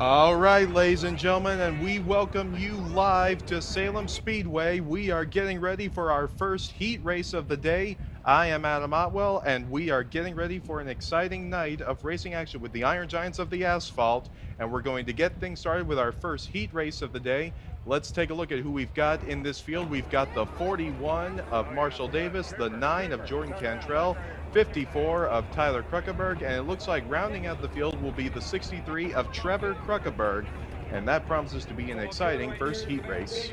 All right, ladies and gentlemen, and we welcome you live to Salem Speedway. We are getting ready for our first heat race of the day. I am Adam Otwell, and we are getting ready for an exciting night of racing action with the Iron Giants of the Asphalt. And we're going to get things started with our first heat race of the day. Let's take a look at who we've got in this field. We've got the 41 of Marshall Davis, the 9 of Jordan Cantrell, 54 of Tyler Kruckeberg, and it looks like rounding out the field will be the 63 of Trevor Kruckeberg, and that promises to be an exciting first heat race.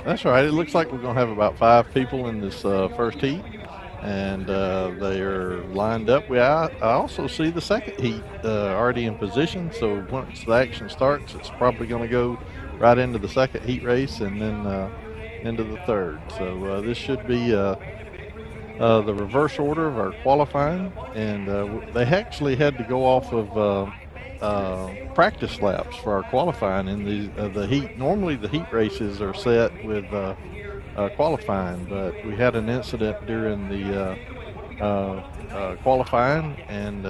That's right. It looks like we're going to have about 5 people in this first heat, and they are lined up. I also see the second heat already in position, so once the action starts, it's probably going to go right into the second heat race and then into the third. So this should be the reverse order of our qualifying, and they actually had to go off of practice laps for our qualifying in the heat. Normally the heat races are set with qualifying, but we had an incident during the qualifying, and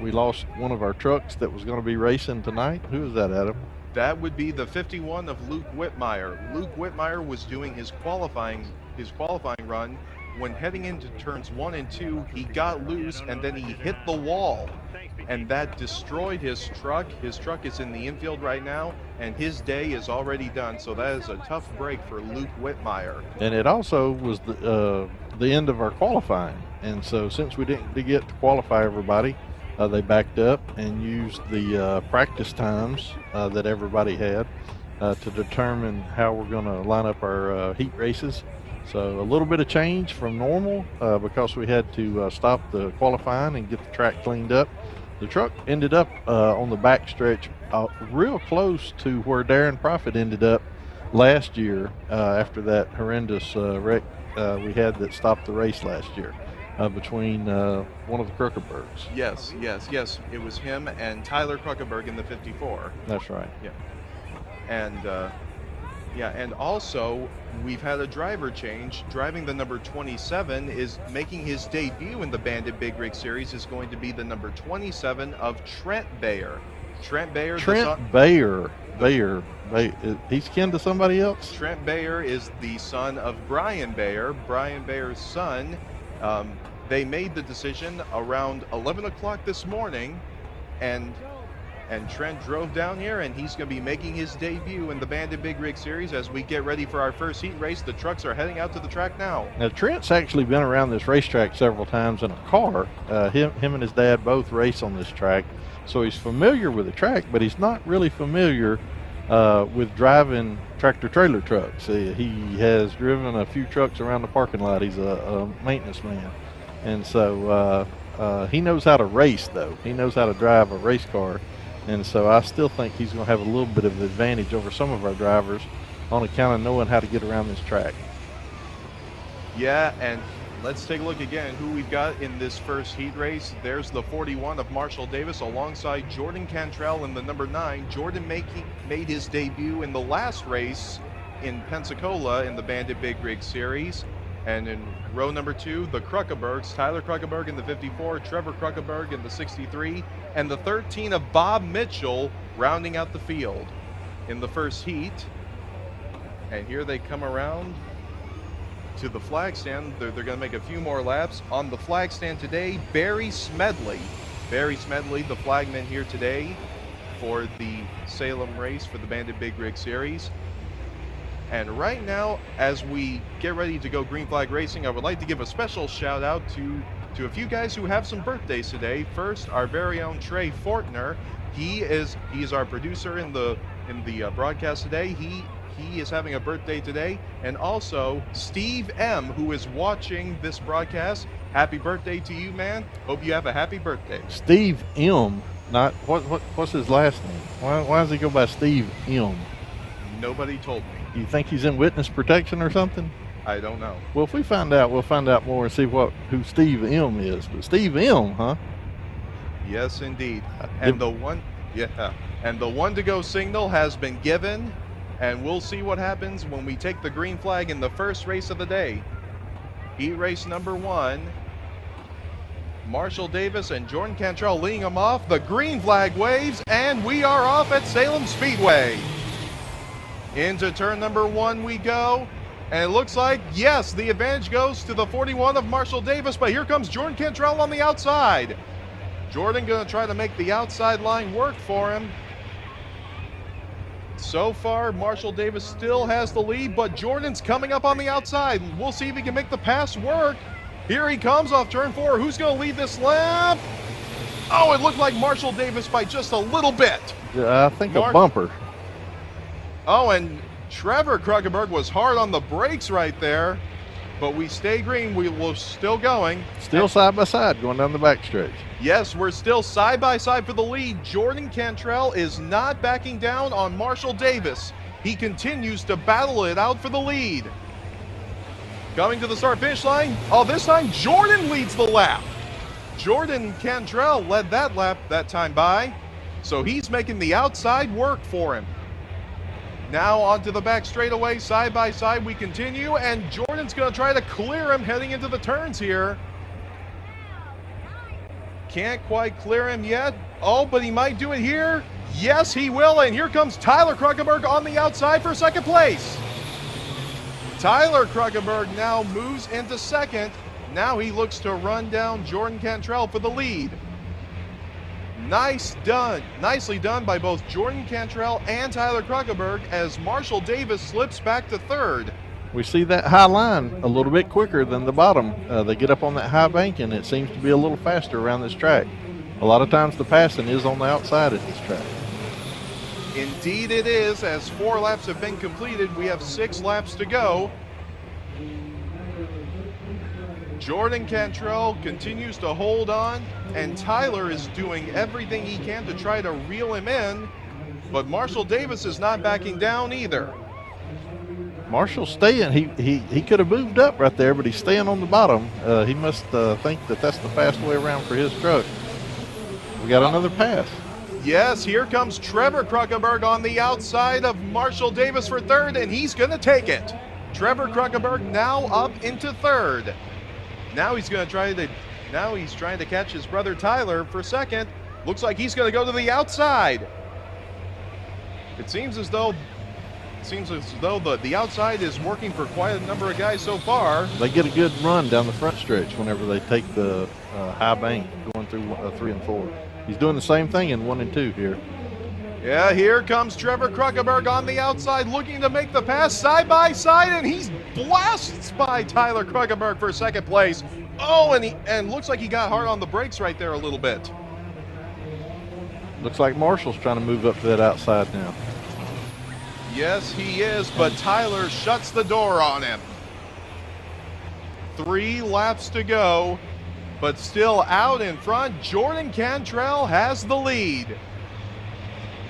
we lost one of our trucks that was going to be racing tonight. Who was that, Adam? That would be the 51 of Luke Whitmire. Luke Whitmire was doing his qualifying run. When heading into turns 1 and 2, he got loose and then he hit the wall, and that destroyed his truck. His truck is in the infield right now, and his day is already done. So that is a tough break for Luke Whitmire. And it also was the end of our qualifying. And so since we didn't get to qualify everybody, they backed up and used the practice times that everybody had to determine how we're going to line up our heat races. So a little bit of change from normal because we had to stop the qualifying and get the track cleaned up. The truck ended up on the back stretch real close to where Darren Profit ended up last year after that horrendous wreck we had that stopped the race last year between one of the Kruckebergs. Yes. It was him and Tyler Kruckeberg in the 54. That's right. Yeah. And also we've had a driver change. Driving the number 27 is making his debut in the Bandit Big Rig Series is going to be the number 27 of Trent Bayer. Trent Bayer. He's kin to somebody else? Trent Bayer is the son of Brian Bayer. Brian Bayer's son. They made the decision around 11 o'clock this morning, and Trent drove down here, and he's going to be making his debut in the Bandit Big Rig Series as we get ready for our first heat race. The trucks are heading out to the track now. Now, Trent's actually been around this racetrack several times in a car. Him and his dad both race on this track, so he's familiar with the track, but he's not really familiar with driving tractor-trailer trucks. He has driven a few trucks around the parking lot. He's a maintenance man, and so he knows how to race, though. He knows how to drive a race car. And so I still think he's going to have a little bit of advantage over some of our drivers on account of knowing how to get around this track. Yeah, and let's take a look again who we've got in this first heat race. There's the 41 of Marshall Davis alongside Jordan Cantrell in the number 9. Jordan made his debut in the last race in Pensacola in the Bandit Big Rig Series. And in row number 2, the Kruckebergs, Tyler Kruckeberg in the 54, Trevor Kruckeberg in the 63, and the 13 of Bob Mitchell rounding out the field in the first heat. And here they come around to the flag stand. They're going to make a few more laps. On the flag stand today, Barry Smedley. Barry Smedley, the flagman here today for the Salem race for the Bandit Big Rig Series. And right now, as we get ready to go green flag racing, I would like to give a special shout out to a few guys who have some birthdays today. First, our very own Trey Fortner. He is our producer in the broadcast today. He is having a birthday today. And also Steve M, who is watching this broadcast. Happy birthday to you, man. Hope you have a happy birthday. Steve M, not what's his last name? Why does he go by Steve M? Nobody told me. You think he's in witness protection or something? I don't know. Well, if we find out, we'll find out more and see who Steve M is. But Steve M, huh? Yes, indeed. And the one to go signal has been given, and we'll see what happens when we take the green flag in the first race of the day. Heat race number 1. Marshall Davis and Jordan Cantrell leading them off. The green flag waves, and we are off at Salem Speedway. Into turn number 1 we go. And it looks like, yes, the advantage goes to the 41 of Marshall Davis, but here comes Jordan Cantrell on the outside. Jordan going to try to make the outside line work for him. So far, Marshall Davis still has the lead, but Jordan's coming up on the outside. We'll see if he can make the pass work. Here he comes off turn 4. Who's going to lead this lap? Oh, it looked like Marshall Davis by just a little bit. I think a bumper. Oh, and Trevor Kruckenberg was hard on the brakes right there, but we stay green. We were still going. Still side by side going down the backstretch. Yes, we're still side by side for the lead. Jordan Cantrell is not backing down on Marshall Davis. He continues to battle it out for the lead. Coming to the start-finish line. Oh, this time Jordan leads the lap. Jordan Cantrell led that lap that time by, so he's making the outside work for him. Now onto the back straightaway, side by side we continue, and Jordan's going to try to clear him heading into the turns here. Can't quite clear him yet. Oh, but he might do it here. Yes, he will, and here comes Tyler Kruckenberg on the outside for second place. Tyler Kruckenberg now moves into second. Now he looks to run down Jordan Cantrell for the lead. Nicely done by both Jordan Cantrell and Tyler Kruckenberg as Marshall Davis slips back to third. We see that high line a little bit quicker than the bottom. They get up on that high bank, and it seems to be a little faster around this track. A lot of times the passing is on the outside at this track. Indeed it is. As 4 laps have been completed, we have 6 laps to go. Jordan Cantrell continues to hold on, and Tyler is doing everything he can to try to reel him in, but Marshall Davis is not backing down either. Marshall's staying. He could have moved up right there, but he's staying on the bottom. He must think that that's the fast way around for his truck. We got another pass. Yes, here comes Trevor Kruckenberg on the outside of Marshall Davis for third, and he's going to take it. Trevor Kruckenberg now up into third. Now he's trying to catch his brother Tyler for second. Looks like he's going to go to the outside. It seems as though the outside is working for quite a number of guys so far. They get a good run down the front stretch whenever they take the high bank going through 3 and 4. He's doing the same thing in 1 and 2 here. Yeah, here comes Trevor Kruckenberg on the outside looking to make the pass side by side, and he's blasted by Tyler Kruckenberg for second place. Oh, and looks like he got hard on the brakes right there a little bit. Looks like Marshall's trying to move up to that outside now. Yes, he is, but Tyler shuts the door on him. 3 laps to go, but still out in front. Jordan Cantrell has the lead.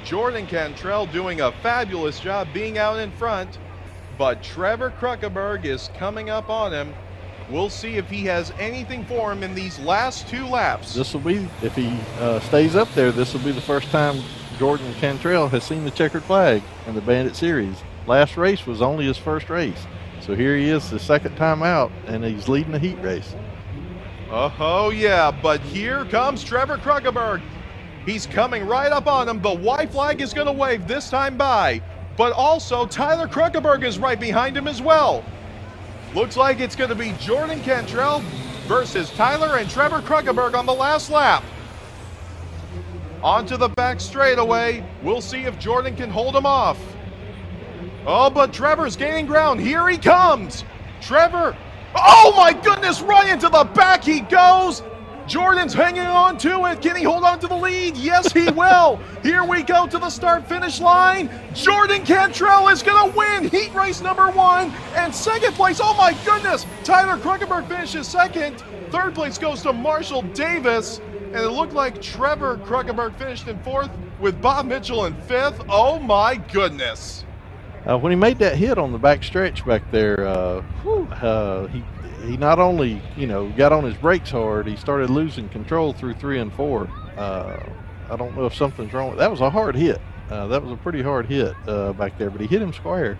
Jordan Cantrell doing a fabulous job being out in front, but Trevor Kruckenberg is coming up on him. We'll see if he has anything for him in these last 2 laps. This will be, if he stays up there, this will be the first time Jordan Cantrell has seen the checkered flag in the Bandit Series. Last race was only his first race. So here he is the second time out, and he's leading the heat race. Oh yeah, but here comes Trevor Kruckenberg. He's coming right up on him. The white flag is going to wave this time by, but also Tyler Kruckenberg is right behind him as well. Looks like it's going to be Jordan Cantrell versus Tyler and Trevor Kruckenberg on the last lap. Onto the back straightaway. We'll see if Jordan can hold him off. Oh, but Trevor's gaining ground. Here he comes. Trevor. Oh my goodness, right into the back he goes. Jordan's hanging on to it. Can he hold on to the lead? Yes, he will. Here we go to the start-finish line. Jordan Cantrell is going to win heat race number 1 and second place. Oh my goodness. Tyler Kruckenberg finishes second. Third place goes to Marshall Davis. And it looked like Trevor Kruckenberg finished in 4th with Bob Mitchell in 5th. Oh my goodness. When he made that hit on the back stretch back there, he not only, got on his brakes hard, he started losing control through 3 and 4. I don't know if something's wrong. That was a hard hit. That was a pretty hard hit back there, but he hit him square.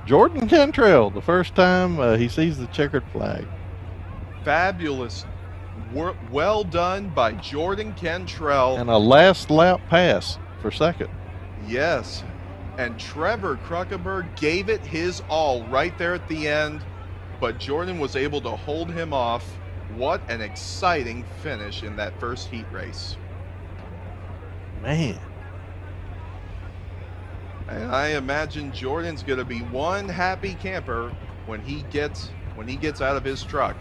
Jordan Cantrell, the first time he sees the checkered flag. Fabulous Well done by Jordan Cantrell. And a last lap pass for second. Yes. And Trevor Kruckenberg gave it his all right there at the end, but Jordan was able to hold him off. What an exciting finish in that first heat race. Man. And I imagine Jordan's going to be one happy camper when he gets out of his truck.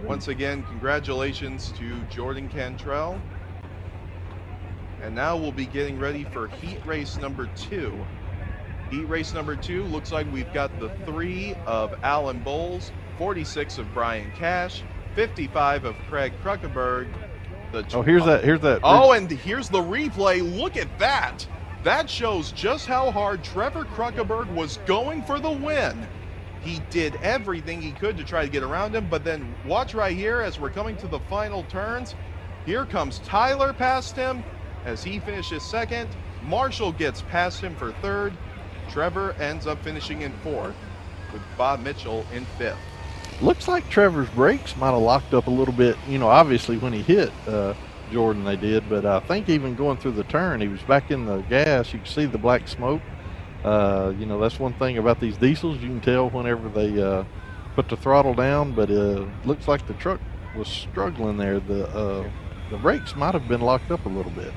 Once again, congratulations to Jordan Cantrell. And now we'll be getting ready for heat race number 2. Heat race number 2 looks like we've got the 3 of Alan Bowles, 46 of Brian Cash, 55 of Craig Kruckenberg. Here's that. Oh, and here's the replay. Look at that. That shows just how hard Trevor Kruckenberg was going for the win. He did everything he could to try to get around him, but then watch right here as we're coming to the final turns. Here comes Tyler past him as he finishes second. Marshall gets past him for third. Trevor ends up finishing in fourth with Bob Mitchell in fifth. Looks like Trevor's brakes might have locked up a little bit. You know, obviously when he hit Jordan they did, but I think even going through the turn, he was back in the gas. You can see the black smoke. You know, that's one thing about these diesels. You can tell whenever they put the throttle down, but looks like the truck was struggling there. The brakes might have been locked up a little bit.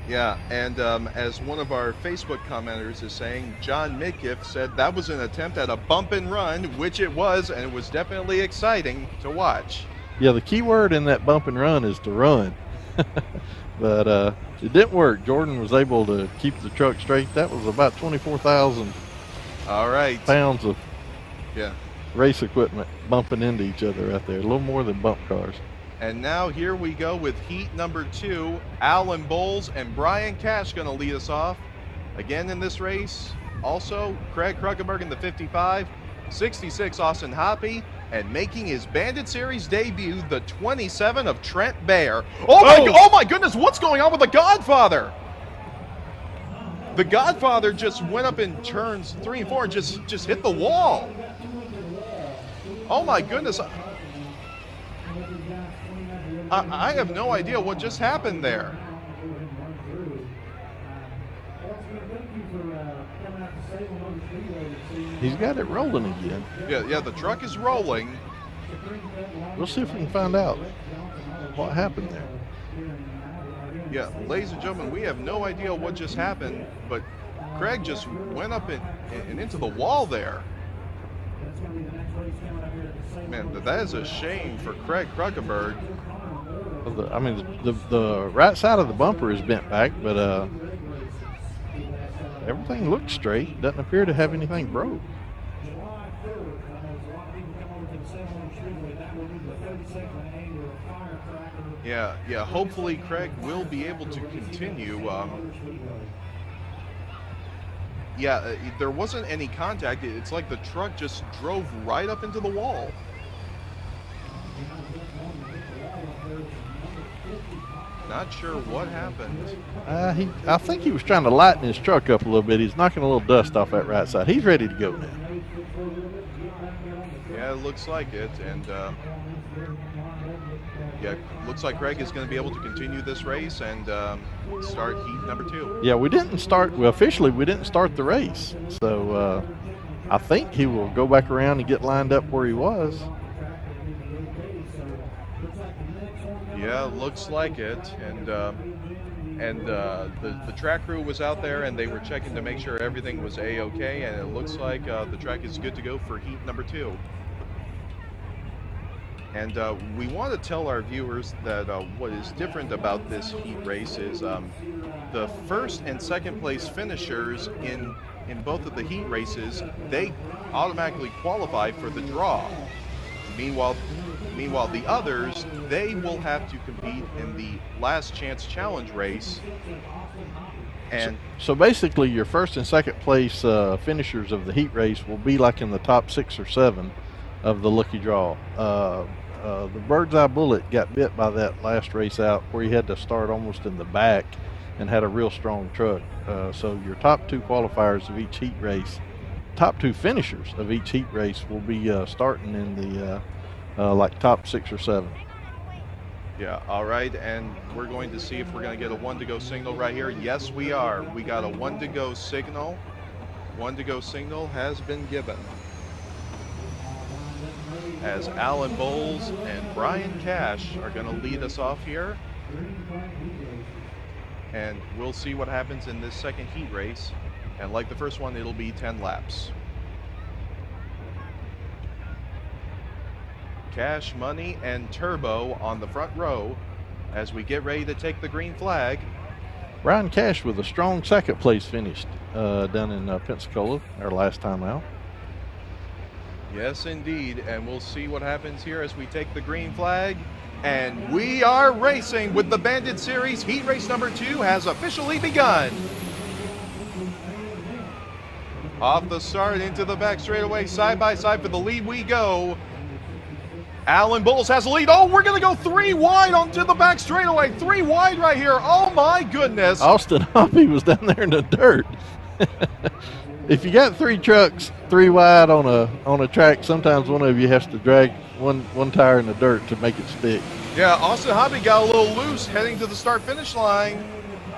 Yeah, and as one of our Facebook commenters is saying, John Midkiff said that was an attempt at a bump and run, which it was, and it was definitely exciting to watch. Yeah, the key word in that bump and run is to run. But it didn't work. Jordan was able to keep the truck straight. That was about 24,000 pounds of race equipment bumping into each other out there. A little more than bump cars. And now here we go with heat number 2. Alan Bowles and Brian Cash going to lead us off. Again in this race, also Craig Kruckenberg in the 55, 66 Austin Hoppy, and making his Bandit Series debut, the 27 of Trent Baer. Oh my goodness, what's going on with the Godfather? The Godfather just went up in turns 3 and 4 and just hit the wall. Oh my goodness. I have no idea what just happened there. He's got it rolling again. Yeah, the truck is rolling. We'll see if we can find out what happened there. Yeah, ladies and gentlemen, we have no idea what just happened, but Craig just went up and into the wall there. Man, that is a shame for Craig Kruckenberg. I mean, the right side of the bumper is bent back, but everything looks straight. Doesn't appear to have anything broke. Yeah. Hopefully, Craig will be able to continue. There wasn't any contact. It's like the truck just drove right up into the wall. Not sure what happened. I think he was trying to lighten his truck up a little bit. He's knocking a little dust off that right side. He's ready to go now. Yeah, it looks like it. And looks like Craig is going to be able to continue this race and start heat number 2. Yeah, officially we didn't start the race. So I think he will go back around and get lined up where he was. Yeah, looks like it. And the track crew was out there and they were checking to make sure everything was A-okay, and it looks like the track is good to go for heat number 2. And we want to tell our viewers that what is different about this heat race is the first and second place finishers in both of the heat races, they automatically qualify for the draw. Meanwhile, the others, they will have to compete in the last chance challenge race. And so basically your first and second place finishers of the heat race will be like in the top 6 or 7 of the lucky draw. The Bird's Eye Bullet got bit by that last race out where he had to start almost in the back and had a real strong truck. So your top 2 qualifiers of each heat race, top 2 finishers of each heat race will be starting in the like top 6 or 7. Yeah, all right, and we're going to see if we're going to get a 1 to go signal right here. Yes, we are. We got a 1 to go signal. 1 to go signal has been given. As Alan Bowles and Brian Cash are going to lead us off here. And we'll see what happens in this second heat race. And like the first one, it'll be 10 laps. Cash, Money, and Turbo on the front row as we get ready to take the green flag. Brian Cash with a strong second place finish down in Pensacola, our last time out. Yes, indeed. And we'll see what happens here as we take the green flag. And we are racing with the Bandit Series. Heat race number 2 has officially begun. Off the start into the back straightaway, side by side for the lead we go. Alan Bowles has the lead. Oh, we're going to go 3 wide onto the back straightaway. 3 wide right here. Oh, my goodness. Austin Hoppy was down there in the dirt. If you got 3 trucks 3 wide on a track, sometimes one of you has to drag one tire in the dirt to make it stick. Yeah, Austin Hoppy got a little loose heading to the start-finish line,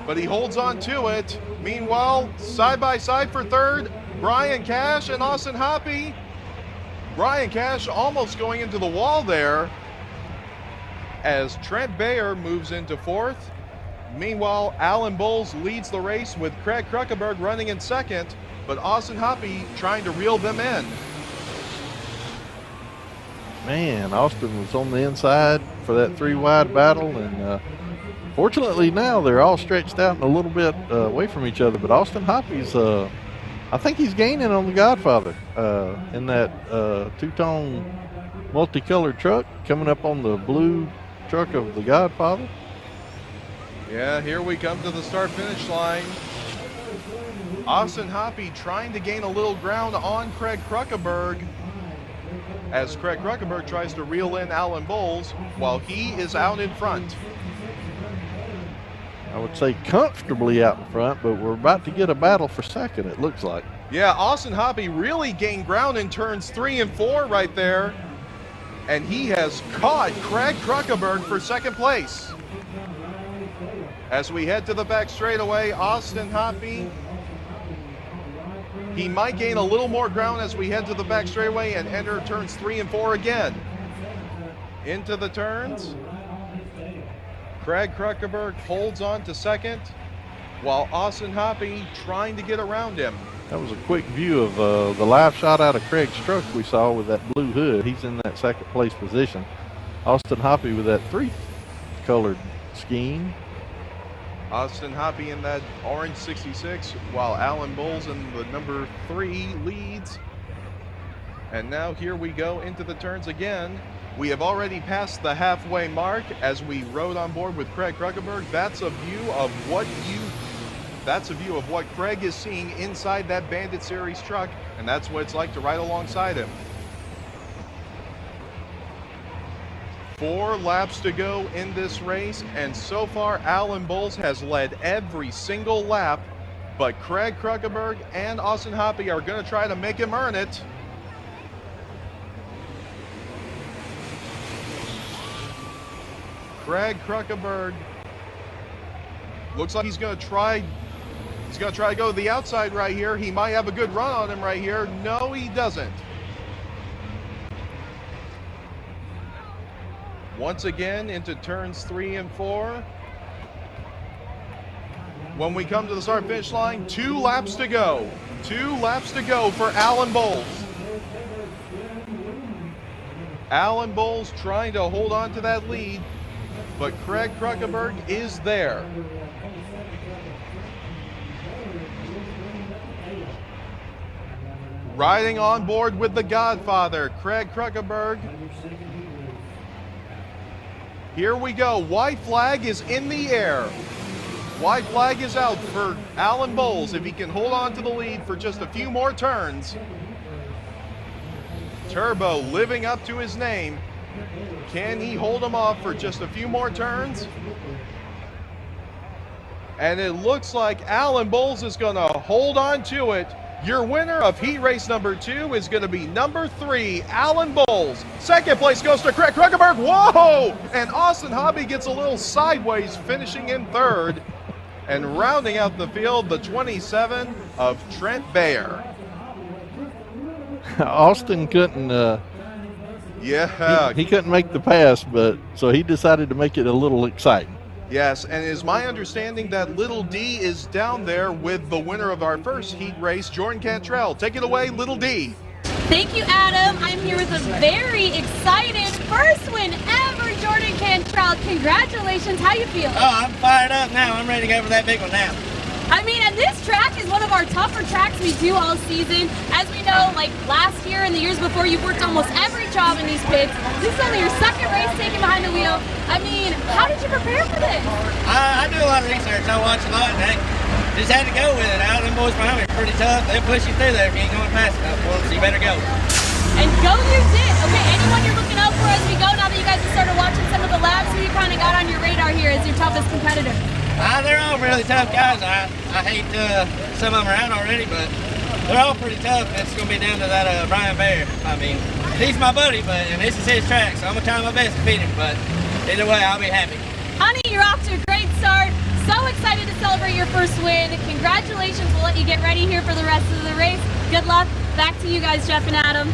but he holds on to it. Meanwhile, side by side for third, Brian Cash and Austin Hoppy. Brian Cash almost going into the wall there as Trent Bayer moves into fourth. Meanwhile, Alan Bowles leads the race with Craig Kruckenberg running in second, but Austin Hoppy trying to reel them in. Man, Austin was on the inside for that 3 wide battle, and fortunately now they're all stretched out and a little bit away from each other, but Austin Hoppy's I think he's gaining on the Godfather in that two-tone multicolored truck coming up on the blue truck of the Godfather. Yeah, here we come to the start-finish line. Austin Hoppy trying to gain a little ground on Craig Kruckenberg as Craig Kruckenberg tries to reel in Alan Bowles while he is out in front. I would say comfortably out in front, but we're about to get a battle for second, it looks like. Yeah, Austin Hoppy really gained ground in turns 3 and 4 right there, and he has caught Craig Kruckenberg for second place. As we head to the back straightaway, Austin Hoppy, he might gain a little more ground as we head to the back straightaway and enter turns 3 and 4 again. Into the turns. Craig Kruckenberg holds on to second, while Austin Hoppy trying to get around him. That was a quick view of the live shot out of Craig's truck we saw with that blue hood. He's in that second place position. Austin Hoppy with that 3-colored scheme. Austin Hoppy in that orange 66, while Alan Bowles in the number 3 leads. And now here we go into the turns again. We have already passed the halfway mark as we rode on board with Craig Kruckenberg. That's a view of what Craig is seeing inside that Bandit Series truck, and that's what it's like to ride alongside him. 4 laps to go in this race, and so far Alan Bowles has led every single lap, but Craig Kruckenberg and Austin Hoppy are going to try to make him earn it. Craig Kruckenberg looks like he's going to try to go to the outside right here. He might have a good run on him right here. No, he doesn't. Once again into turns 3 and 4. When we come to the start finish line, 2 laps to go. 2 laps to go for Alan Bowles. Alan Bowles trying to hold on to that lead, but Craig Kruckenberg is there. Riding on board with the Godfather, Craig Kruckenberg. Here we go. White flag is in the air. White flag is out for Alan Bowles if he can hold on to the lead for just a few more turns. Turbo living up to his name. Can he hold him off for just a few more turns? And it looks like Alan Bowles is going to hold on to it Your winner of heat race number 2 is going to be number 3, Alan Bowles. Second place goes to Craig Kruckenberg. Whoa! And Austin Hobby gets a little sideways, finishing in 3rd. And rounding out the field, the 27 of Trent Bayer. Austin couldn't. He couldn't make the pass, but so he decided to make it a little exciting. Yes, and it is my understanding that Little D is down there with the winner of our first heat race, Jordan Cantrell. Take it away, Little D. Thank you, Adam. I'm here with a very excited first win ever, Jordan Cantrell. Congratulations. How you feel? Oh, I'm fired up now. I'm ready to go for that big one now. I mean, and this track is one of our tougher tracks we do all season. As we know, like last year and the years before, you've worked almost every job in these pits. This is only your second race taken behind the wheel. I mean, how did you prepare for this? I do a lot of research. I watch a lot, and I just had to go with it. Out, them boys behind me are pretty tough. They'll push you through there if you ain't going fast enough for them, so you better go. And go you did. Okay, anyone you're looking out for as we go, now that you guys have started watching some of the laps, who you kind of got on your radar here as your toughest competitor? They're all really tough guys. I hate some of them are out already, but they're all pretty tough. It's going to be down to that Brian Bayer. I mean, he's my buddy, and this is his track, so I'm going to try my best to beat him, but either way, I'll be happy. Honey, you're off to a great start. So excited to celebrate your first win. Congratulations. We'll let you get ready here for the rest of the race. Good luck. Back to you guys, Jeff and Adam.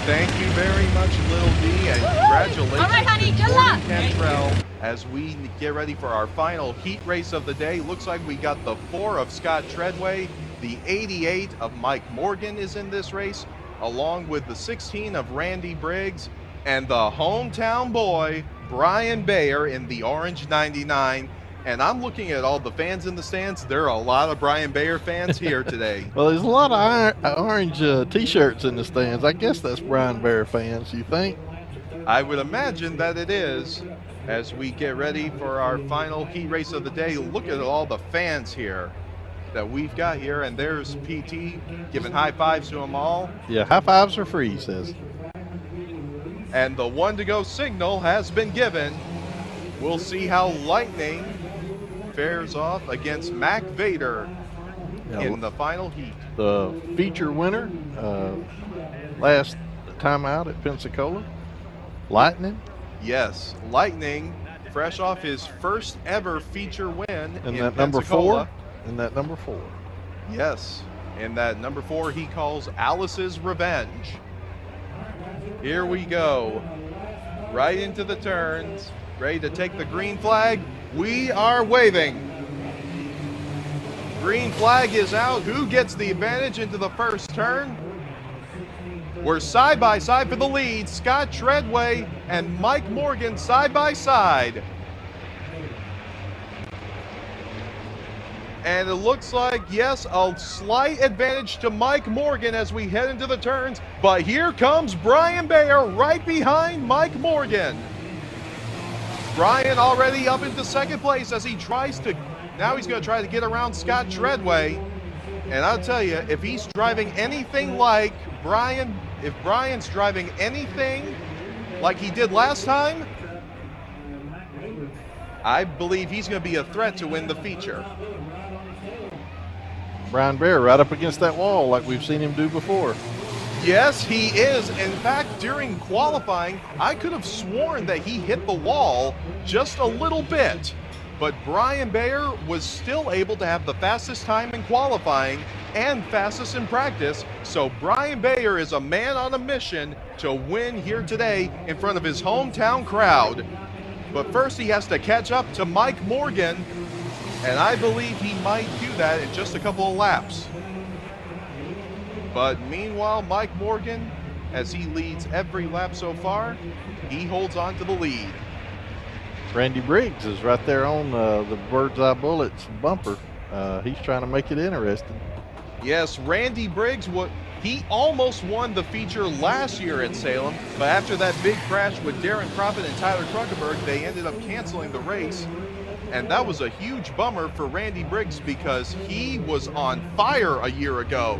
Thank you very much, Little D, and congratulations All right, honey, to good Jordan luck. Cantrell as we get ready for our final heat race of the day. Looks like we got the 4 of Scott Treadway. The 88 of Mike Morgan is in this race, along with the 16 of Randy Briggs, and the hometown boy, Brian Bayer, in the orange 99. And I'm looking at all the fans in the stands. There are a lot of Brian Bayer fans here today. Well, there's a lot of orange T-shirts in the stands. I guess that's Brian Bayer fans, you think? I would imagine that it is. As we get ready for our final heat race of the day, look at all the fans here that we've got here. And there's PT giving high fives to them all. Yeah, high fives are free, he says. And the 1 to go signal has been given. We'll see how Lightning fares off against Mac Vader in the final heat. The feature winner last time out at Pensacola, Lightning. Yes, Lightning, fresh off his first ever feature win in that Pensacola. number 4. In that number 4. Yes, in that number 4 he calls Alice's Revenge. Here we go, right into the turns, ready to take the green flag. We are waving. Green flag is out. Who gets the advantage into the first turn? We're side by side for the lead. Scott Treadway and Mike Morgan side by side. And it looks like, yes, a slight advantage to Mike Morgan as we head into the turns. But here comes Brian Bayer right behind Mike Morgan. Brian already up into second place as he tries to, now he's going to try to get around Scott Treadway. And I'll tell you, if he's driving anything like Brian, if Brian's driving anything like he did last time, I believe he's going to be a threat to win the feature. Brian Bayer right up against that wall like we've seen him do before. Yes, he is. In fact, during qualifying, I could have sworn that he hit the wall just a little bit. But Brian Bayer was still able to have the fastest time in qualifying and fastest in practice. So Brian Bayer is a man on a mission to win here today in front of his hometown crowd. But first he has to catch up to Mike Morgan, and I believe he might do that in just a couple of laps. But meanwhile, Mike Morgan, as he leads every lap so far, he holds on to the lead. Randy Briggs is right there on the Bird's Eye Bullets bumper. He's trying to make it interesting. Yes, Randy Briggs, he almost won the feature last year at Salem, but after that big crash with Darren Profit and Tyler Kruckenberg, they ended up canceling the race. And that was a huge bummer for Randy Briggs because he was on fire a year ago.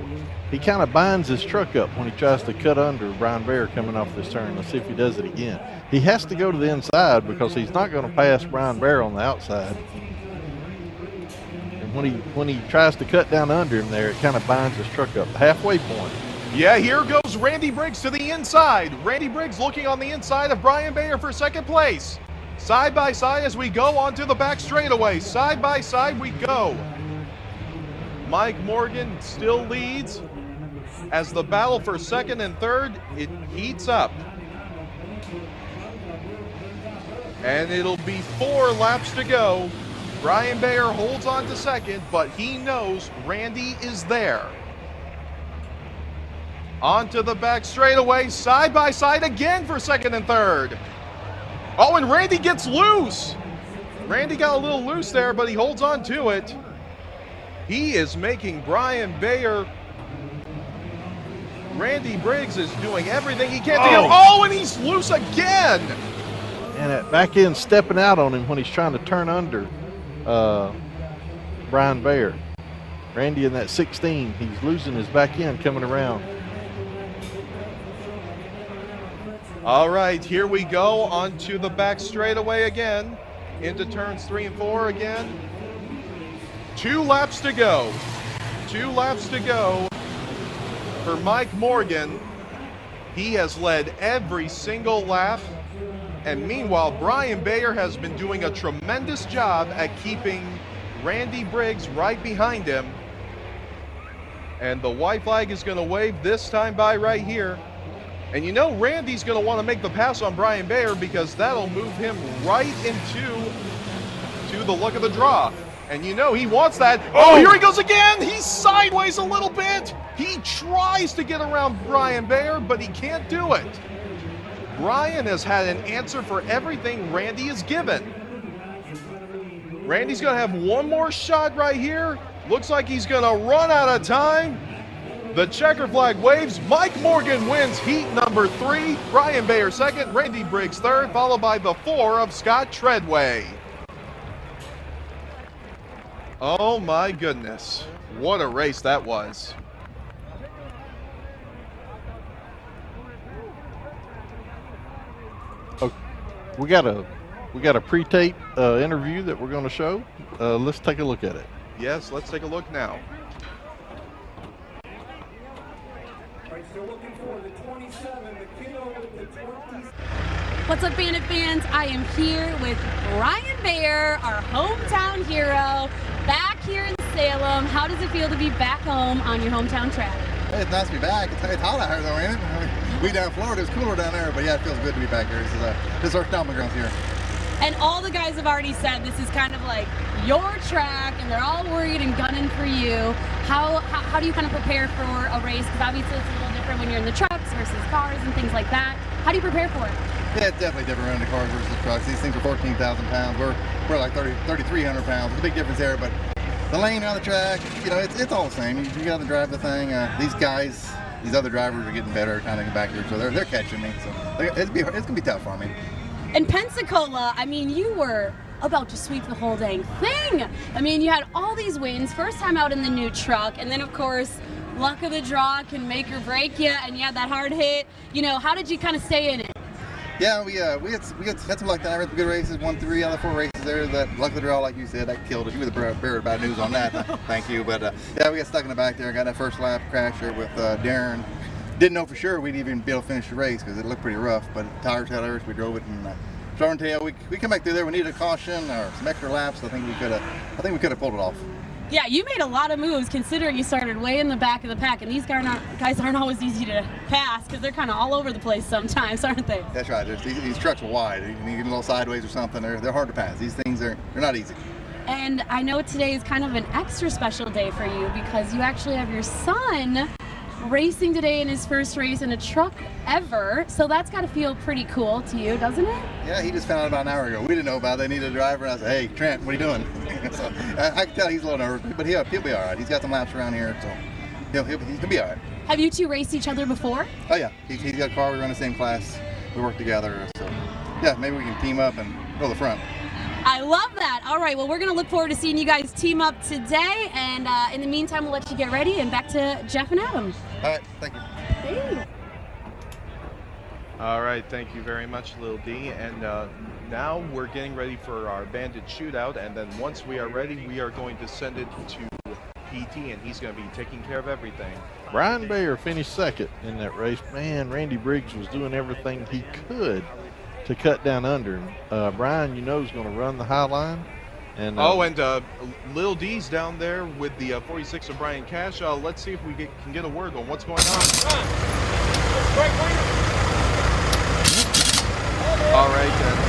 He kind of binds his truck up when he tries to cut under Brian Bayer coming off this turn. Let's see if he does it again. He has to go to the inside because he's not going to pass Brian Bayer on the outside. And when he tries to cut down under him there, it kind of binds his truck up. The halfway point. Yeah, here goes Randy Briggs to the inside. Randy Briggs looking on the inside of Brian Bayer for second place. Side by side as we go onto the back straightaway. Side by side we go. Mike Morgan still leads as the battle for second and third, it heats up. And it'll be 4 laps to go. Brian Bayer holds on to second, but he knows Randy is there. Onto the back straightaway, side by side again for second and third. Oh, and Randy gets loose. Randy got a little loose there, but he holds on to it. He is making Brian Bayer. Randy Briggs is doing everything he can to get. Oh, and he's loose again. And that back end stepping out on him when he's trying to turn under Brian Bayer. Randy in that 16, he's losing his back end coming around. All right, here we go onto the back straightaway again, into turns 3 and 4 again. 2 laps to go. 2 laps to go for Mike Morgan. He has led every single lap. And meanwhile, Brian Bayer has been doing a tremendous job at keeping Randy Briggs right behind him. And the white flag is going to wave this time by right here. And you know Randy's going to want to make the pass on Brian Bayer because that'll move him right into the luck of the draw. And you know he wants that. Oh, here he goes again. He's sideways a little bit. He tries to get around Brian Bayer, but he can't do it. Brian has had an answer for everything Randy is given. Randy's going to have one more shot right here. Looks like he's going to run out of time. The checker flag waves. Mike Morgan wins heat number 3. Brian Bayer second. Randy Briggs third, followed by the 4 of Scott Treadway. Oh my goodness. What a race that was. We got a pre-tape interview that we're going to show. Let's take a look at it. Yes, let's take a look now. What's up, Bandit fans? I am here with Brian Bayer, our hometown hero, back here in Salem. How does it feel to be back home on your hometown track? Hey, it's nice to be back. It's hot out here though, ain't it? I mean, we down in Florida, it's cooler down there, but yeah, it feels good to be back here. This is our stomping grounds here. And all the guys have already said this is kind of like your track, and they're all worried and gunning for you. How do you kind of prepare for a race? Because obviously it's a little different when you're in the trucks versus cars and things like that. How do you prepare for it? Yeah, it's definitely different running the cars versus trucks. These things are 14,000 pounds. We're like 3,300 pounds. There's a big difference there, but the lane on the track, you know, it's all the same. You got to drive the thing. These other drivers are getting better every time they get back here, so they're catching me. So it's gonna be tough for me. In Pensacola, I mean, you were about to sweep the whole dang thing. I mean, you had all these wins, first time out in the new truck, and then of course, luck of the draw can make or break you, and you had that hard hit. You know, how did you kind of stay in it? Yeah, we had some luck. I ran some good races, won 3 out of 4 races there. That luck of the draw, like you said, that killed us. You were the bearer of bad news on that. Thank you. But yeah, we got stuck in the back there. Got that first lap crash there with Darren. Didn't know for sure we'd even be able to finish the race because it looked pretty rough. But tire tellers, we drove it and starting tail. We come back through there. We needed a caution or some extra laps. I think we could have pulled it off. Yeah, you made a lot of moves considering you started way in the back of the pack, and these guys aren't always easy to pass because they're kind of all over the place sometimes, aren't they? That's right. These trucks are wide. You can get a little sideways or something. They're hard to pass. These things they're not easy. And I know today is kind of an extra special day for you because you actually have your son racing today in his first race in a truck ever. So that's got to feel pretty cool to you, doesn't it? Yeah, he just found out about an hour ago. We didn't know about it. They needed a driver, and I said, "Hey, Trent, what are you doing?" So I can tell he's a little nervous, but he'll be all right. He's got some laps around here, so he'll be all right. Have you two raced each other before? Oh yeah, he's got a car. We run the same class. We work together. So yeah, maybe we can team up and go to the front. I love that. All right, well, we're going to look forward to seeing you guys team up today. And in the meantime, we'll let you get ready and back to Jeff and Adam. All right, thank you. Thank you. All right, thank you very much, Lil D. And now we're getting ready for our Bandit shootout, and then once we are ready, we are going to send it to PT, and he's going to be taking care of everything. Brian Bayer finished second in that race. Man, Randy Briggs was doing everything he could to cut down under him. Brian, you know, is going to run the high line. And Lil D's down there with the 46 of Brian Cash. Let's see if we can get a word on what's going on. All right, and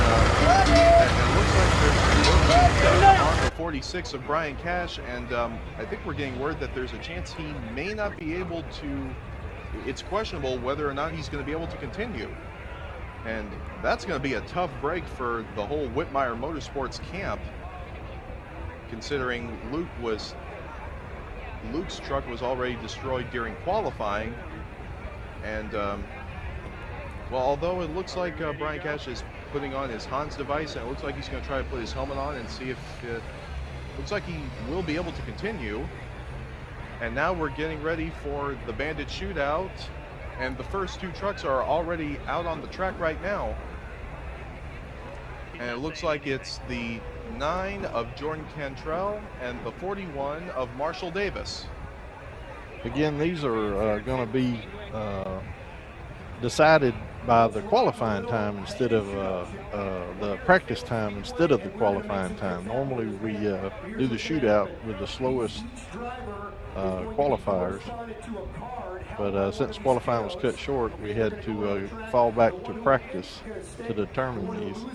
it looks like there's work on the 46 of Brian Cash, and I think we're getting word that there's a chance he may not be able to. It's questionable whether or not he's going to be able to continue, and that's going to be a tough break for the whole Whitmire Motorsports camp, considering Luke's truck was already destroyed during qualifying, and well, although it looks like Brian Cash is putting on his Hans device, and it looks like he's going to try to put his helmet on and see if it looks like he will be able to continue. And now we're getting ready for the Bandit shootout, and the first two trucks are already out on the track right now. And it looks like it's the 9 of Jordan Cantrell and the 41 of Marshall Davis. Again, these are going to be decided by the qualifying time instead of the practice time instead of the qualifying time. Normally we do the shootout with the slowest qualifiers, but since qualifying was cut short, we had to fall back to practice to determine these.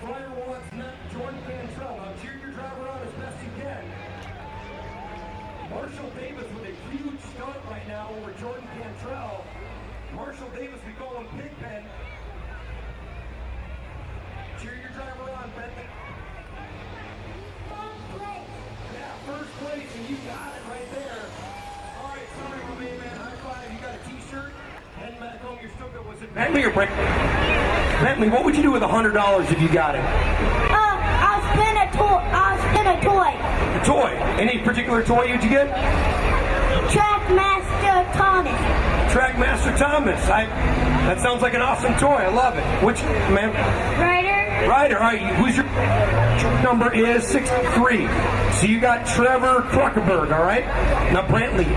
Driver wants Jordan Cantrell. Now cheer your driver on as best you can. Marshall Davis with a huge stunt right now over Jordan Cantrell. Marshall Davis, we call him Pigpen. Cheer your driver on, Bentley. Yeah, first place, and you got it right there. All right, sorry, my main man. High five. You got a t-shirt. Heading back home, you're still good. Was it Bentley or Brent? Bentley, what would you do with $100 if you got it? I'll spin a toy. A toy? Any particular toy you'd get? Trackmaster Thomas. Trackmaster Thomas. That sounds like an awesome toy. I love it. Which, man? Ryder. Ryder. All right. Who's your number is 63. So you got Trevor Kruckenberg. All right. Now, Brantley,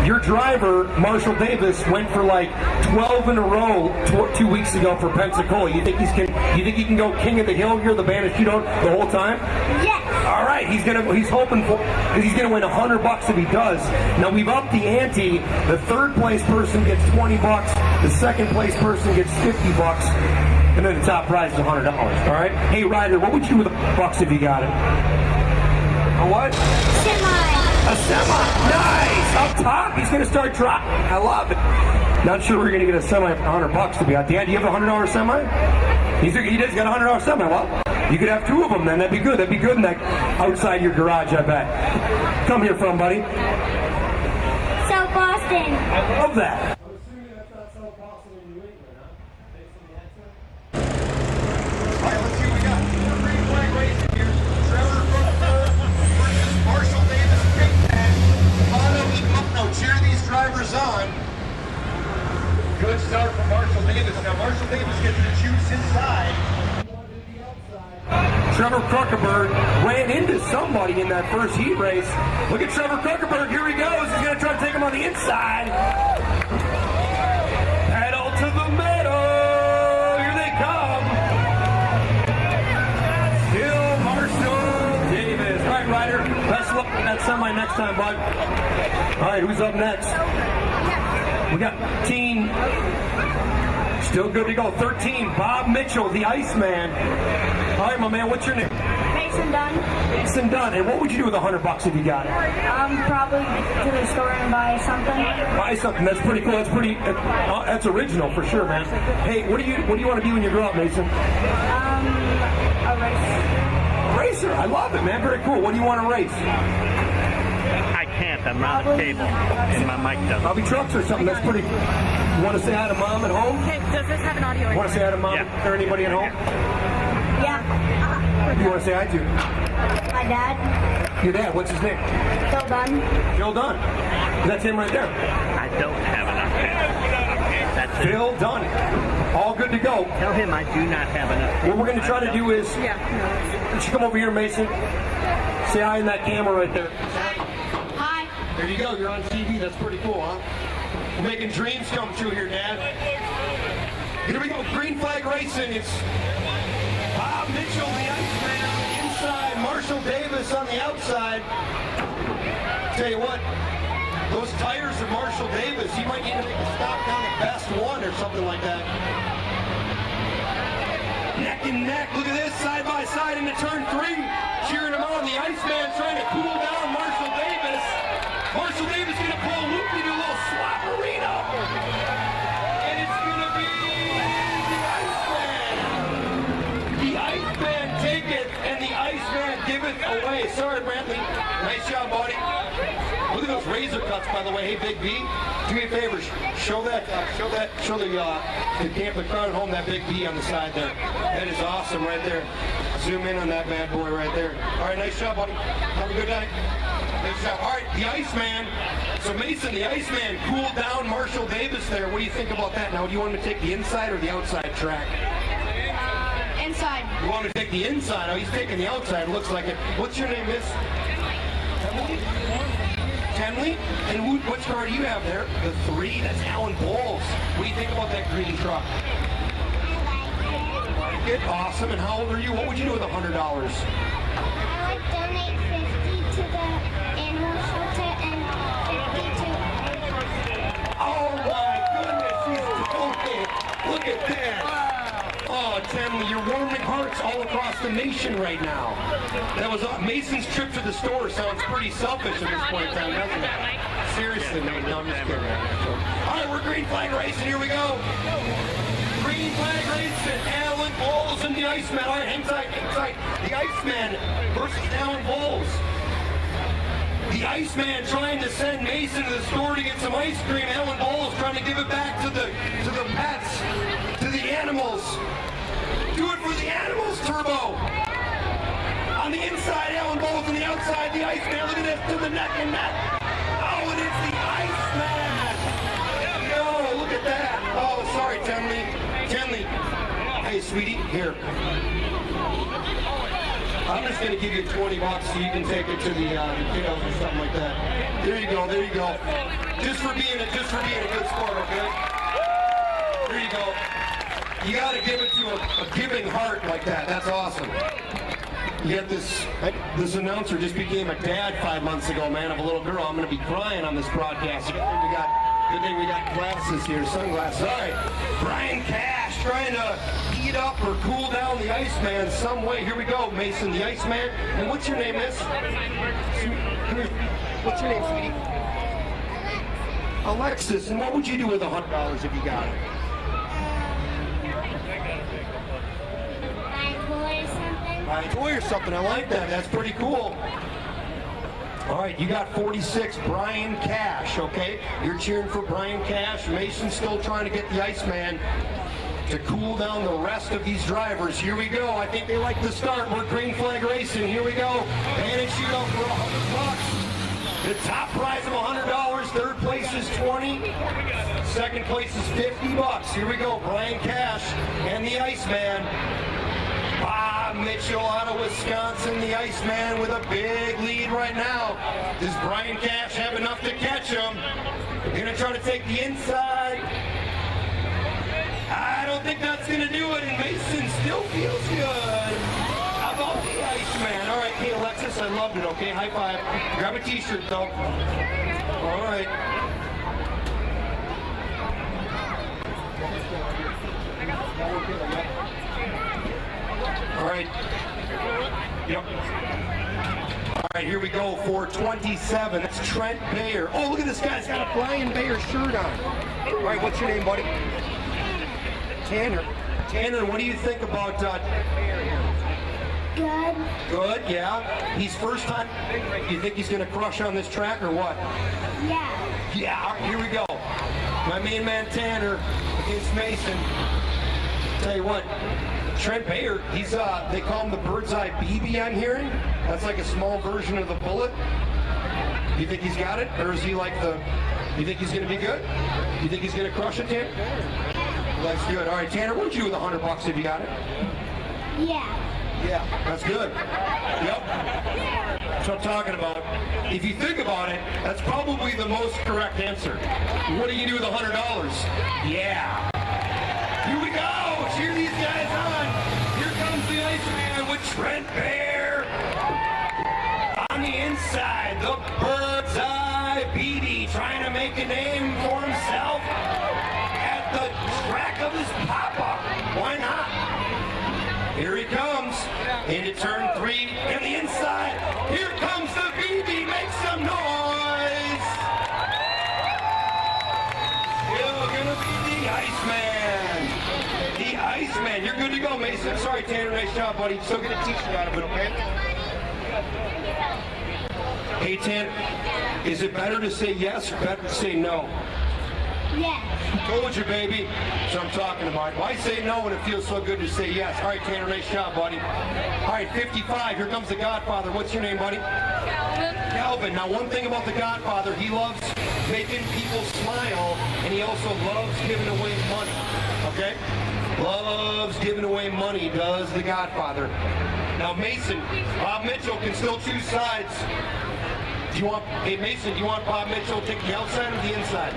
your driver Marshall Davis went for like 12 in a row 2 weeks ago for Pensacola. You think he can go king of the hill here, the Bandit shootout the whole time? Yes. All right, he's hoping for, because he's gonna win $100 if he does. Now we've upped the ante. The third place person gets $20. The second place person gets $50, and then the top prize is $100. All right. Hey Ryder, what would you do with $1 if you got it? A what? Semi. A semi. Nice. Up top, he's gonna start dropping. I love it. Not sure we're gonna get a semi for $100 to be out. Dan, do you have a $100 semi? He does got a $100 semi. Well, you could have two of them then. That'd be good. That'd be good in that outside your garage, I bet. Come here from, buddy. South Boston. I love that. All right, let's see what we got. Green flag racing here. Trevor Kruckenberg versus Marshall Davis. Big man. Cheer these drivers on. Good start from Marshall Davis. Now Marshall Davis gets the juice inside. Trevor Kruckenberg ran into somebody in that first heat race. Look at Trevor Kruckenberg. Here he goes. He's going to try to take him on the inside. Pedal to the metal. Here they come. Still Marshall Davis. All right, Ryder. Best of luck in that semi next time, bud. All right, who's up next? We got team, still good to go, 13, Bob Mitchell, the Iceman. All right, my man, what's your name? Mason Dunn. Mason Dunn. And what would you do with $100 if you got it? Probably to the store and buy something. Buy something. That's pretty cool. That's original for sure, man. Hey, what do you want to be when you grow up, Mason? A racer. A racer. I love it, man. Very cool. What do you want to race? I can't. I'm not a cable, and my mic doesn't. Probably trucks or something. That's pretty. You want to say hi to mom at home? Okay, does this have an audio? Want to say hi to mom or anybody at home? Yeah. You want to say hi to? My dad. Your dad, what's his name? Still done. Phil Dunn. That's him right there. I don't have enough pants. That's it. Phil Dunn. All good to go. Tell him I do not have enough. What we're going to try to do is, you should come over here, Mason. Say hi in that camera right there. Hi. There you go. You're on TV. That's pretty cool, huh? We're making dreams come true here, Dad. Here we go. Green flag racing. It's Bob Mitchell, the Iceman, on the inside. Marshall Davis on the outside. Tell you what, those tires of Marshall Davis, he might need to make a stop down at best one or something like that. Neck and neck. Look at this, side by side into turn 3. Cheering him on. The Iceman trying to cool down Marshall Davis. Marshall Davis going to pull a loop, do a little swapperino. And it's going to be the Iceman. The Iceman taketh and the Iceman giveth away. Sorry, Brantley. Nice job, buddy. Look at those razor cuts, by the way. Hey, Big B, do me a favor. Show the camp, the crowd at home, that Big B on the side there. That is awesome right there. Zoom in on that bad boy right there. All right, nice job, buddy. Have a good night. Nice job. All right, the Iceman. So Mason, the Iceman cooled down Marshall Davis there. What do you think about that? Now, do you want him to take the inside or the outside track? Inside. You want him to take the inside? Oh, he's taking the outside. Looks like it. What's your name, Miss? Emily? Tenley? And which car do you have there? The 3. That's Alan Bowles. What do you think about that green truck? Good. Awesome. And how old are you? What would you do with $100? I would donate 50 to the animal shelter and 50 to a hospital. Oh my goodness, he's okay. Look at that. Oh, Tenley, you're warming hearts all across the nation right now. That was Mason's trip to the store sounds pretty selfish at this point in time, doesn't it? Seriously, man. No, I'm just kidding. All right, we're green flag racing. Here we go. Green flag racing. Alan Bowles and the Iceman. All right, hang tight, hang tight. The Iceman versus Alan Bowles. The Iceman trying to send Mason to the store to get some ice cream. Alan Bowles trying to give it back to the pets, to the animals. Do it for the animals, Turbo. On the inside, Alan Bowles. On the outside, the Iceman. Look at this, to the neck and neck. Oh, and it's the Iceman. No, look at that. Oh, sorry, Tenley. Tenley. Hey, sweetie, here. I'm just going to give you $20 so you can take it to the kiddos or something like that. There you go, there you go. Just for being a good sport, okay? There you go. You got to give it to a giving heart like that. That's awesome. You got this announcer just became a dad 5 months ago, man, of a little girl. I'm going to be crying on this broadcast. Good thing we got glasses here, sunglasses. All right, Brian Cash trying to heat up or cool down the Iceman some way. Here we go, Mason, the Iceman. And what's your name, miss? What's your name, sweetie? Alexis. And what would you do with $100 if you got it? Buy a toy or something. I like that. That's pretty cool. All right, you got 46, Brian Cash, okay? You're cheering for Brian Cash. Mason's still trying to get the Iceman to cool down the rest of these drivers. Here we go. I think they like the start. We're green flag racing. Here we go. Bandit shootout for $100. The top prize of $100. Third place is 20. Second place is $50. Here we go. Brian Cash and the Iceman. Bob Mitchell out of Wisconsin, the Iceman with a big lead right now. Does Brian Cash have enough to catch him? We're going to try to take the inside. I don't think that's going to do it, and Mason still feels good. How about the Iceman? All right, hey, Alexis, I loved it, okay? High five. Grab a t-shirt, though. All right. All right. Yep. All right, here we go for 27. That's Trent Bayer. Oh, look at this guy. He's got a Brian Bayer shirt on. All right, what's your name, buddy? Tanner. Tanner, what do you think about Bayer here? Good. Good, yeah. He's first time. You think he's going to crush on this track or what? Yeah. Yeah, all right, here we go. My main man Tanner against Mason. Tell you what, Trent Bayer, he's they call him the bird's eye BB, I'm hearing. That's like a small version of the bullet. You think he's got it? Or is he like you think he's going to be good? You think he's going to crush it, Tanner? That's good. All right, Tanner, what would you do with $100 if you got it? Yeah. That's good. Yep. That's what I'm talking about. If you think about it, that's probably the most correct answer. What do you do with $100? Yeah. Here we go. Cheer these guys on. Here comes the Iceman with Trent Baer. On the inside, the bird's eye BD trying to make a name for himself at the track of his papa. Why not? Here he comes into turn 3 and the inside. Here comes the BB. Make some noise. Still gonna be the Iceman. The Iceman. You're good to go, Mason. Sorry, Tanner. Nice job, buddy. Still get a t-shirt out of it, okay? Hey, Tanner, is it better to say yes or better to say no? Yes. Told you, baby. That's what I'm talking about. Why say no when it feels so good to say yes? All right, Tanner, nice job, buddy. All right, 55. Here comes the Godfather. What's your name, buddy? Calvin. Calvin. Now, one thing about the Godfather, he loves making people smile, and he also loves giving away money. Okay? Loves giving away money, does the Godfather. Now, Mason, Bob Mitchell can still choose sides. Do you want, hey, Mason, do you want Bob Mitchell to take the outside or the inside?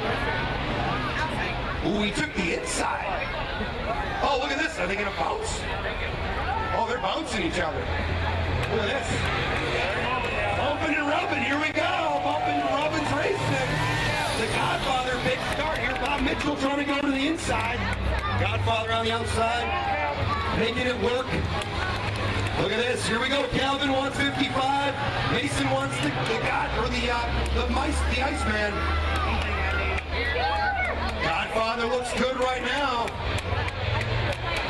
Ooh, he took the inside. Oh, look at this. Are they going to bounce? Oh, they're bouncing each other. Look at this. Bumping and rubbing. Here we go. Bumping and rubbing's racing. The Godfather, big start here. Bob Mitchell trying to go to the inside. Godfather on the outside. Making it work. Look at this. Here we go. Calvin wants 55. Mason wants the Iceman. Godfather looks good right now.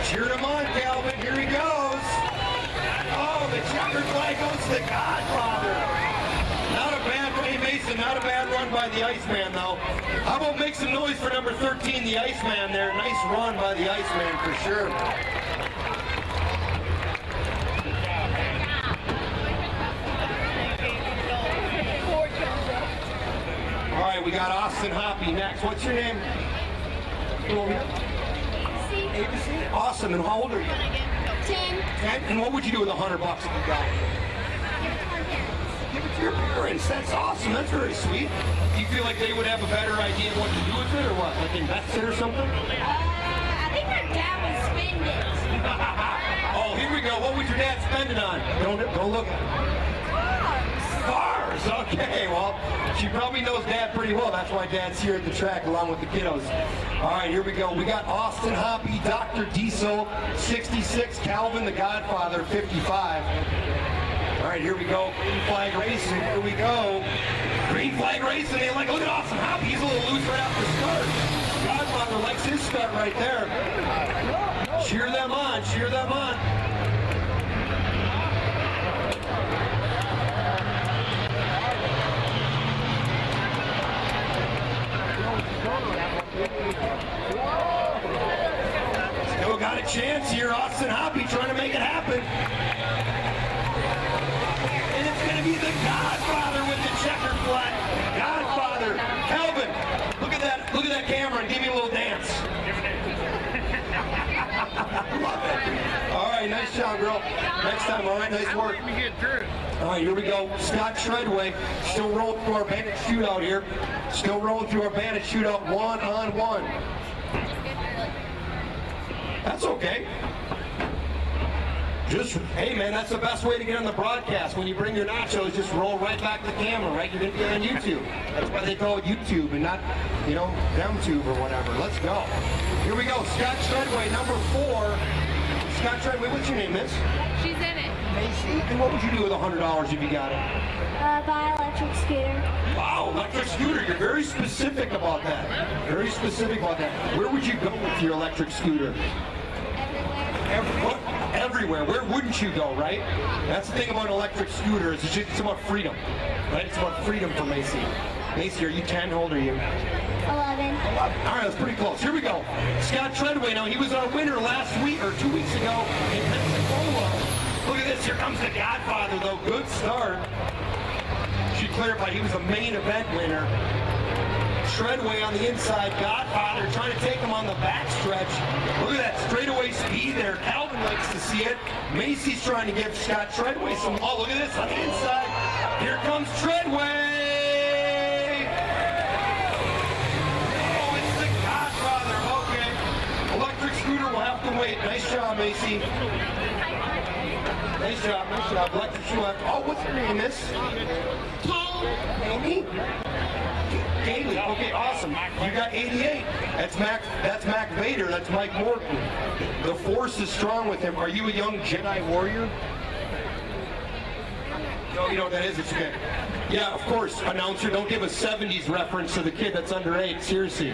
Cheer him on, Calvin. Here he goes. Oh, the checkered flag goes to the Godfather. Not a bad run, Mason. Not a bad run by the Iceman, though. How about make some noise for number 13, the Iceman there. Nice run by the Iceman for sure. All right, we got Austin Hoppy next. What's your name? ABC. Awesome. And how old are you? 10. 10. And what would you do with $100 if you got it? Give it to your parents. That's awesome. That's very sweet. Do you feel like they would have a better idea of what to do with it, or what? Like invest it or something? I think my dad would spend it. Oh, here we go. What would your dad spend it on? Don't look. Cars. Okay, well, she probably knows Dad pretty well. That's why Dad's here at the track along with the kiddos. All right, here we go. We got Austin Hoppy, Dr. Diesel, 66, Calvin the Godfather, 55. All right, here we go. Green flag racing. Here we go. Green flag racing. They like, look at Austin Hoppy. He's a little loose right off the start. Godfather likes his start right there. Cheer them on. Cheer them on. Still got a chance here. Austin Hoppy trying to make it happen. And it's going to be the Godfather with the checkered flag. Godfather. Calvin, look at that. Look at that camera and give me a little dance. Love it. All right, nice job, girl. Next time, all right, nice work. All right, here we go. Scott Treadway still rolling through our Bandit shootout here. Still rolling through our Bandit shootout 1-on-1. That's okay. Just, hey man, that's the best way to get on the broadcast. When you bring your nachos, just roll right back to the camera, right? You're gonna be on YouTube. That's why they call it YouTube and not, you know, DemTube or whatever. Let's go. Here we go. Scott Treadway, number 4. Scott Treadway, what's your name, miss? She's in it. Macy. And what would you do with $100 if you got it? Buy electric scooter. Wow, electric scooter. You're very specific about that. Very specific about that. Where would you go with your electric scooter? Everywhere. Where wouldn't you go, right? That's the thing about an electric scooter is it's about freedom, right? It's about freedom for Macy. Macy, are you 10? How old are you? 11. All right, that's pretty close. Here we go. Scott Treadway. Now, he was our winner last week or 2 weeks ago in Pensacola. Look at this. Here comes the Godfather, though. Good start. Should clarify, he was a main event winner. Treadway on the inside. Godfather trying to take him on the backstretch. Look at that straightaway speed there. Calvin likes to see it. Macy's trying to give Scott Treadway some. Oh, look at this on the inside. Here comes Treadway. Scooter will have to wait. Nice job, Macy. Nice job, nice job. Electric Scooter. Oh, what's your name, miss? Amy? Kaylee. Okay, awesome. You got 88. That's Mac Vader. That's Mike Morton. The force is strong with him. Are you a young Jedi warrior? No, you know what that is? It's okay. Yeah, of course, announcer, don't give a 70s reference to the kid that's under 8. Seriously.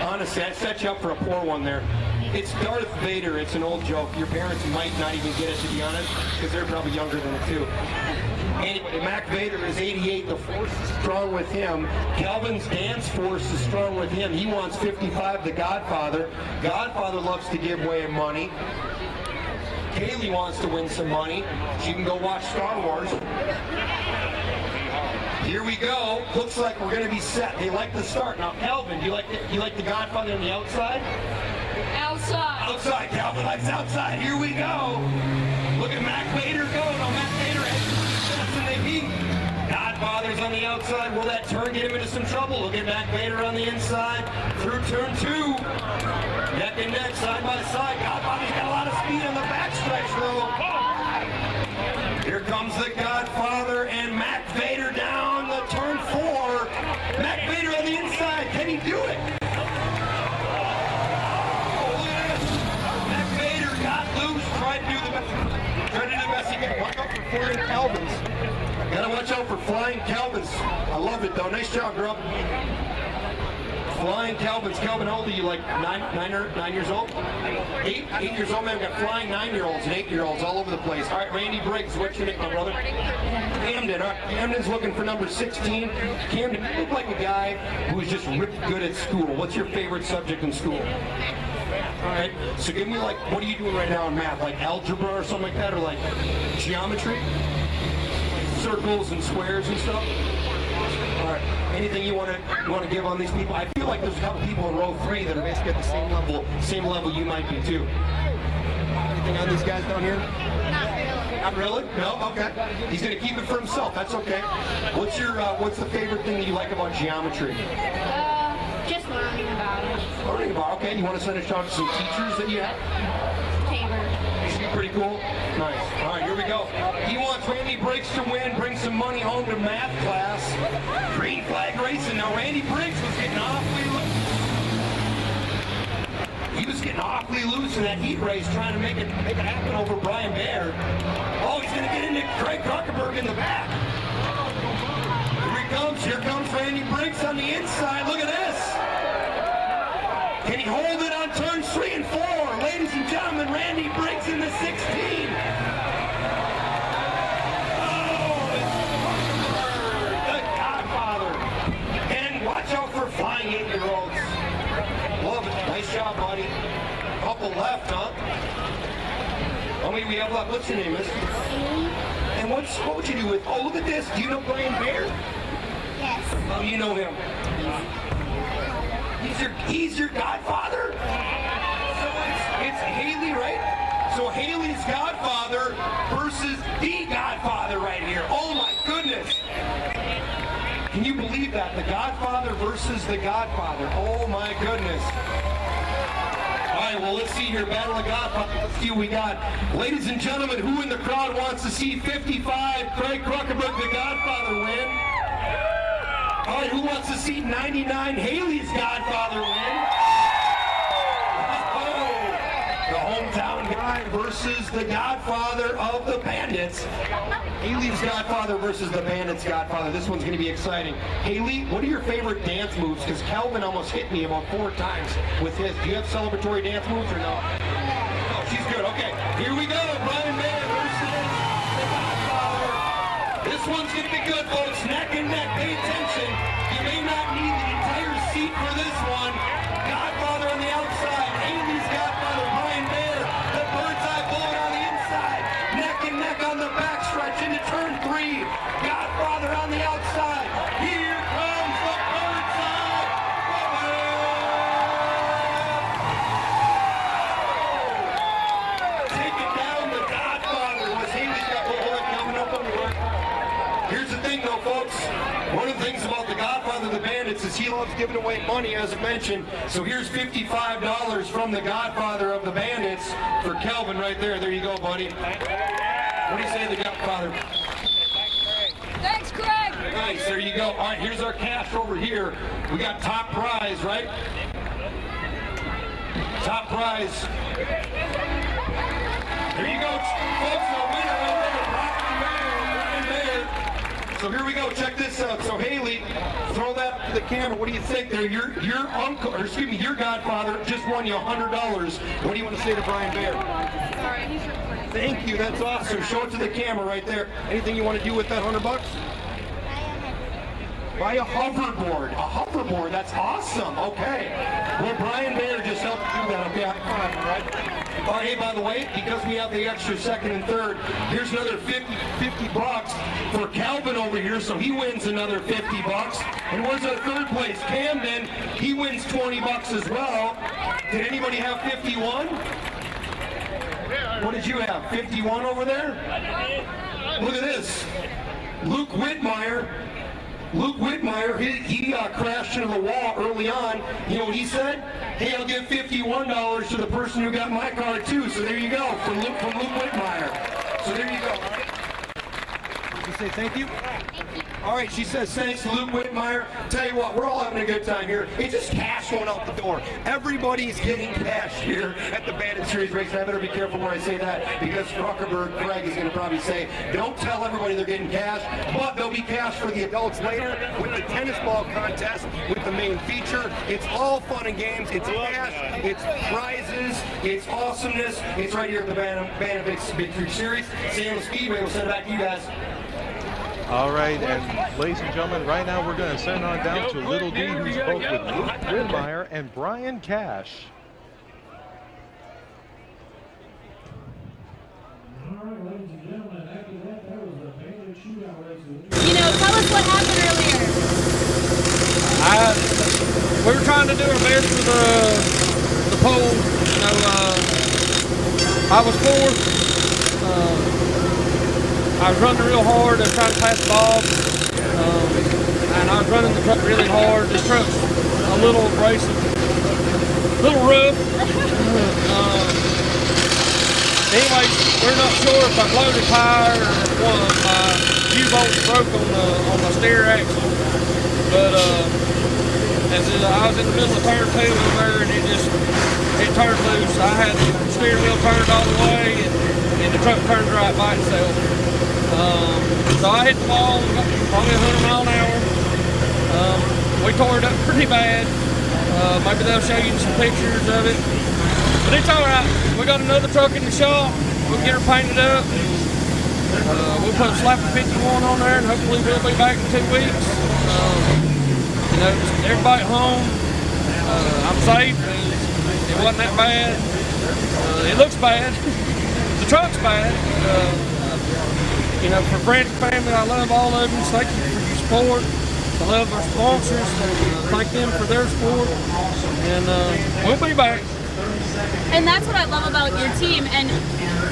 Honestly, I set you up for a poor one there. It's Darth Vader. It's an old joke. Your parents might not even get it, to be honest, because they're probably younger than it, too. Anyway, Mac Vader is 88. The force is strong with him. Calvin's dance force is strong with him. He wants 55, the Godfather. Godfather loves to give away money. Kaylee wants to win some money. She can go watch Star Wars. Here we go. Looks like we're going to be set. They like the start. Now, Calvin, you like the Godfather on the outside? Outside. Outside. Calvin likes outside. Here we go. Look at Mac Vader go. Now, Mac Vader has and they beat. Godfather's on the outside. Will that turn get him into some trouble? Look at Mac Vader on the inside. Through turn 2. Neck and neck, side by side. Godfather's got a lot of speed on the backstretch, though. Here comes the Godfather and Mac Vader down the turn 4. Mac Vader on the inside. Can he do it? Oh, look at this. Mac Vader got loose. Tried to do the best. Tried to do the best he can. Watch out for flying Calvins. Gotta watch out for flying Calvins. I love it, though. Nice job, girl. Flying Calvins. Calvin, how old are you? Like 9 years old? 8 years old, man. We've got flying 9-year-olds and 8-year-olds all over the place. All right, Randy Briggs. What's your name, my brother? Camden. All right, Camden's looking for number 16. Camden, you look like a guy who is just ripped good at school. What's your favorite subject in school? All right, so give me like, what are you doing right now in math? Like algebra or something like that, or like geometry? Circles and squares and stuff? All right. Anything you want to give on these people? I feel like there's a couple people in row 3 that are basically at the same level you might be too. Anything on these guys down here? Not really. No. Okay. He's gonna keep it for himself. That's okay. What's the favorite thing that you like about geometry? Just learning about it. Learning about. Okay. You want to send a shout out to some teachers that you have? Tabor. Pretty cool. Nice. All right, here we go. He wants Randy Briggs to win, bring some money home to math class. Green flag racing. Now, Randy Briggs was getting awfully loose. He was getting awfully loose in that heat race, trying to make it happen over Brian Baer. Oh, he's going to get into Craig Kruckenberg in the back. Here he comes. Here comes Randy Briggs on the inside. Look at this. Can he hold it on turns 3 and 4? Ladies and gentlemen, Randy Briggs in the 16. Oh, it's the Godfather. And watch out for flying 8-year-olds. Love it. Nice job, buddy. Couple left, huh? How many we have left? What's your name, miss? And what would you do with, oh, look at this. Do you know Brian Baer? Yes. Oh, you know him. He's your Godfather? So it's Haley, right? So Haley's Godfather versus the Godfather right here. Oh my goodness. Can you believe that? The Godfather versus the Godfather. Oh my goodness. All right, well, let's see here. Battle of Godfather. Let's see what we got. Ladies and gentlemen, who in the crowd wants to see 55 Craig Kruckenberg, the Godfather, win? All right, who wants to see 99 Haley's Godfather win? Oh, the hometown guy versus the Godfather of the Bandits. Haley's Godfather versus the Bandits' Godfather. This one's going to be exciting. Haley, what are your favorite dance moves? Because Calvin almost hit me about 4 times with his. Do you have celebratory dance moves or no? Oh, she's good. Okay, here we go. Brian Baer versus the Godfather. This one's going to be good, folks. Neck and neck. Pay attention. You may not need the entire seat for this One of the things about the Godfather of the Bandits is he loves giving away money, as I mentioned. So here's $55 from the Godfather of the Bandits for Kelvin right there. There you go, buddy. What do you say to the Godfather? Thanks, Craig. Nice, there you go. All right, here's our cash over here. We got top prize, right? Top prize. There you go, folks. The winner right there, Brian Bear. So here we go. Check this out. So Haley, throw that to the camera. What do you think there? Your uncle, or excuse me, your Godfather just won you $100. What do you want to say to Brian Bear? Sorry, he's recording. Thank you. That's awesome. Show it to the camera right there. Anything you want to do with that $100? Buy a hoverboard. A hoverboard. That's awesome. Okay. Well, Brian Bear just helped do that. Okay. High five, all right? Oh, hey, by the way, because we have the extra second and third, here's another 50 bucks for Calvin over here, so he wins another 50 bucks. And where's our third place? Camden, he wins 20 bucks as well. Did anybody have 51? What did you have? 51 over there? Look at this. Luke Whitmire, he crashed into the wall early on. You know what he said? Hey, I'll give $51 to the person who got my car too. So there you go, from Luke Whitmire. So there you go. Did you say thank you? All right, she says thanks to Luke Whitmire. Tell you what, we're all having a good time here. It's just cash going out the door. Everybody's getting cash here at the Bandit Series race. I better be careful when I say that, because Zuckerberg Craig is going to probably say, don't tell everybody they're getting cash, but there'll be cash for the adults later with the tennis ball contest, with the main feature. It's all fun and games. It's cash, it's prizes, it's awesomeness. It's right here at the Bandit Victory Series. Salem Speedway. We'll send it back to you guys. All right, and ladies and gentlemen, right now we're going to send on down to Little D, who spoke with Luke Whitmire and Brian Cash. You know, tell us what happened earlier. We were trying to do our best for the pole. You know, I was fourth. I was running real hard. I was trying to pass Bob, and I was running the truck really hard. The truck's a little abrasive, a little rough. Anyway, we're not sure if I blowed a tire or if one of my U-bolts broke on the steer axle. But as I was in the middle of turn 2 over there, and it turned loose. I had the steering wheel turned all the way, and the truck turned right by itself. So I hit the wall, probably 100 miles an hour. We tore it up pretty bad. Maybe they'll show you some pictures of it. But it's all right. We got another truck in the shop. We'll get her painted up. We'll put a slap of 51 on there, and hopefully we'll be back in 2 weeks. You know, everybody at home. I'm safe. It wasn't that bad. It looks bad. The truck's bad. You know, for friends and family, I love all of them. Thank you for your support. I love our sponsors. Thank them for their support. And we'll be back. And that's what I love about your team. And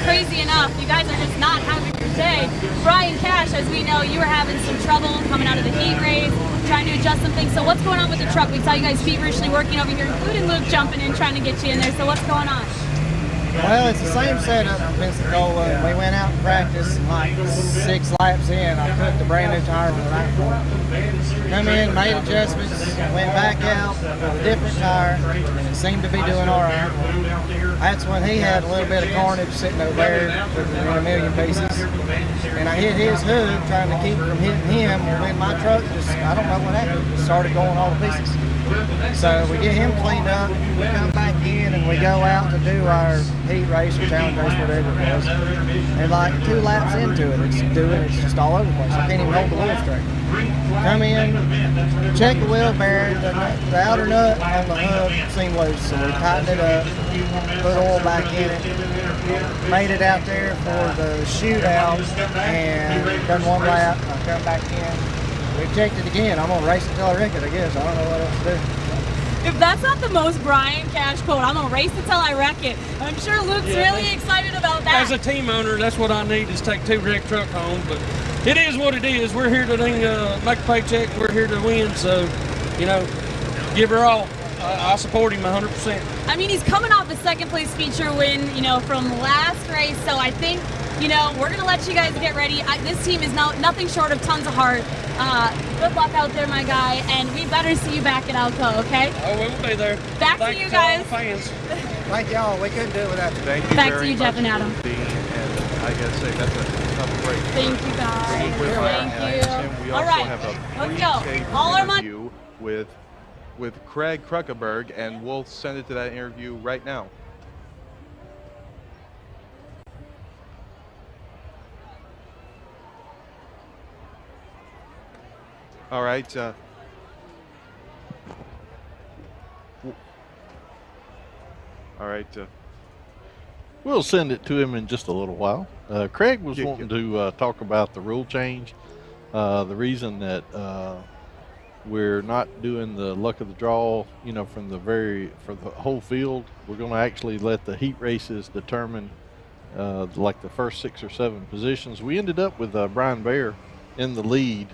crazy enough, you guys are just not having your day. Brian Cash, as we know, you were having some trouble coming out of the heat race, trying to adjust some things. So what's going on with the truck? We saw you guys feverishly working over here, including Luke jumping in, trying to get you in there. So what's going on? Well, it's the same setup from Pensacola. We went out and practiced, like 6 laps in. I put the brand new tire on the right front. Come in, made adjustments, went back out with a different tire, and it seemed to be doing all right. That's when he had a little bit of carnage sitting over there in a million pieces. And I hit his hood trying to keep from hitting him. When my truck just, I don't know what happened, just started going all to pieces. So we get him cleaned up, we come back in and we go out to do our heat race or challenge race, whatever it was. And like 2 laps into it, it's just all over the place. I can't even hold the wheel straight. Come in, check the wheel bearing, the outer nut on the hook seemed loose, so we tightened it up, put oil back in it, made it out there for the shootout, and done 1 lap, and I come back in. We checked it again. I'm going to race until I wreck it, I guess. I don't know what else to do. If that's not the most Brian Cash quote, I'm going to race until I wreck it. I'm sure Luke's really excited about that. As a team owner, that's what I need, is take 2 wrecked truck home. But it is what it is. We're here to make a paycheck. We're here to win. So, you know, give her all. I support him 100%. I mean, he's coming off a second place feature win, you know, from last race. So I think, you know, we're going to let you guys get ready. This team is nothing short of tons of heart. Good luck out there, my guy. And we better see you back at Alco, okay? Oh, we'll be there. Back to you guys. Fans. Thank y'all. We couldn't do it without you. Thank you Back very to you, much, Jeff and Adam. Lil D, and I gotta say, that's a tough break. Thank you, guys. Thank you. We All also right, have a let's go. pre-tape All our money. interview with Craig Kruckeberg, and we'll send it to that interview right now. All right. All right. We'll send it to him in just a little while. Craig was Yeah, wanting to talk about the rule change. The reason that we're not doing the luck of the draw, you know, for the whole field. We're going to actually let the heat races determine like the first 6 or 7 positions. We ended up with Brian Baer in the lead,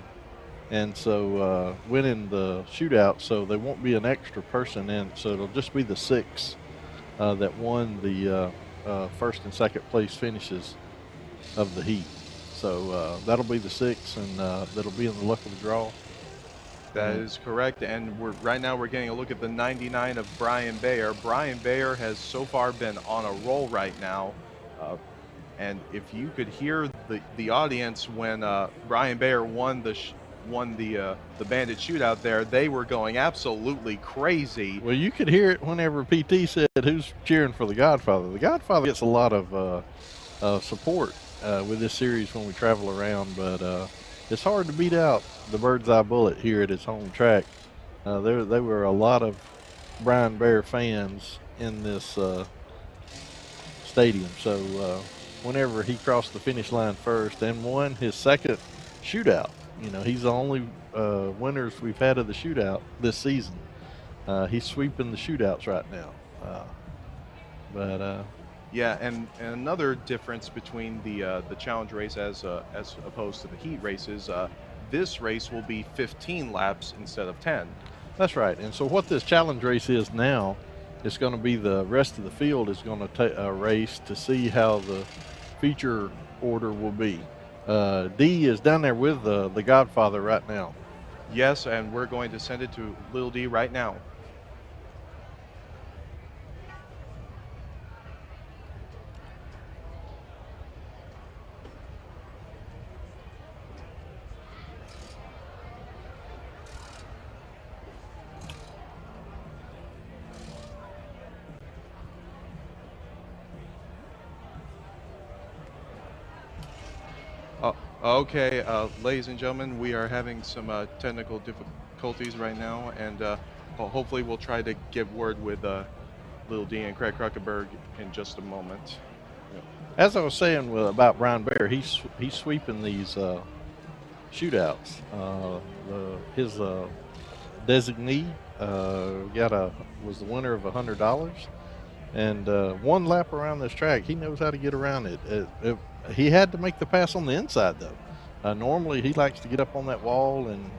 and so winning the shootout, so there won't be an extra person in, so it'll just be the 6 that won the first and second place finishes of the heat. So that'll be the 6, and that'll be in the luck of the draw. That is correct, and right now we're getting a look at the 99 of Brian Bayer. Brian Bayer has so far been on a roll right now, and if you could hear the audience when Brian Bayer won the Bandit shootout there, they were going absolutely crazy. Well, you could hear it whenever PT said, "Who's cheering for the Godfather?" The Godfather gets a lot of support with this series when we travel around, but it's hard to beat out the Bird's Eye Bullet here at its home track. There were a lot of Brian Baer fans in this stadium. So whenever he crossed the finish line first and won his second shootout, you know, he's the only winners we've had of the shootout this season. He's sweeping the shootouts right now. Yeah, and another difference between the challenge race as opposed to the heat races, this race will be 15 laps instead of 10. That's right. And so what this challenge race is now, it's going to be the rest of the field is going to take a race to see how the feature order will be. D is down there with the Godfather right now. Yes, and we're going to send it to Lil D right now. Okay, ladies and gentlemen, we are having some technical difficulties right now, and hopefully we'll try to get word with Lil D and Craig Kruckeberg in just a moment. As I was saying about Brian Baer, he's sweeping these shootouts. His designee was the winner of $100, and one lap around this track. He knows how to get around it. He had to make the pass on the inside, though. Normally, he likes to get up on that wall and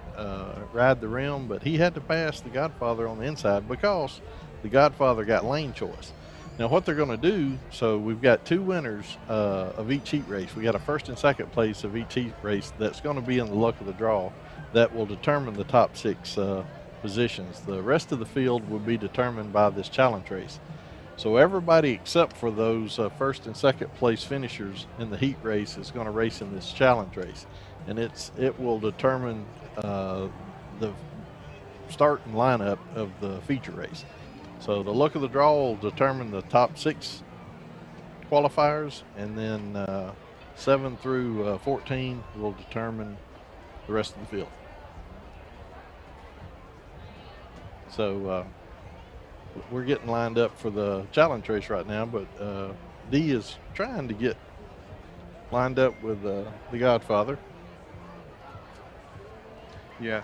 ride the rim, but he had to pass the Godfather on the inside because the Godfather got lane choice. Now, what they're going to do, so we've got 2 winners of each heat race. We got a first and second place of each heat race that's going to be in the luck of the draw that will determine the top 6 positions. The rest of the field will be determined by this challenge race. So everybody except for those first and second place finishers in the heat race is going to race in this challenge race, and it will determine the starting lineup of the feature race. So the luck of the draw will determine the top 6 qualifiers, and then 7 through 14 will determine the rest of the field. So we're getting lined up for the challenge race right now, but D is trying to get lined up with the Godfather. Yeah,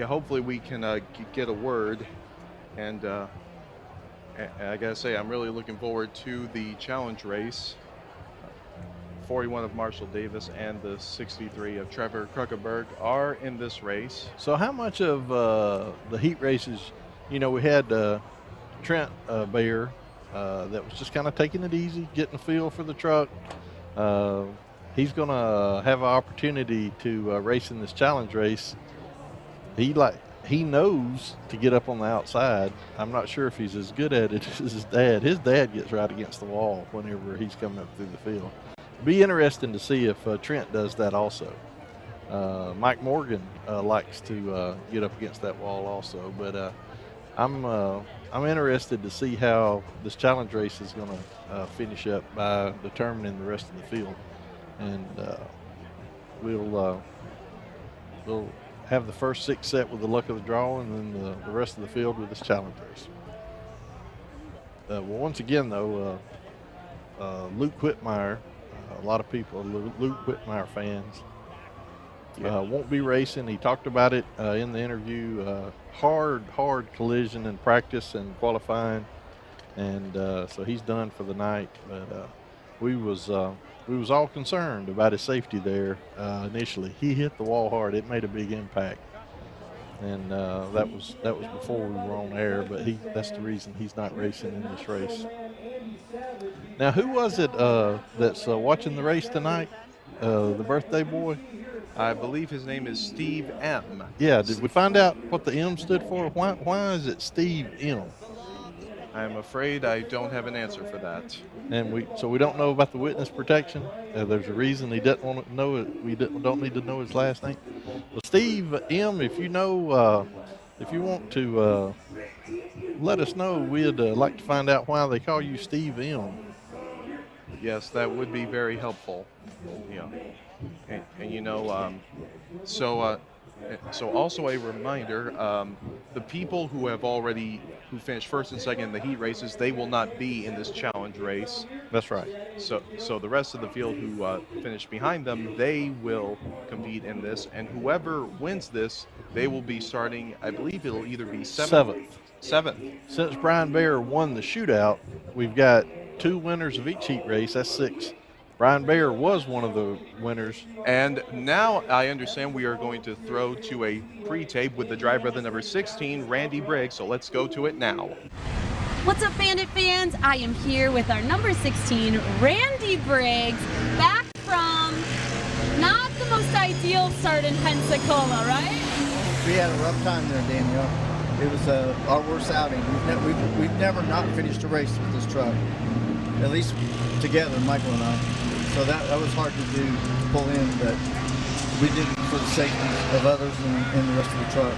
hopefully we can get a word, and I gotta say, I'm really looking forward to the challenge race 41 of Marshall Davis and the 63 of Trevor Kruckenberg are in this race. So how much of the heat races, we had Trent Bear that was just kind of taking it easy, getting a feel for the truck. He's going to have an opportunity to race in this challenge race. He knows to get up on the outside. I'm not sure if he's as good at it as his dad. His dad gets right against the wall whenever he's coming up through the field. Be interesting to see if Trent does that also. Mike Morgan likes to get up against that wall also, but I'm interested to see how this challenge race is going to finish up by determining the rest of the field, and we'll have the first 6 set with the luck of the draw, and then the rest of the field with this challenge race. Well, once again, though, Luke Whitmire, a lot of people, Luke Whitmire fans, won't be racing. He talked about it in the interview. Hard collision in practice and qualifying, and so he's done for the night. But we was all concerned about his safety there initially. He hit the wall hard. It made a big impact, and that was before we were on air. But that's the reason he's not racing in this race. Now, who was it that's watching the race tonight? The birthday boy? I believe his name is Steve M. Yeah, did we find out what the M stood for? Why is it Steve M? I'm afraid I don't have an answer for that. And we don't know about the witness protection. There's a reason he doesn't want to know it. We don't need to know his last name. Well, Steve M, if you know, if you want to let us know, we'd like to find out why they call you Steve M. Yes, that would be very helpful. Yeah. And so also a reminder, the people who finished first and second in the heat races, they will not be in this challenge race. That's right. So the rest of the field who finished behind them, they will compete in this, and whoever wins this, they will be starting, I believe it'll either be seventh. Since Brian Bayer won the shootout, we've got 2 winners of each heat race. That's 6. Brian Bayer was one of the winners. And now I understand we are going to throw to a pre-tape with the driver of the number 16, Randy Briggs. So let's go to it now. What's up, Bandit fans? I am here with our number 16, Randy Briggs, back from not the most ideal start in Pensacola, right? We had a rough time there, Danielle. It was our worst outing. We've never not finished a race with this truck, at least together, Michael and I. So that was hard to do, to pull in, but we did it for the safety of others and the rest of the truck.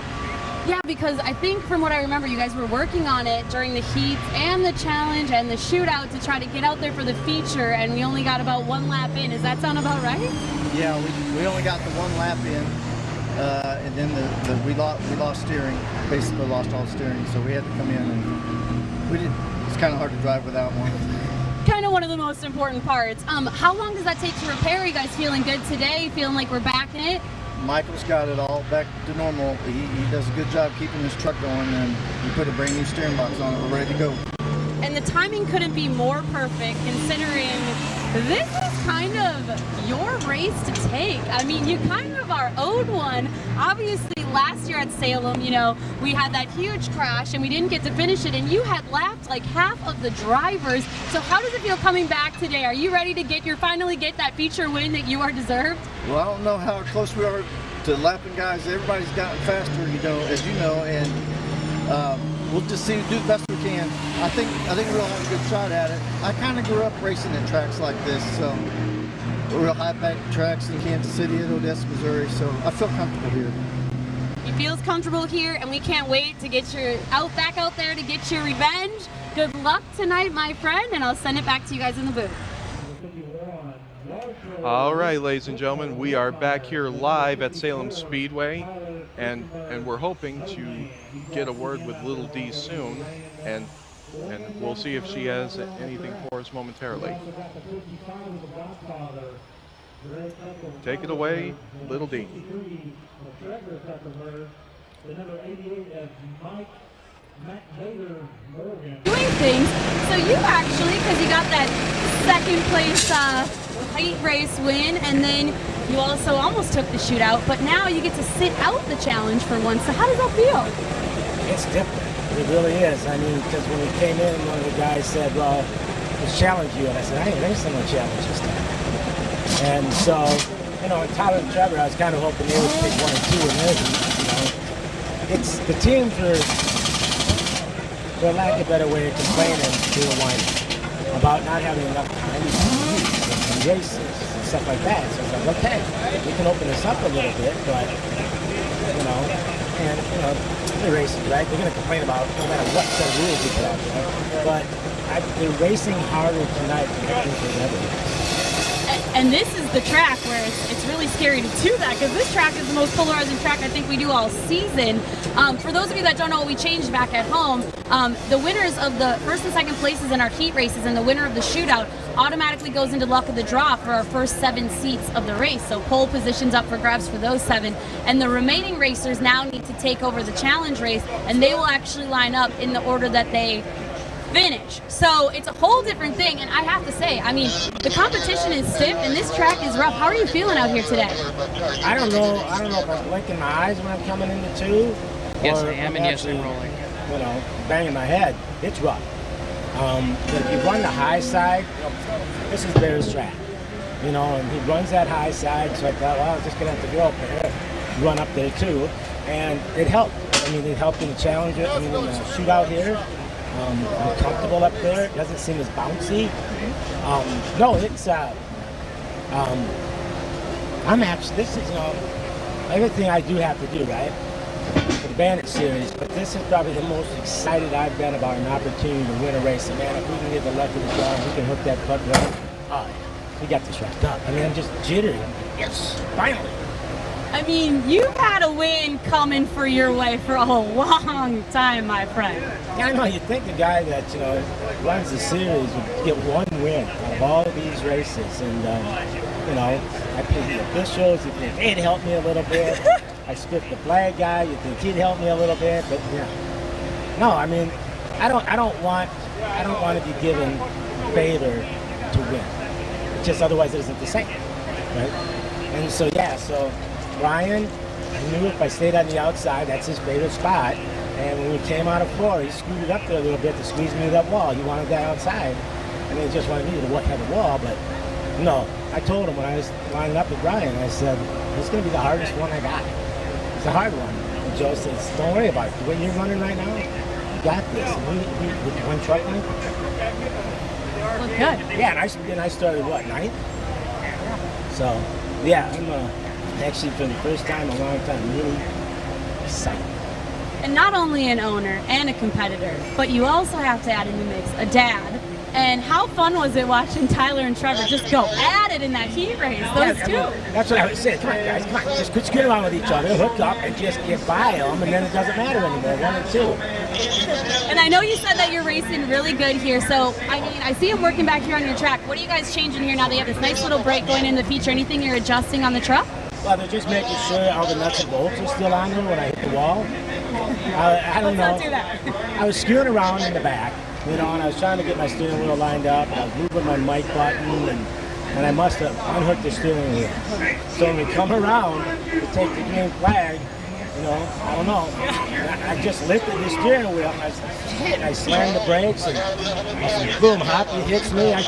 Yeah, because I think from what I remember, you guys were working on it during the heat and the challenge and the shootout to try to get out there for the feature, and we only got about 1 lap in. Does that sound about right? Yeah, we only got the 1 lap in, and then we lost steering, basically lost all steering, so we had to come in, and it's kind of hard to drive without one. Kind of one of the most important parts. How long does that take to repair? Are you guys feeling good today? Feeling like we're back in it? Michael's got it all back to normal. He does a good job keeping this truck going, and we put a brand new steering box on it. We're ready to go. And the timing couldn't be more perfect, considering this is kind of your race to take. I mean, you kind of are owed one. Obviously, last year at Salem, we had that huge crash and we didn't get to finish it, and you had lapped like half of the drivers. So how does it feel coming back today? Are you ready to finally get that feature win that you are deserved? Well, I don't know how close we are to lapping guys. Everybody's gotten faster, as you know, and we'll just do the best we can. I think we'll have a good shot at it. I kind of grew up racing at tracks like this, so real high-back tracks in Kansas City and Odessa, Missouri, so I feel comfortable here. He feels comfortable here, and we can't wait to get you back out there to get your revenge. Good luck tonight, my friend, and I'll send it back to you guys in the booth. All right, ladies and gentlemen, we are back here live at Salem Speedway, and we're hoping to get a word with Little D soon, and we'll see if she has anything for us momentarily. Take it away, Little D. Doing things. So you actually, because you got that second place heat race win, and then you also almost took the shootout, but now you get to sit out the challenge for once. So how does that feel? It's different. It really is. I mean, because when we came in, one of the guys said, well, let's challenge you. And I said, I ain't racing no challenge this time. And so, you know, Tyler and Trevor, I was kind of hoping they would pick 1 and 2 in their heat, you know. It's, the teams are, for lack of a better way of complaining, to a whining about not having enough time to compete and races and stuff like that. So it's like, okay, we can open this up a little bit, but, you know, and, you know, the races, right? They're going to complain about no matter what set of rules we put out there. But they're racing harder tonight than I think they've ever been. And this is the track where it's really scary to do that, because this track is the most polarizing track I think we do all season. For those of you that don't know what we changed back at home, the winners of the first and second places in our heat races and the winner of the shootout automatically goes into luck of the draw for our first 7 seats of the race. So pole positions up for grabs for those 7. And the remaining racers now need to take over the challenge race, and they will actually line up in the order that they finish. So it's a whole different thing, and I have to say, I mean, the competition is stiff and this track is rough. How are you feeling out here today? I don't know if I'm blinking my eyes when I'm coming into 2. Yes, I am, and yes, I'm rolling. You know, banging my head. It's rough. But if you run the high side, you know, this is Bear's track. You know, and he runs that high side, so I thought, well, I'm just gonna have to go up there, run up there too, and it helped. I mean, it helped in the challenge. I mean, in the shootout here. I'm comfortable up there. It doesn't seem as bouncy. No, it's, I'm actually, this is, you know, everything I do have to do, right, for the Bandit series, but this is probably the most excited I've been about an opportunity to win a race. And man, if we can get the luck of the draw, we can hook that putt run, we got this wrapped up. I mean, I'm just jittery. Yes, finally. I mean, you've had a win coming for your way for a long time, my friend. Yeah, I know. You'd think the guy that, you know, runs the series would get 1 win out of all of these races. And, you know, I think the officials, you think they'd help me a little bit. I spiffed the flag guy, you think he'd help me a little bit. But, yeah. No, I mean, I don't want to be given favor to win. It's just otherwise it isn't the same, right? And so, yeah, so Brian, I knew if I stayed on the outside, that's his favorite spot. And when we came out of 4, he scooted up there a little bit to squeeze me to that wall. He wanted that outside. And he just wanted me to have the wall. But no, I told him when I was lining up with Brian, I said, this is going to be the hardest one I got. It's a hard one. And Joe says, don't worry about it. The way you're running right now, you got this. And we with 1 truck length. Look good. Yeah, and I started, what, 9th? So, yeah, I'm actually, for the first time in a long time, really excited. And not only an owner and a competitor, but you also have to add in the mix a dad. And how fun was it watching Tyler and Trevor just go at it in that heat race, those two? That's what I was saying. Come on, guys, come on. Just quit screwing around with each other, hook up, and just get by them, and then it doesn't matter anymore, 1 and 2. And I know you said that you're racing really good here, so, I mean, I see him working back here on your track. What are you guys changing here now that you have this nice little break going in the feature? Anything you're adjusting on the truck? Well, they're just making sure all the nuts and bolts are still on there when I hit the wall. I don't know. Let's not do that. I was skewing around in the back, you know, and I was trying to get my steering wheel lined up, and I was moving my mic button, and I must have unhooked the steering wheel. So when we come around to take the green flag, you know, I don't know. I just lifted the steering wheel, and I slammed the brakes, and boom, Hoppy hits me. I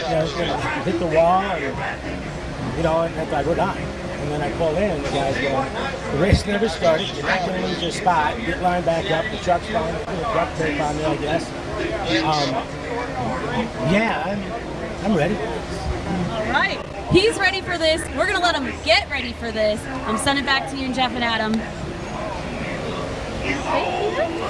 hit the wall, and, you know, and I thought, we're done. And then I pull in, and the guys go, the race never started, you're not going to lose your spot, get lined back up, the truck's fine, put a truck tape on there, I guess. Yeah, I'm ready. All right, he's ready for this. We're going to let him get ready for this. I'm sending it back to you and Jeff and Adam.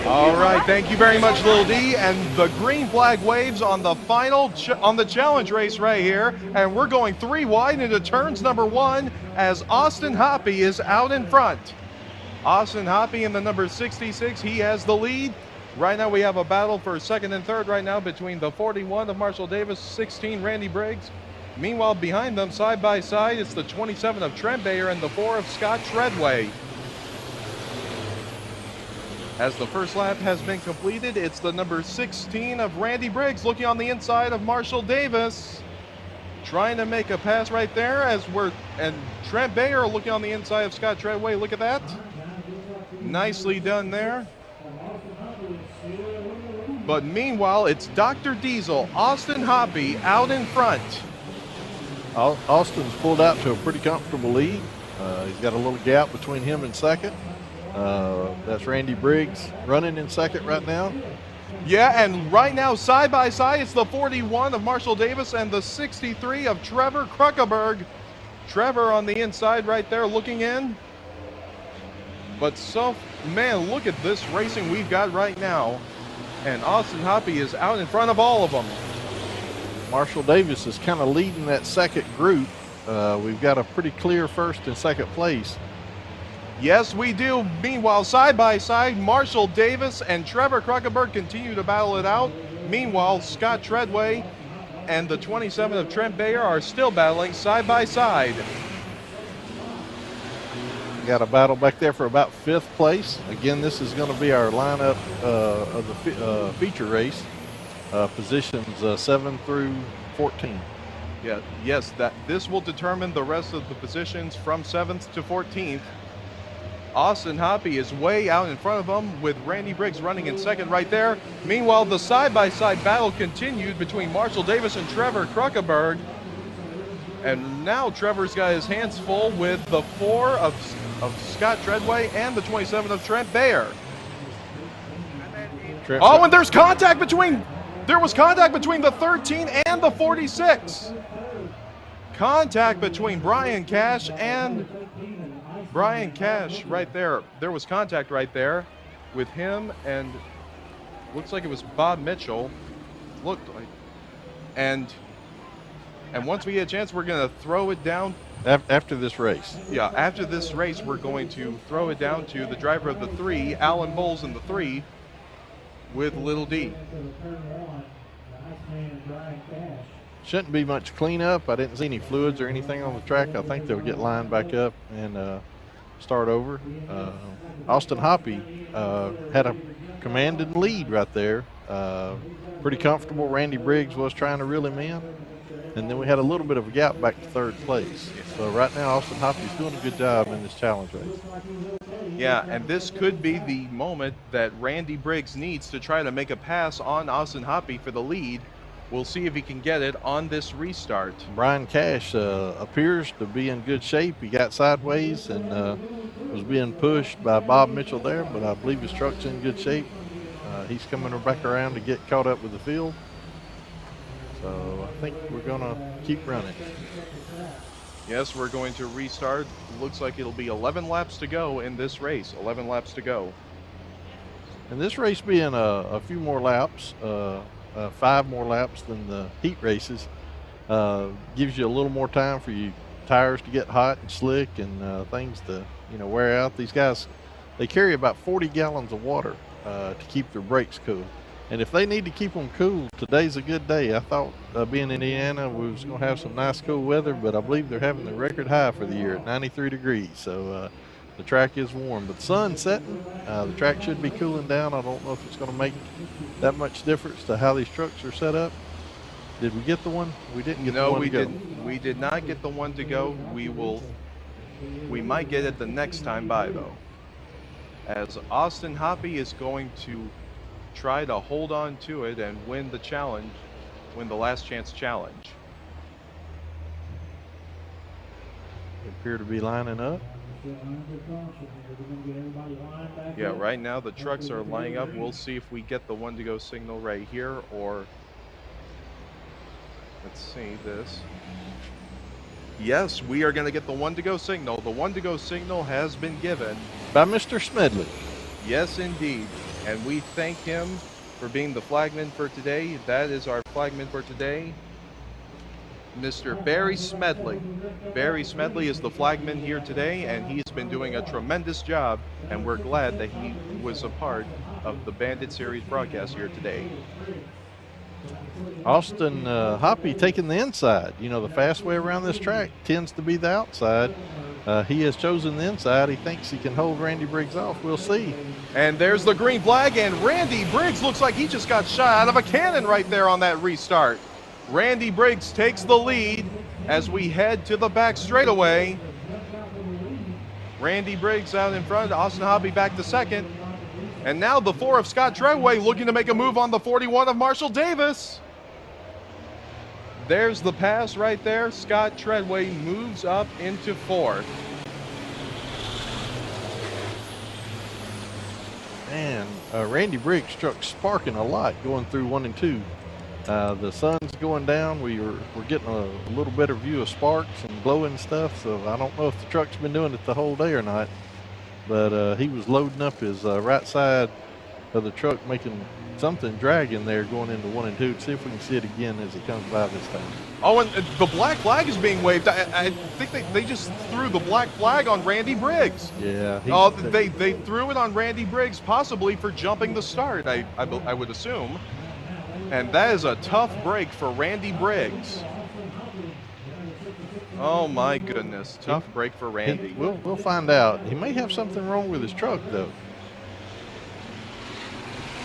All right, thank you very much, Lil D. And the green flag waves on the final, on the challenge race right here. And we're going 3 wide into turns number 1 as Austin Hoppy is out in front. Austin Hoppy in the number 66, he has the lead. Right now we have a battle for 2nd and 3rd right now between the 41 of Marshall Davis, 16 Randy Briggs. Meanwhile, behind them, side by side, it's the 27 of Trent Bayer and the 4 of Scott Treadway. As the first lap has been completed, it's the number 16 of Randy Briggs looking on the inside of Marshall Davis. trying to make a pass right there and Trent Bayer looking on the inside of Scott Treadway. Look at that. Nicely done there. But meanwhile, it's Dr. Diesel, Austin Hoppy out in front. Austin's pulled out to a pretty comfortable lead. He's got a little gap between him and second. That's Randy Briggs running in second right now. Yeah, and right now, side by side, it's the 41 of Marshall Davis and the 63 of Trevor Kruckeberg. Trevor on the inside right there looking in. But man, look at this racing we've got right now. And Austin Hoppy is out in front of all of them. Marshall Davis is kind of leading that second group. We've got a pretty clear first and second place. Yes, we do. Meanwhile, side by side, Marshall Davis and Trevor Kruckeberg continue to battle it out. Meanwhile, Scott Treadway and the 27 of Trent Bayer are still battling side by side. Got a battle back there for about 5th place. Again, this is going to be our lineup of the feature race, positions 7 through 14. Yeah, yes, this will determine the rest of the positions from 7th to 14th. Austin Hoppy is way out in front of them with Randy Briggs running in second right there. Meanwhile, the side-by-side battle continued between Marshall Davis and Trevor Kruckeberg. And now Trevor's got his hands full with the 4 of Scott Treadway and the 27 of Trent Bayer. And there was contact between the 13 and the 46. Contact between Brian Cash right there. There was contact right there with him and looks like it was Bob Mitchell. Looked like, and once we get a chance, we're going to throw it down. After this race. Yeah, after this race, we're going to throw it down to the driver of the 3, Alan Bowles in the 3, with Little D. Shouldn't be much cleanup. I didn't see any fluids or anything on the track. I think they'll get lined back up and start over. Austin Hoppy had a commanding lead right there. Pretty comfortable. Randy Briggs was trying to reel him in. And then we had a little bit of a gap back to 3rd place. So right now, Austin Hoppy's doing a good job in this challenge race. Yeah, and this could be the moment that Randy Briggs needs to try to make a pass on Austin Hoppy for the lead. We'll see if he can get it on this restart. Brian Cash appears to be in good shape. He got sideways and was being pushed by Bob Mitchell there, but I believe his truck's in good shape. He's coming back around to get caught up with the field. So I think we're going to keep running. Yes, we're going to restart. Looks like it'll be 11 laps to go in this race. 11 laps to go. And this race being a few more laps, 5 more laps than the heat races, gives you a little more time for your tires to get hot and slick and things to wear out. These guys, they carry about 40 gallons of water to keep their brakes cool. And if they need to keep them cool, today's a good day. I thought being in Indiana, we was going to have some nice cool weather, but I believe they're having the record high for the year at 93 degrees. So the track is warm, but the sun's setting. The track should be cooling down. I don't know if it's going to make that much difference to how these trucks are set up. Did we get the one? We didn't get the one to go. No, we did not get the one to go. We might get it the next time by, though, as Austin Hoppy is going to try to hold on to it and win the challenge, win the last chance challenge. They appear to be lining up. Yeah, right now the trucks are lining up. We'll see if we get the one to go signal right here, or let's see this. Yes, we are going to get the one to go signal. The one to go signal has been given by Mr. Smedley. Yes, indeed. And we thank him for being the flagman for today. That is our flagman for today, Mr. Barry Smedley. Barry Smedley is the flagman here today, and he's been doing a tremendous job, and we're glad that he was a part of the Bandit Series broadcast here today. Austin Hoppy taking the inside. The fast way around this track tends to be the outside. He has chosen the inside. He thinks he can hold Randy Briggs off. We'll see. And there's the green flag, and Randy Briggs looks like he just got shot out of a cannon right there on that restart. Randy Briggs takes the lead. as we head to the back straightaway. Randy Briggs out in front, Austin Hobby back to second. And now the 4 of Scott Treadway looking to make a move on the 41 of Marshall Davis. There's the pass right there. Scott Treadway moves up into 4th. And Randy Briggs' truck sparking a lot going through 1 and 2. The sun's going down. We're getting a little better view of sparks and glowing stuff. So I don't know if the truck's been doing it the whole day or not. But he was loading up his right side of the truck, making something drag in there going into 1 and 2. See if we can see it again as it comes by this time. Oh, and the black flag is being waved. I think they just threw the black flag on Randy Briggs. Yeah. They threw it on Randy Briggs, possibly for jumping the start, I would assume. And that is a tough break for Randy Briggs. Oh my goodness, tough break for Randy. We'll find out. He may have something wrong with his truck though.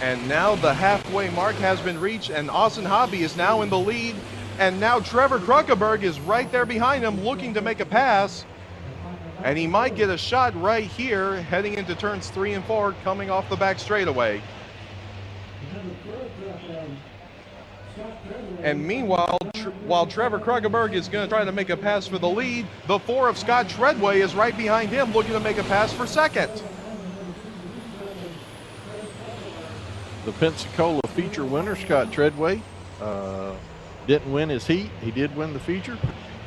And now the halfway mark has been reached, and Austin Hobby is now in the lead. And now Trevor Kruckeberg is right there behind him, looking to make a pass. And he might get a shot right here, heading into turns 3 and 4, coming off the back straightaway. And meanwhile, while Trevor Kruckeberg is going to try to make a pass for the lead, the 4 of Scott Treadway is right behind him, looking to make a pass for second. The Pensacola feature winner, Scott Treadway, didn't win his heat. He did win the feature.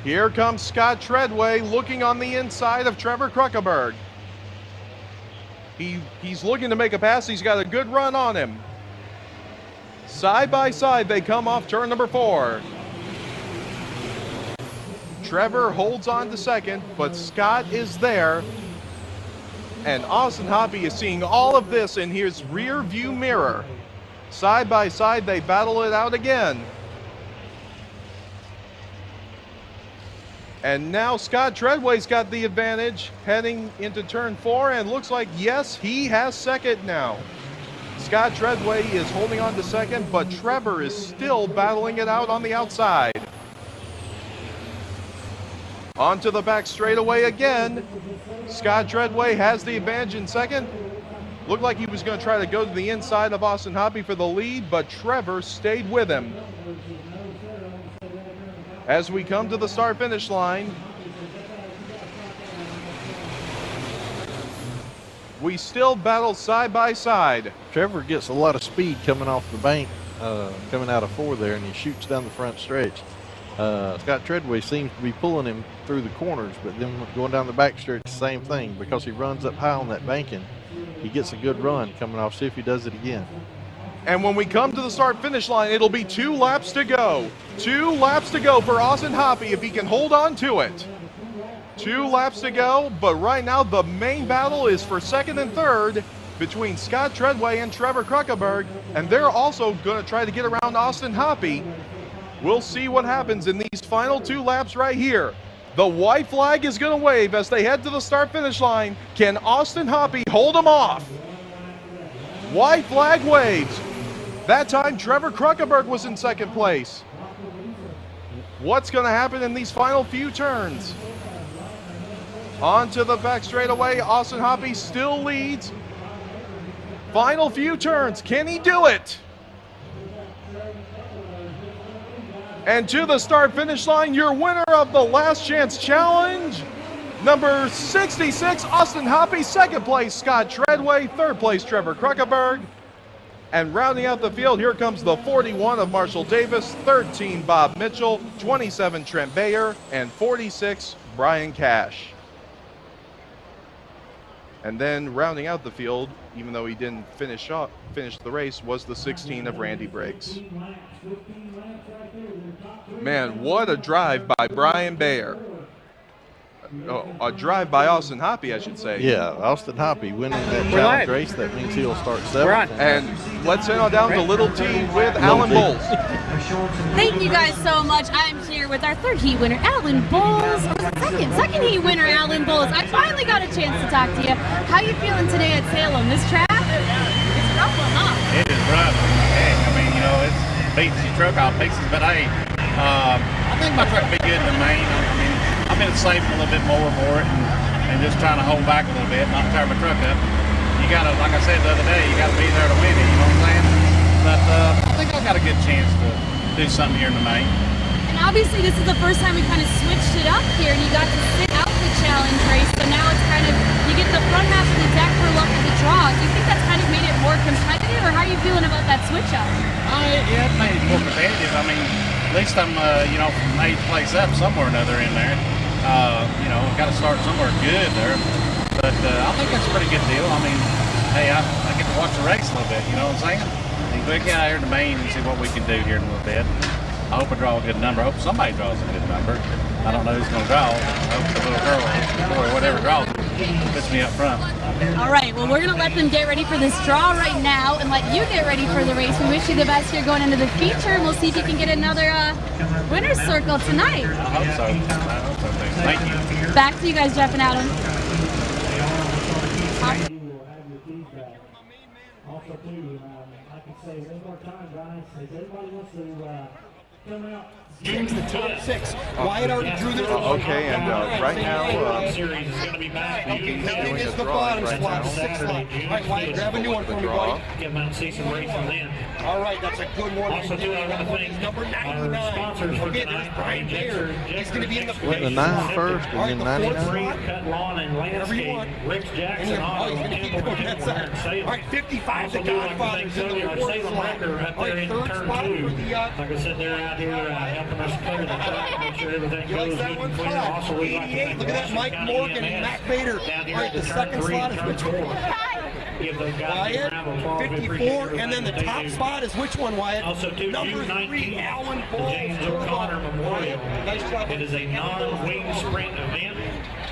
Here comes Scott Treadway looking on the inside of Trevor Kruckeberg. He's looking to make a pass. He's got a good run on him. Side by side, they come off turn number 4. Trevor holds on to second, but Scott is there. And Austin Hobby is seeing all of this in his rear view mirror. Side by side, they battle it out again. And now Scott Treadway's got the advantage heading into turn 4, and looks like, yes, he has second now. Scott Treadway is holding on to second, but Trevor is still battling it out on the outside. Onto the back straightaway again. Scott Treadway has the advantage in second. Looked like he was going to try to go to the inside of Austin Hobby for the lead, but Trevor stayed with him. As we come to the start-finish line, we still battle side by side. Trevor gets a lot of speed coming off the bank, coming out of 4 there, and he shoots down the front stretch. Scott Treadway seems to be pulling him through the corners, but then going down the back stretch, the same thing, because he runs up high on that banking. He gets a good run coming off. See if he does it again. And when we come to the start-finish line, it'll be 2 laps to go. 2 laps to go for Austin Hobby if he can hold on to it. 2 laps to go, but right now the main battle is for second and third between Scott Treadway and Trevor Kruckeberg, and they're also going to try to get around Austin Hobby. We'll see what happens in these final 2 laps right here. The white flag is going to wave as they head to the start-finish line. Can Austin Hobby hold them off? White flag waves. That time Trevor Kruckeberg was in second place. What's going to happen in these final few turns? Onto the back straightaway, Austin Hobby still leads. Final few turns, can he do it? And to the start-finish line, your winner of the Last Chance Challenge, number 66, Austin Hobby. Second place, Scott Treadway. Third place, Trevor Kruckeberg. And rounding out the field, here comes the 41 of Marshall Davis, 13, Bob Mitchell, 27, Trent Bayer, and 46, Brian Cash. And then rounding out the field, even though he didn't finish the race, was the 16 of Randy Briggs. Man, what a drive by Brian Bayer. A drive by Austin Hobby, I should say. Yeah, Austin Hobby winning that challenge race. That means he'll start 7th. And let's head on down to Little T with Alan Bowles. Thank you guys so much. I'm here with our third heat winner, Alan Bowles. Second heat winner, Alan Bowles. I finally got a chance to talk to you. How you feeling today at Salem? This track, it's rough one, huh? It is rough. Hey, I mean, it beats your truck off pieces, but hey, I think my truck will be good in the main. I mean, I've been saving a little bit more for it and just trying to hold back a little bit, not tear my truck up. You got to, like I said the other day, you got to be there to win it, you know what I'm saying? But I think I've got a good chance to do something here in the main. And obviously this is the first time we kind of switched it up here and you got to sit out the challenge race. So now it's kind of, you get the front half of the deck for a look at the draw. Do you think that's kind of made it more competitive, or how are you feeling about that switch up? Yeah, it made it more competitive. I mean, at least I'm, you know, from 8th place up somewhere or another in there. You know, got to start somewhere good there. But I think that's a pretty good deal. I mean, hey, I get to watch the race a little bit, you know what I'm saying? And we get out here in the main and see what we can do here in a little bit. I hope I draw a good number. I hope somebody draws a good number. I don't know who's going to draw. I hope the little girl or whatever draws puts me up front. All right, well, we're going to let them get ready for this draw right now and let you get ready for the race. We wish you the best here going into the feature, and we'll see if you can get another winner's circle tonight. I hope so. I hope so. Thank you. Back to you guys, Jeff and Adam. Also, too, I can say one more time, guys, if anybody wants to come out, James the top 6. Wyatt already drew the okay, and right now, series is going to be back. He's doing Is the the drawing bottom right slot, now. 6th slot. All right, Wyatt, grab a new one for me, buddy. Get them out and see some racing then. All right, that's a good one. Also, too, I want to thank number 99. sponsors for Forget tonight. there's Brian Baird. He's going to be in the Went in the 9 first and then 99. Cut lawn and landscape. Rich Jackson Oh, he's Auto. going to keep going that side. All right, 55, the Godfather's in the 4th slot. All right, 3rd spot for the like I said, they're out here helping us clear the track, make sure everything goes good and clear. Also, we'd like to 88, thank look at that, Mike Morgan and Matt Bader. All right, the 2nd slot is which one? Give those guys Wyatt, a round of applause. We appreciate 54, everything and then the that they top do. spot is which one, Wyatt? Also, too, number June 3, Alan the Bowles. James O'Connor Memorial. Nice job. It is a non-wing sprint event.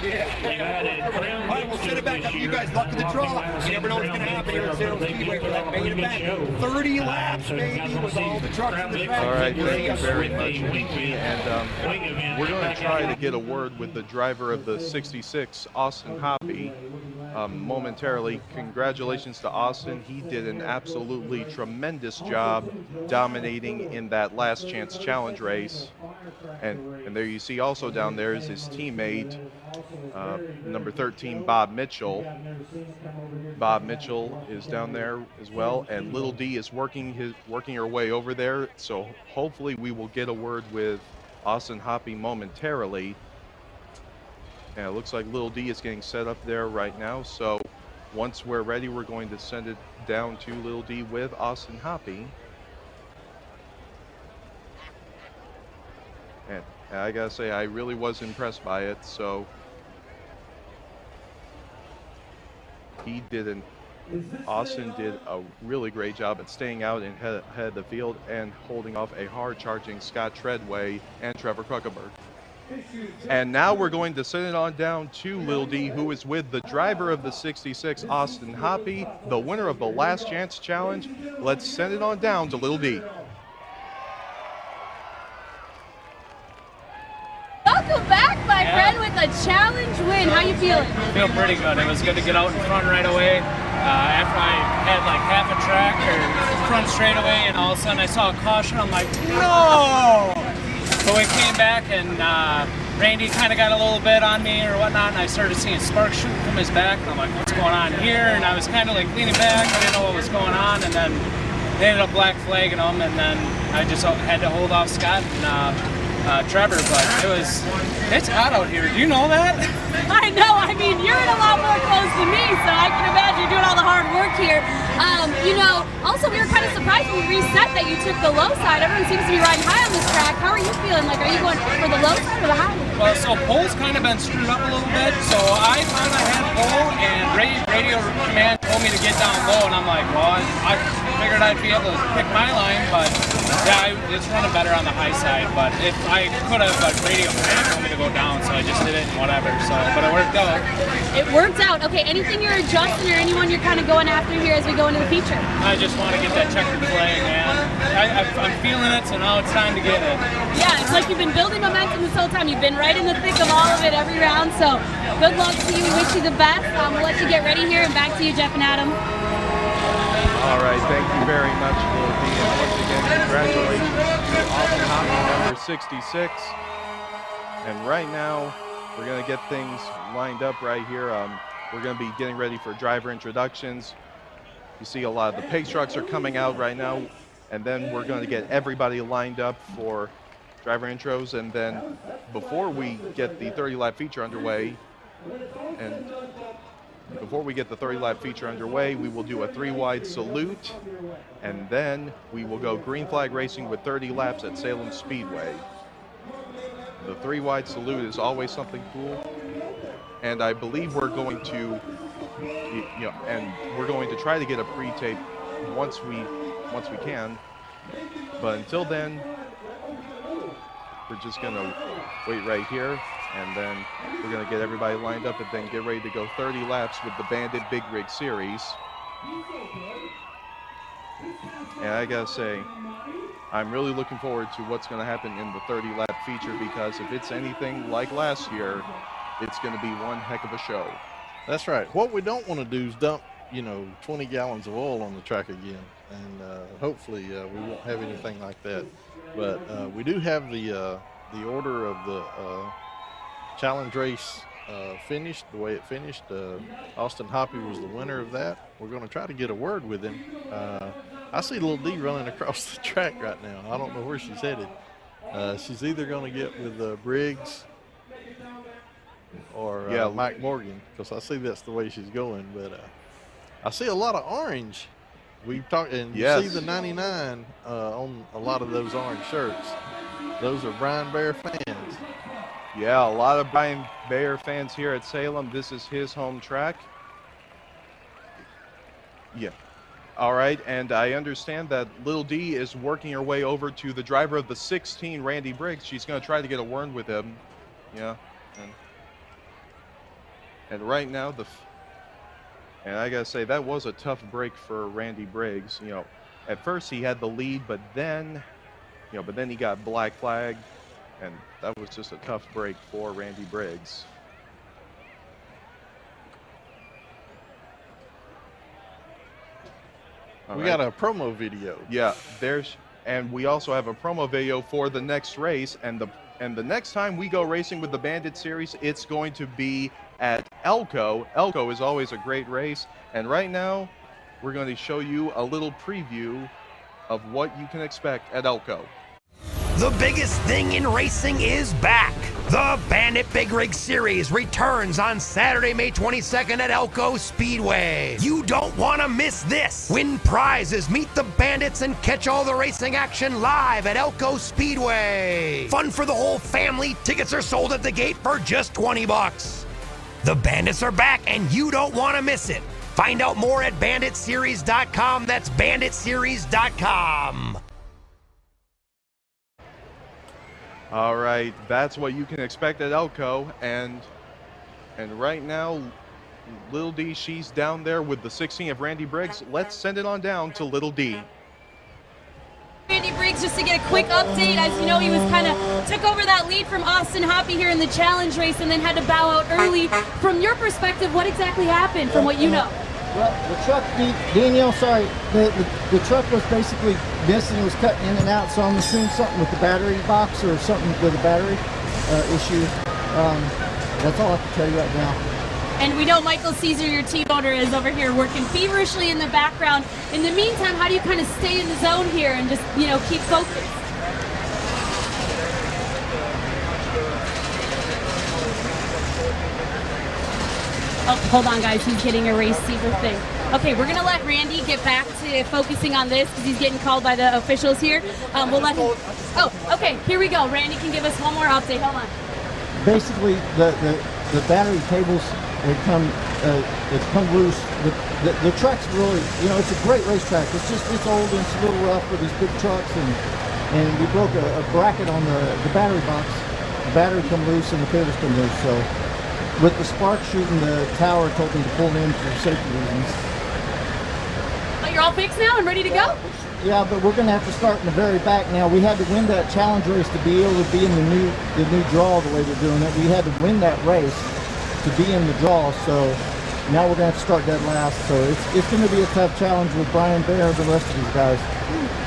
Yeah. They've added crown All right, we'll send it back up to you guys. Luck of the draw. You never know what's going to happen here at Salem Speedway for that main event. 30 laps, baby, with all the trucks in the track. All right, thank you very much, Nikki. And we're going to try to get a word with the driver of the 66, Austin Hoppy, momentarily. Congratulations to Austin. He did an absolutely tremendous job dominating in that last chance challenge race. And there you see also down there is his teammate, number 13, Bob Mitchell. Bob Mitchell is down there as well, and Little D is working her way over there. So hopefully we will get a word with Austin Hoppy momentarily. And it looks like Little D is getting set up there right now. So once we're ready, we're going to send it down to Little D with Austin Hoppy. And I gotta say, I really was impressed by it. So Austin did a really great job at staying out and ahead of the field and holding off a hard-charging Scott Treadway and Trevor Kruckenberg. And now we're going to send it on down to Lil D, who is with the driver of the 66, Austin Hoppy, the winner of the Last Chance Challenge. Let's send it on down to Lil D. Welcome back, my friend, with a challenge win. How you feeling? Feel pretty good. It was good to get out in front right away. After I had like half a track or front straightaway, and all of a sudden I saw a caution. I'm like, no! But we came back, and Randy kind of got a little bit on me or whatnot, and I started seeing sparks shooting from his back, and I'm like, what's going on here? And I was kind of like leaning back. I didn't know what was going on, and then they ended up black flagging him, and then I just had to hold off Scott and Trevor, but it's hot out here. Do you know that? I know. I mean, you're in a lot more clothes than me, so I can imagine you're doing all the hard work here. You know, also we were kind of surprised when we reset that you took the low side. Everyone seems to be riding high on this track. How are you feeling? Like, are you going for the low side or the high? Well, so pole's kind of been screwed up a little bit, so I thought I had pole, and radio command told me to get down low, and I'm like, well, I figured I'd be able to pick my line, but yeah, it's running better on the high side. But if I could have, but radio command told me to go down, so I just did it and whatever. So, but it worked out. It worked out. Okay, anything you're adjusting or anyone you're kind of going after here as we go into the feature? I just want to get that checkered flag, man. I'm feeling it, so now it's time to get it. Yeah, it's like you've been building momentum this whole time. You've been right in the thick of all of it every round, so good luck to you. We wish you the best. We'll let you get ready here, and back to you, Jeff and Adam. All right, thank you very much, Lil D, and once again, congratulations Austin Hoppy, number 66. And right now, we're going to get things lined up right here. We're going to be getting ready for driver introductions. You see a lot of the pace trucks are coming out right now. And then we're going to get everybody lined up for driver intros. And then before we get the 30-lap feature underway, we will do a 3-wide salute, and then we will go green flag racing with 30 laps at Salem Speedway. The 3-wide salute is always something cool, and I believe we're going to, we're going to try to get a pre-tape once we can. But until then, we're just gonna wait right here, and then we're gonna get everybody lined up and then get ready to go 30 laps with the Bandit Big Rig Series. And I gotta say, I'm really looking forward to what's gonna happen in the 30-lap feature, because if it's anything like last year, it's gonna be one heck of a show. That's right. What we don't want to do is dump, 20 gallons of oil on the track again, and hopefully we won't have anything like that. But we do have the order of the challenge race finished the way it finished. Austin Hoppy was the winner of that. We're going to try to get a word with him. I see Little D running across the track right now. I don't know where she's headed. She's either going to get with Briggs or Mike Morgan, because I see that's the way she's going. But I see a lot of orange. We've talked, and you see the 99 on a lot of those orange shirts. Those are Brian Bear fans. Yeah, a lot of Brian Bear fans here at Salem. This is his home track. Yeah. All right, and I understand that Little D is working her way over to the driver of the 16, Randy Briggs. She's going to try to get a word with him. Yeah. And right now, and I got to say, that was a tough break for Randy Briggs. At first he had the lead, but then he got black flagged, and that was just a tough break for Randy Briggs. We got a promo video. Yeah, and we also have a promo video for the next race, and the next time we go racing with the Bandit Series, it's going to be at Elko. Elko is always a great race, and right now we're going to show you a little preview of what you can expect at Elko. The biggest thing in racing is back. The Bandit Big Rig Series returns on Saturday, May 22nd at Elko Speedway. You don't want to miss this. Win prizes, meet the Bandits, and catch all the racing action live at Elko Speedway. Fun for the whole family. Tickets are sold at the gate for just $20. The Bandits are back, and you don't want to miss it. Find out more at banditseries.com. That's banditseries.com. All right, that's what you can expect at Elko, and right now, Little D, she's down there with the 16 of Randy Briggs. Let's send it on down to Little D. Randy Briggs, just to get a quick update, as you know, he was took over that lead from Austin Hoppy here in the challenge race and then had to bow out early. From your perspective, what exactly happened from what you know? Well, the truck, Danielle, sorry, the truck was basically missing. It was cutting in and out, so I'm assuming something with the battery box or something with the battery issue. That's all I can tell you right now. And we know Michael Caesar, your team owner, is over here working feverishly in the background. In the meantime, how do you kind of stay in the zone here and just, keep focused? Oh, hold on, guys. He's getting a receiver thing. Okay, we're going to let Randy get back to focusing on this because he's getting called by the officials here. We'll let him... Oh, okay. Here we go. Randy can give us one more update. Hold on. Basically, the battery cables have come loose. The track's really, it's a great racetrack. It's old and it's a little rough with these big trucks, and we broke a bracket on the battery box. The battery come loose and the cables come loose. So with the spark shooting, the tower told them to pull in for safety reasons. But you're all fixed now and ready to go? Yeah, but we're going to have to start in the very back now. We had to win that challenge race to be able to be in the new draw the way they're doing it. We had to win that race to be in the draw, so now we're going to have to start dead last. So it's going to be a tough challenge with Brian Bear and the rest of these guys.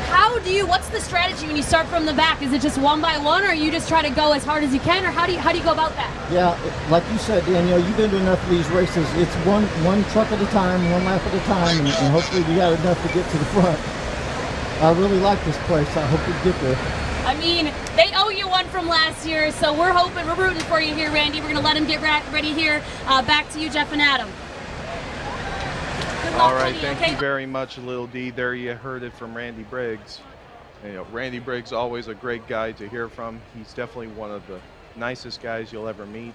How what's the strategy when you start from the back? Is it just one by one, or you just try to go as hard as you can, or how do you go about that? Yeah, like you said, Danielle, you've been to enough of these races. It's one truck at a time, one lap at a time, and hopefully we got enough to get to the front. I really like this place. I hope we get there. I mean, they owe you one from last year, so we're rooting for you here, Randy. We're going to let him get ready here. Back to you, Jeff and Adam. Good luck, All right, buddy, thank okay? you very much, Lil D. There you heard it from Randy Briggs. You know, Randy Briggs, always a great guy to hear from. He's definitely one of the nicest guys you'll ever meet.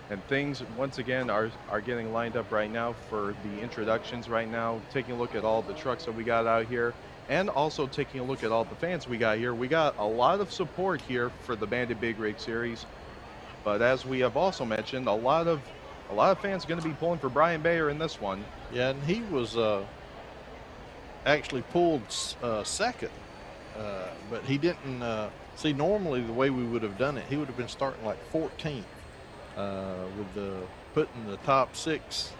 And things, once again, are getting lined up right now for the introductions right now. Taking a look at all the trucks that we got out here, and also taking a look at all the fans we got here. We got a lot of support here for the Bandit Big Rig Series. But as we have also mentioned, a lot of fans are going to be pulling for Brian Bayer in this one. Yeah, and he was actually pulled second, but he didn't see. Normally, the way we would have done it, he would have been starting like 14th with putting the top 6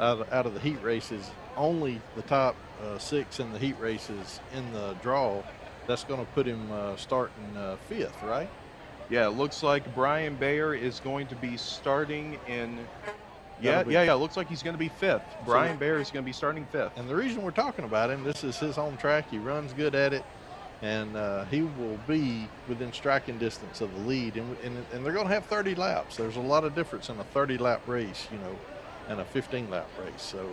out of the heat races. Only the top 6 in the heat races in the draw. That's going to put him starting 5th, right? Yeah, it looks like Brian Bayer is going to be starting in. Yeah, it looks like he's going to be 5th. Brian Bayer is going to be starting 5th. And the reason we're talking about him, this is his home track. He runs good at it, and he will be within striking distance of the lead. And they're going to have 30 laps. There's a lot of difference in a 30-lap race, you know, and a 15-lap race. So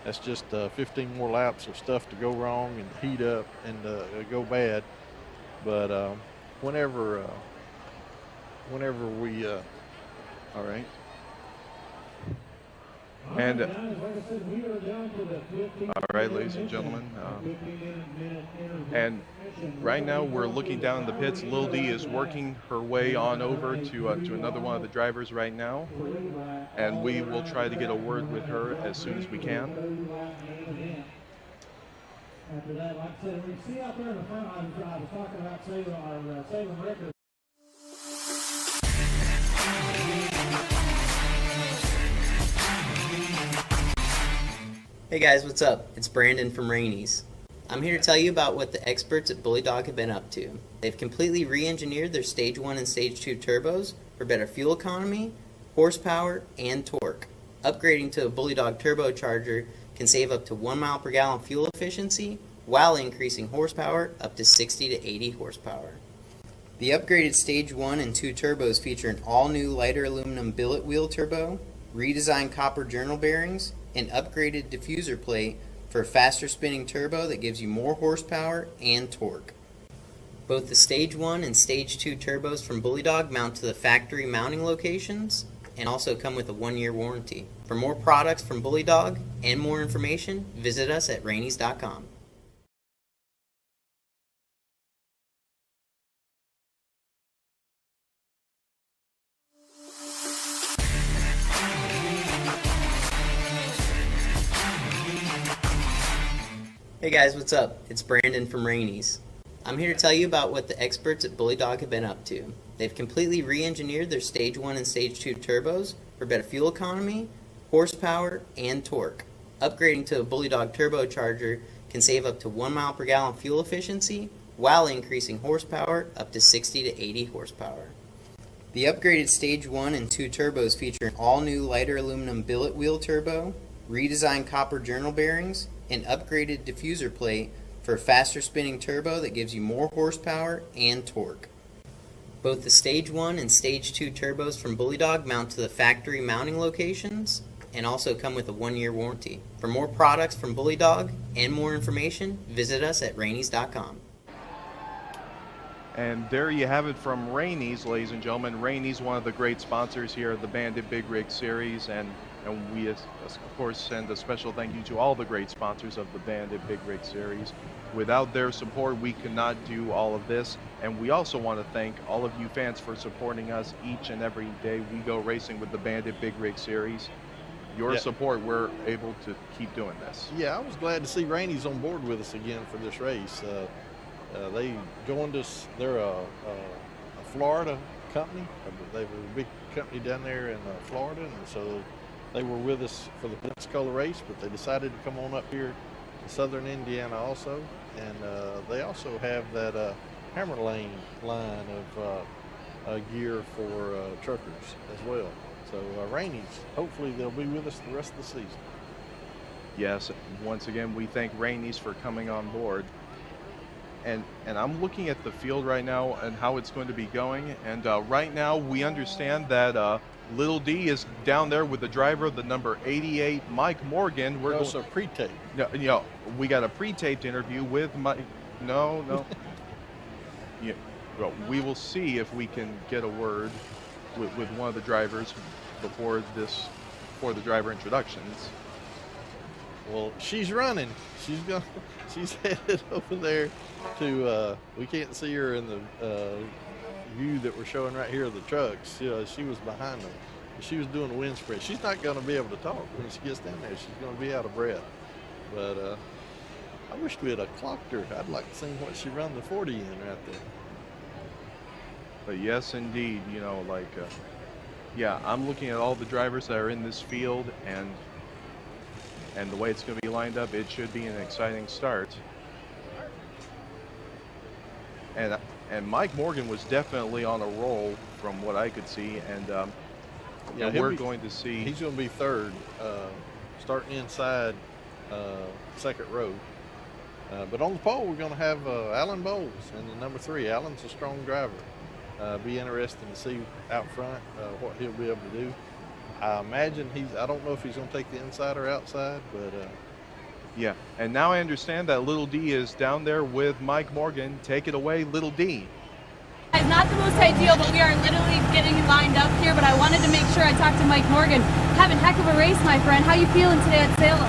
that's just 15 more laps of stuff to go wrong and heat up and go bad. But whenever we all right. And all right, ladies and gentlemen, and right now we're looking down the pits. Lil D is working her way on over to another one of the drivers right now, and we will try to get a word with her as soon as we can. After that, like I said, we see out there in the front, I was talking about Salem record. Hey guys, what's up? It's Brandon from Rainey's. I'm here to tell you about what the experts at Bully Dog have been up to. They've completely re-engineered their Stage 1 and Stage 2 turbos for better fuel economy, horsepower, and torque. Upgrading to a Bully Dog turbocharger can save up to 1 mile per gallon fuel efficiency while increasing horsepower up to 60 to 80 horsepower. The upgraded Stage 1 and 2 turbos feature an all-new lighter aluminum billet wheel turbo, redesigned copper journal bearings, an upgraded diffuser plate for a faster spinning turbo that gives you more horsepower and torque. Both the Stage 1 and Stage 2 turbos from Bully Dog mount to the factory mounting locations and also come with a 1-year warranty. For more products from Bully Dog and more information, visit us at Rainey's.com. Hey guys, what's up? It's Brandon from Rainey's. I'm here to tell you about what the experts at Bully Dog have been up to. They've completely re-engineered their Stage 1 and Stage 2 turbos for better fuel economy, horsepower, and torque. Upgrading to a Bully Dog turbocharger can save up to 1 mile per gallon fuel efficiency while increasing horsepower up to 60 to 80 horsepower. The upgraded Stage 1 and 2 turbos feature an all-new lighter aluminum billet wheel turbo, redesigned copper journal bearings, an upgraded diffuser plate for a faster spinning turbo that gives you more horsepower and torque. Both the Stage 1 and Stage 2 turbos from Bully Dog mount to the factory mounting locations and also come with a 1-year warranty. For more products from Bully Dog and more information, visit us at Rainey's.com. And there you have it from Rainey's, ladies and gentlemen. Rainey's, one of the great sponsors here at the Bandit Big Rig Series, and we, of course, send a special thank you to all the great sponsors of the Bandit Big Rig Series. Without their support, we could not do all of this. And we also want to thank all of you fans for supporting us each and every day we go racing with the Bandit Big Rig Series. Your support, we're able to keep doing this. Yeah, I was glad to see Rainey's on board with us again for this race. They joined us. They're a Florida company. They were a big company down there in Florida, and so they were with us for the Pensacola race, but they decided to come on up here to southern Indiana also. and they also have that hammer lane line of gear for truckers as well. So Rainey's, hopefully they'll be with us the rest of the season. Yes, once again, we thank Rainey's for coming on board. And I'm looking at the field right now and how it's going to be going. And right now, we understand that Little D is down there with the driver of the number 88, Mike Morgan. We're also pre-taped. No, we got a pre-taped interview with Mike. No. Yeah, well, we will see if we can get a word with one of the drivers before the driver introductions. Well, she's running. She's headed over there to. We can't see her in the view that we're showing right here of the trucks. She was behind them. She was doing a wind spread. She's not going to be able to talk when she gets down there. She's going to be out of breath. But I wish we had clocked her. I'd like to see what she run the 40 in right there. But yes, indeed, yeah, I'm looking at all the drivers that are in this field, and the way it's going to be lined up, it should be an exciting start. And Mike Morgan was definitely on a roll from what I could see, and we're going to see. He's going to be third, starting inside second row. But on the pole, we're going to have Alan Bowles in the number 3. Alan's a strong driver. Be interesting to see out front what he'll be able to do. I imagine I don't know if he's going to take the inside or outside, but yeah. And now I understand that Little D is down there with Mike Morgan. Take it away, Little D. It's not the most ideal, but we are literally getting lined up here. But I wanted to make sure I talked to Mike Morgan. Having heck of a race, my friend. How you feeling today at Salem?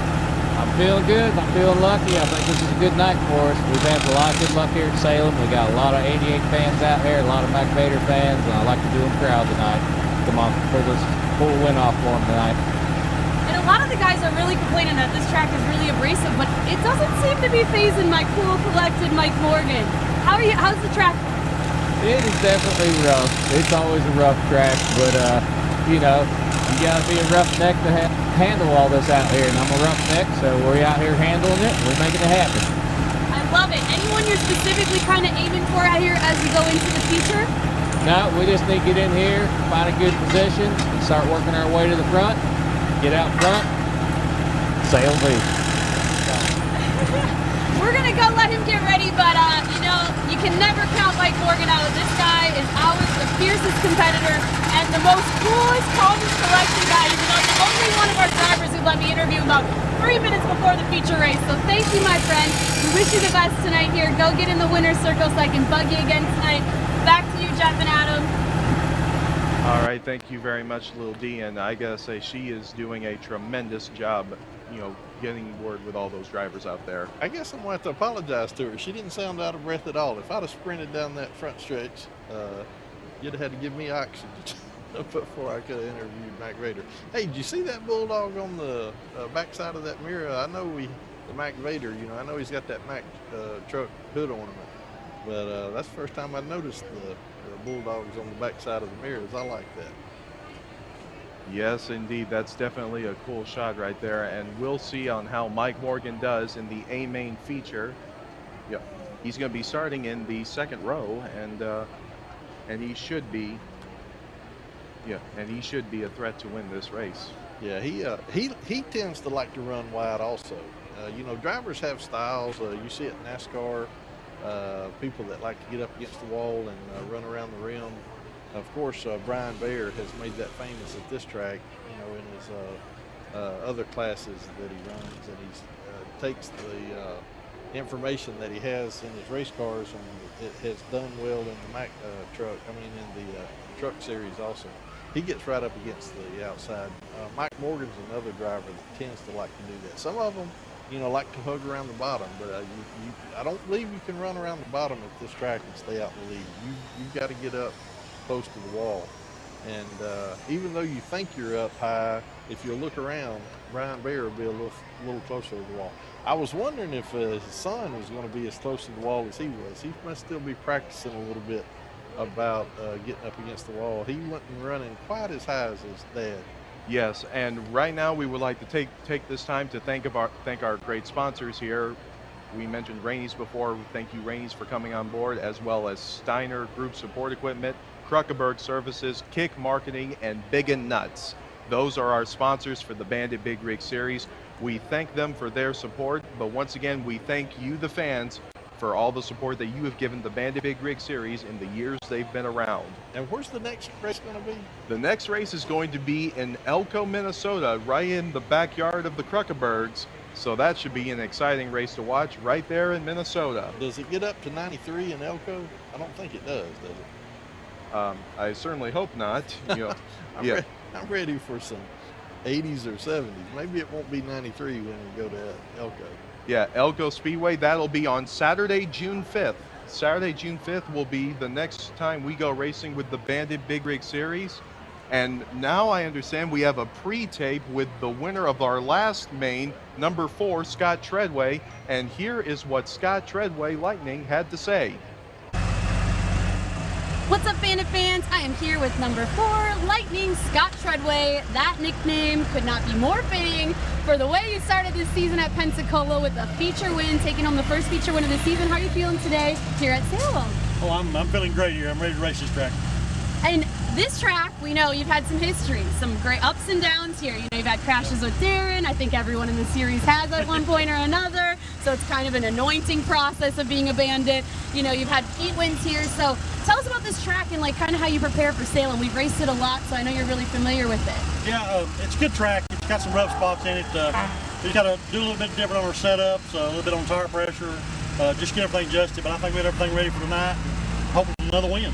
I'm feeling good. I'm feeling lucky. I think this is a good night for us. We've had a lot of good luck here at Salem. We got a lot of 88 fans out here, a lot of Mac Vader fans, and I like to do them proud tonight. Come on, pull the win off for them tonight. And a lot of the guys are really complaining that this track is really abrasive, but it doesn't seem to be phasing my cool, collected Mike Morgan. How's the track? It is definitely rough. It's always a rough track, but you got to be a roughneck to handle all this out here, and I'm a roughneck, so we're out here handling it. We're making it happen. I love it. Anyone you're specifically kind of aiming for out here as we go into the future? No, we just need to get in here, find a good position, and start working our way to the front. Get out front, sail V. We're going to go let him get ready, but you can never count Mike Morgan out. This guy is always the fiercest competitor and the most coolest, calmest, collected guy. He's the only one of our drivers who let me interview him about 3 minutes before the feature race. So thank you, my friend. We wish you the best tonight here. Go get in the winner's circle so I can bug you again tonight. Back to you, Jeff and Adam. All right, thank you very much, Lil D, and I gotta say she is doing a tremendous job, getting word with all those drivers out there. I guess I'm going to have to apologize to her. She didn't sound out of breath at all. If I'd have sprinted down that front stretch, you'd have had to give me oxygen before I could have interviewed Mac Vader. Hey, did you see that bulldog on the backside of that mirror? I know the Mac Vader, I know he's got that Mac truck hood ornament, but that's the first time I noticed the bulldogs on the backside of the mirrors. I like that. Yes, indeed. That's definitely a cool shot right there, and we'll see on how Mike Morgan does in the A main feature. Yeah, he's going to be starting in the second row, and he should be. Yeah, and he should be a threat to win this race. Yeah, he tends to like to run wide also. Drivers have styles. You see it in NASCAR. People that like to get up against the wall and run around the rim. Of course, Brian Bayer has made that famous at this track, in his other classes that he runs, and he takes the information that he has in his race cars, and it has done well in the Mac truck. In the truck series also. He gets right up against the outside. Mike Morgan's another driver that tends to like to do that. Some of them, like to hug around the bottom, but I don't believe you can run around the bottom at this track and stay out in the lead. You've got to get up close to the wall. And even though you think you're up high, if you look around, Brian Bayer will be a little closer to the wall. I was wondering if his son was going to be as close to the wall as he was. He must still be practicing a little bit about getting up against the wall. He wasn't running quite as high as his dad. Yes, and right now we would like to take this time to thank our great sponsors here. We mentioned Rainey's before. Thank you, Rainey's, for coming on board, as well as Steiner Group Support Equipment, Kruckeberg Services, Kick Marketing, and Big and Nuts. Those are our sponsors for the Bandit Big Rig Series. We thank them for their support, but once again, we thank you, the fans, for all the support that you have given the Bandit Big Rig Series in the years they've been around. And where's the next race going to be? The next race is going to be in Elko, Minnesota, right in the backyard of the Kruckebergs. So that should be an exciting race to watch right there in Minnesota. Does it get up to 93 in Elko? I don't think it does it? I certainly hope not. You know, I'm ready for some 80s or 70s. Maybe it won't be 93 when we go to Elko. Yeah, Elko Speedway, that'll be on Saturday, June 5th. Saturday, June 5th will be the next time we go racing with the Bandit Big Rig Series. And now I understand we have a pre-tape with the winner of our last main, number 4, Scott Treadway. And here is what Scott Treadway Lightning had to say. What's up, Bandit fans? I am here with number 4, Lightning, Scott Treadway. That nickname could not be more fitting for the way you started this season at Pensacola with a feature win, taking home the first feature win of the season. How are you feeling today here at Salem? Oh, I'm feeling great here. I'm ready to race this track. And this track, we know you've had some history, some great ups and downs here. You know, you've had crashes with Darren. I think everyone in the series has at one point or another. So it's kind of an anointing process of being a Bandit. You know, you've had heat wins here. So tell us about this track and like kind of how you prepare for Salem. We've raced it a lot, so I know you're really familiar with it. Yeah, it's a good track. It's got some rough spots in it. We got to do a little bit different on our setups, a little bit on tire pressure, just get everything adjusted. But I think we had everything ready for tonight. Hoping for another win.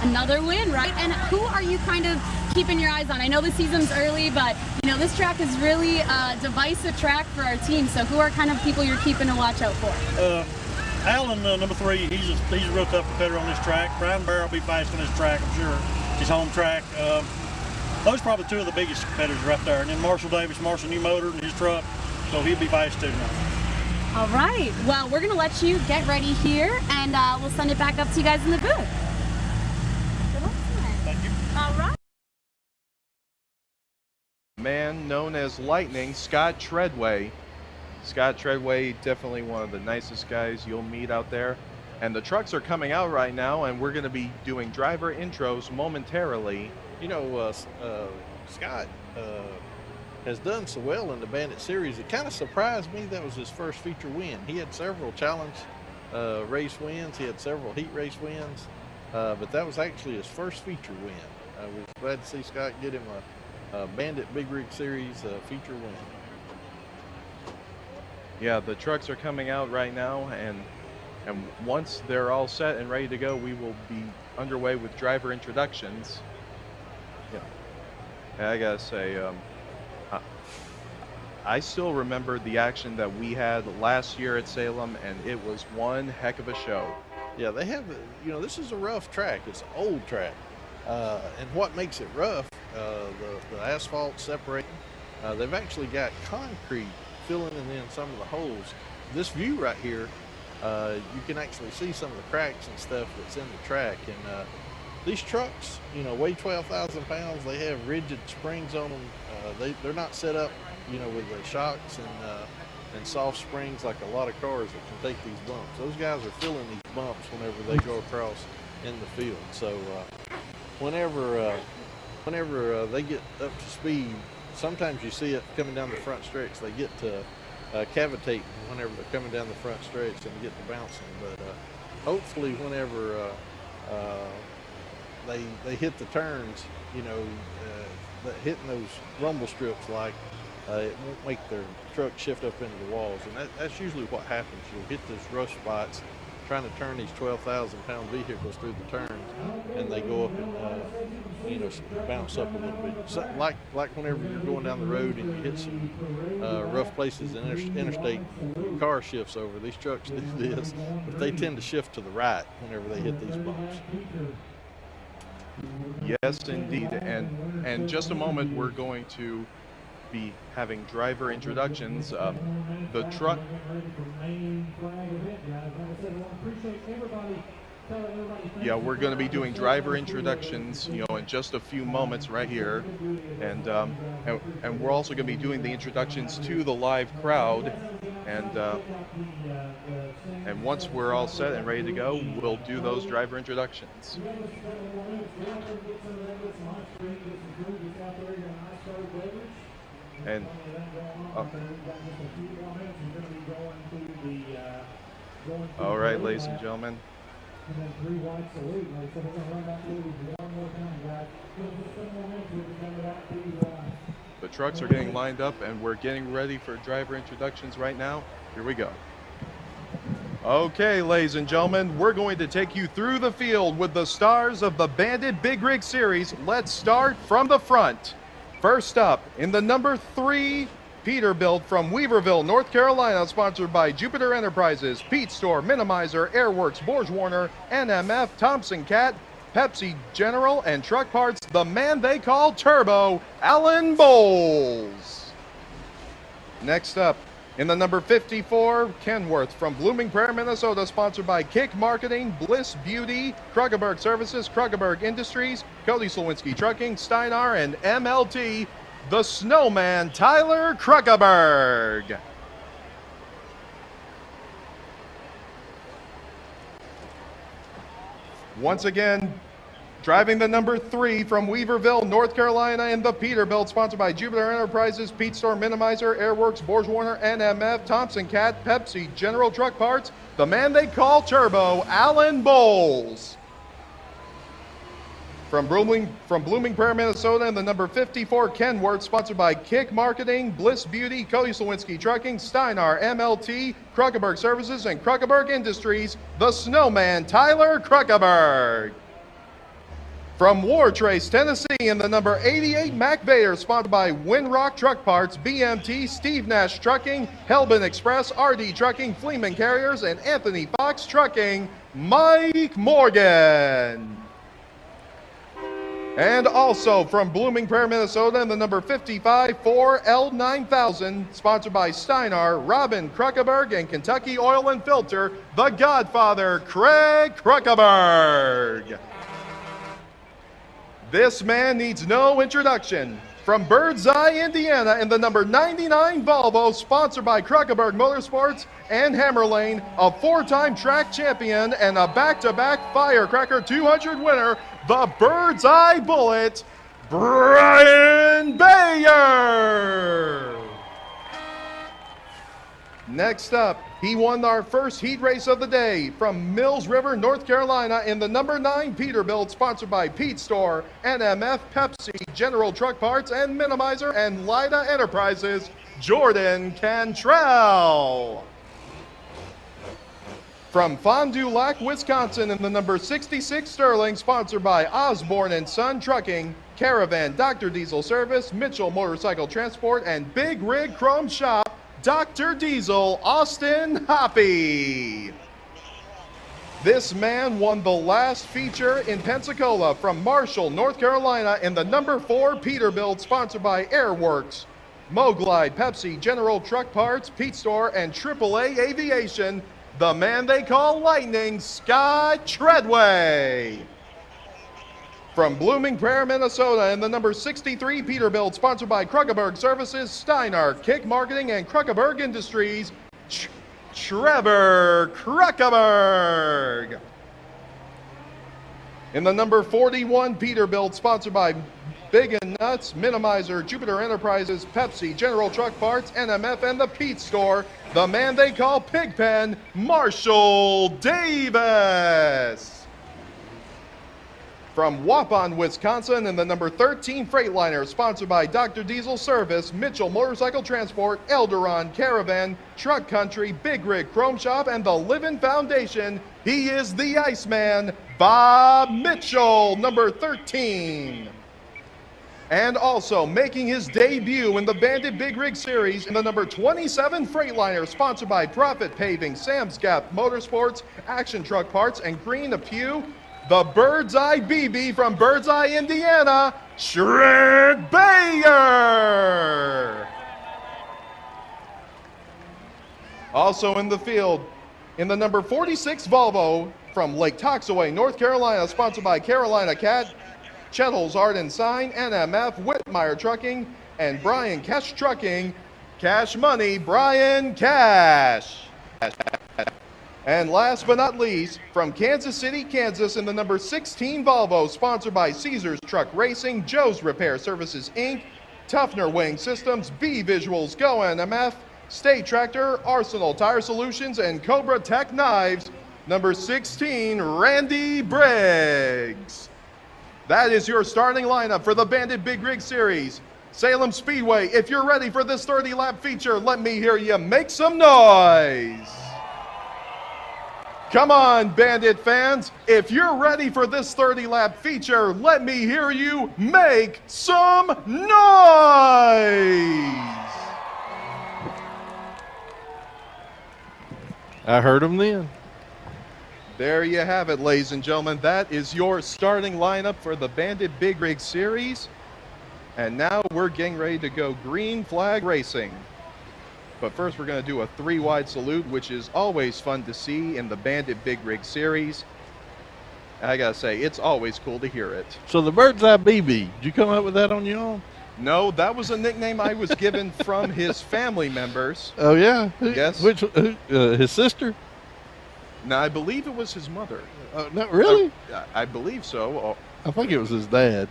Another win, right? And who are you kind of keeping your eyes on? I know the season's early, but you know this track is really a divisive track for our team. So who are kind of people you're keeping to watch out for? Alan, number 3, he's a real tough competitor on this track. Brian Bear will be fast on this track, I'm sure. His home track. Those are probably 2 of the biggest competitors right there. And then Marshall Davis, Marshall new motor in his truck, so he'll be fast too now. All right. Well, we're gonna let you get ready here, and we'll send it back up to you guys in the booth. All right. Man known as Lightning, Scott Treadway. Scott Treadway, definitely one of the nicest guys you'll meet out there. And the trucks are coming out right now, and we're going to be doing driver intros momentarily. You know, Scott has done so well in the Bandit Series. It kind of surprised me that was his first feature win. He had several challenge race wins. He had several heat race wins. But that was actually his first feature win. I was glad to see Scott get him a Bandit Big Rig Series feature win. Yeah, the trucks are coming out right now, and once they're all set and ready to go, we will be underway with driver introductions. Yeah, I gotta say, I still remember the action that we had last year at Salem, and it was one heck of a show. Yeah, they have, you know, this is a rough track. It's an old track. And what makes it rough, the asphalt separating, they've actually got concrete filling in some of the holes. This view right here, you can actually see some of the cracks and stuff that's in the track. And these trucks, you know, weigh 12,000 pounds. They have rigid springs on them. They're not set up, you know, with the shocks and soft springs like a lot of cars that can take these bumps. Those guys are feeling these bumps whenever they go across in the field. So whenever they get up to speed, sometimes you see it coming down the front stretch. They get to cavitate whenever they're coming down the front stretch and get to bouncing. But hopefully whenever they hit the turns, you know, hitting those rumble strips like it won't make their truck shift up into the walls, and that's usually what happens. You'll hit those rough spots trying to turn these 12,000 pound vehicles through the turns, and they go up and you know, bounce up a little bit. So, like whenever you're going down the road and you hit some rough places and interstate car shifts over. These trucks do this, but they tend to shift to the right whenever they hit these bumps. Yes, indeed. And in just a moment, we're going to be having driver introductions. The truck. Yeah, we're going to be doing driver introductions, you know, in just a few moments right here, and we're also going to be doing the introductions to the live crowd, and once we're all set and ready to go, we'll do those driver introductions. And all right, ladies and gentlemen. The trucks are getting lined up and we're getting ready for driver introductions right now. Here we go. Okay, ladies and gentlemen, we're going to take you through the field with the stars of the Bandit Big Rig Series. Let's start from the front. First up, in the number 3 Peterbilt from Weaverville, North Carolina, sponsored by Jupiter Enterprises, Pete Store, Minimizer, Airworks, Borge Warner, NMF, Thompson Cat, Pepsi General, and Truck Parts, the man they call Turbo, Alan Bowles. Next up, in the number 54 Kenworth from Blooming Prairie, Minnesota, sponsored by Kick Marketing, Bliss Beauty, Krugerberg Services, Krugerberg Industries, Cody Slowinski Trucking, Steinar, and MLT, the Snowman, Tyler Krugerberg. Once again, driving the number 3 from Weaverville, North Carolina in the Peterbilt, sponsored by Jupiter Enterprises, Pete Store, Minimizer, Airworks, Borge Warner, NMF, Thompson Cat, Pepsi, General Truck Parts, the man they call Turbo, Alan Bowles. From Blooming Prairie, Minnesota in the number 54 Kenworth, sponsored by Kick Marketing, Bliss Beauty, Cody Slowinski Trucking, Steinar, MLT, Krugerberg Services, and Krugerberg Industries, the Snowman, Tyler Krugerberg. From War Trace, Tennessee, in the number 88 Mac Vader, sponsored by Winrock Truck Parts, BMT, Steve Nash Trucking, Helbin Express, RD Trucking, Fleeman Carriers, and Anthony Fox Trucking, Mike Morgan. And also from Blooming Prairie, Minnesota, in the number 55 Ford L9000, sponsored by Steinar, Robin Krugerberg, and Kentucky Oil and Filter, the Godfather, Craig Krugerberg. This man needs no introduction. From Birdseye, Indiana, in the number 99 Volvo, sponsored by Krugerberg Motorsports and Hammerlane, a 4-time track champion and a back-to-back Firecracker 200 winner, the Birdseye Bullet, Brian Bayer. Next up, he won our first heat race of the day from Mills River, North Carolina in the number 9 Peterbilt, sponsored by Pete Store, NMF, Pepsi, General Truck Parts, and Minimizer, and Lida Enterprises, Jordan Cantrell. From Fond du Lac, Wisconsin in the number 66 Sterling, sponsored by Osborne & Son Trucking, Caravan, Dr. Diesel Service, Mitchell Motorcycle Transport, and Big Rig Chrome Shop, Dr. Diesel, Austin Hoppy. This man won the last feature in Pensacola from Marshall, North Carolina in the number 4 Peterbilt, sponsored by Airworks, Moglide, Pepsi, General Truck Parts, Pete Store, and AAA Aviation, the man they call Lightning, Scott Treadway. From Blooming Prairie, Minnesota in the number 63 Peterbilt, sponsored by Krugerberg Services, Steinar, Kick Marketing, and Krugerberg Industries, Trevor Krugerberg. In the number 41 Peterbilt, sponsored by Big and Nuts, Minimizer, Jupiter Enterprises, Pepsi, General Truck Parts, NMF, and the Pete Store, the man they call Pigpen, Marshall Davis. From Waupun, Wisconsin in the number 13 Freightliner, sponsored by Dr. Diesel Service, Mitchell Motorcycle Transport, Elderon Caravan, Truck Country, Big Rig Chrome Shop, and the Livin' Foundation, he is the Iceman, Bob Mitchell, number 13. And also making his debut in the Bandit Big Rig Series in the number 27 Freightliner, sponsored by Profit Paving, Sam's Gap Motorsports, Action Truck Parts, and Green Pew, the Birdseye BB from Birdseye, Indiana, Shred Bayer. Also in the field, In the number 46 Volvo from Lake Toxaway, North Carolina, sponsored by Carolina Cat, Chetels Art and Sign, NMF, Whitmire Trucking, and Brian Cash Trucking. Cash Money, Brian Cash. And last but not least, from Kansas City, Kansas, in the number 16 Volvo, sponsored by Caesars Truck Racing, Joe's Repair Services, Inc., Tuffner Weighing Systems, B Visuals, Go NMF, State Tractor, Arsenal Tire Solutions, and Cobra Tech Knives, number 16, Randy Briggs. That is your starting lineup for the Bandit Big Rig Series. Salem Speedway, if you're ready for this 30-lap feature, let me hear you make some noise. Come on, Bandit fans. If you're ready for this 30-lap feature, let me hear you make some noise. I heard him then. There you have it, ladies and gentlemen. That is your starting lineup for the Bandit Big Rig Series. And now we're getting ready to go green flag racing. But first we're going to do a 3-wide salute, which is always fun to see in the Bandit Big Rig Series. I gotta say, it's always cool to hear it. So the Bird's Eye BB, did you come up with that on your own? No, that was a nickname I was given from his family members. Oh, yeah? Yes. Which, his sister? No, I believe it was his mother. No, really? I believe so. I think it was his dad.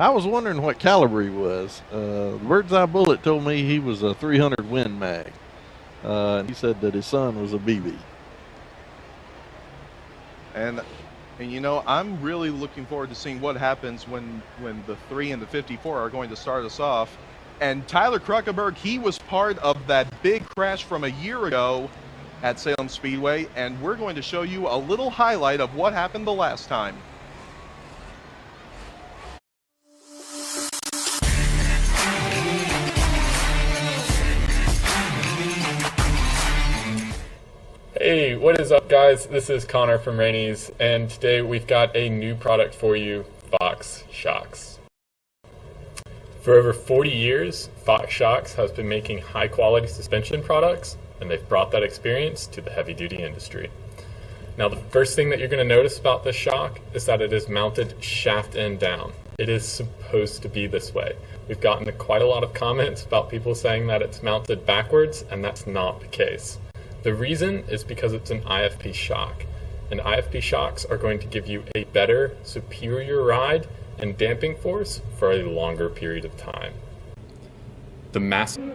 I was wondering what caliber he was. The Bird's Eye Bullet told me he was a 300 Win Mag. And he said that his son was a BB. And you know, I'm really looking forward to seeing what happens when the 3 and the 54 are going to start us off. And Tyler Kruckenberg, he was part of that big crash from a year ago at Salem Speedway, and we're going to show you a little highlight of what happened the last time. Hey, what is up, guys? This is Connor from Rainey's, and today we've got a new product for you, Fox Shocks. For over 40 years, Fox Shocks has been making high-quality suspension products, and they've brought that experience to the heavy-duty industry. Now, the first thing that you're going to notice about this shock is that it is mounted shaft end down. It is supposed to be this way. We've gotten quite a lot of comments about people saying that it's mounted backwards, and that's not the case. The reason is because it's an IFP shock, and IFP shocks are going to give you a better, superior ride and damping force for a longer period of time. The massive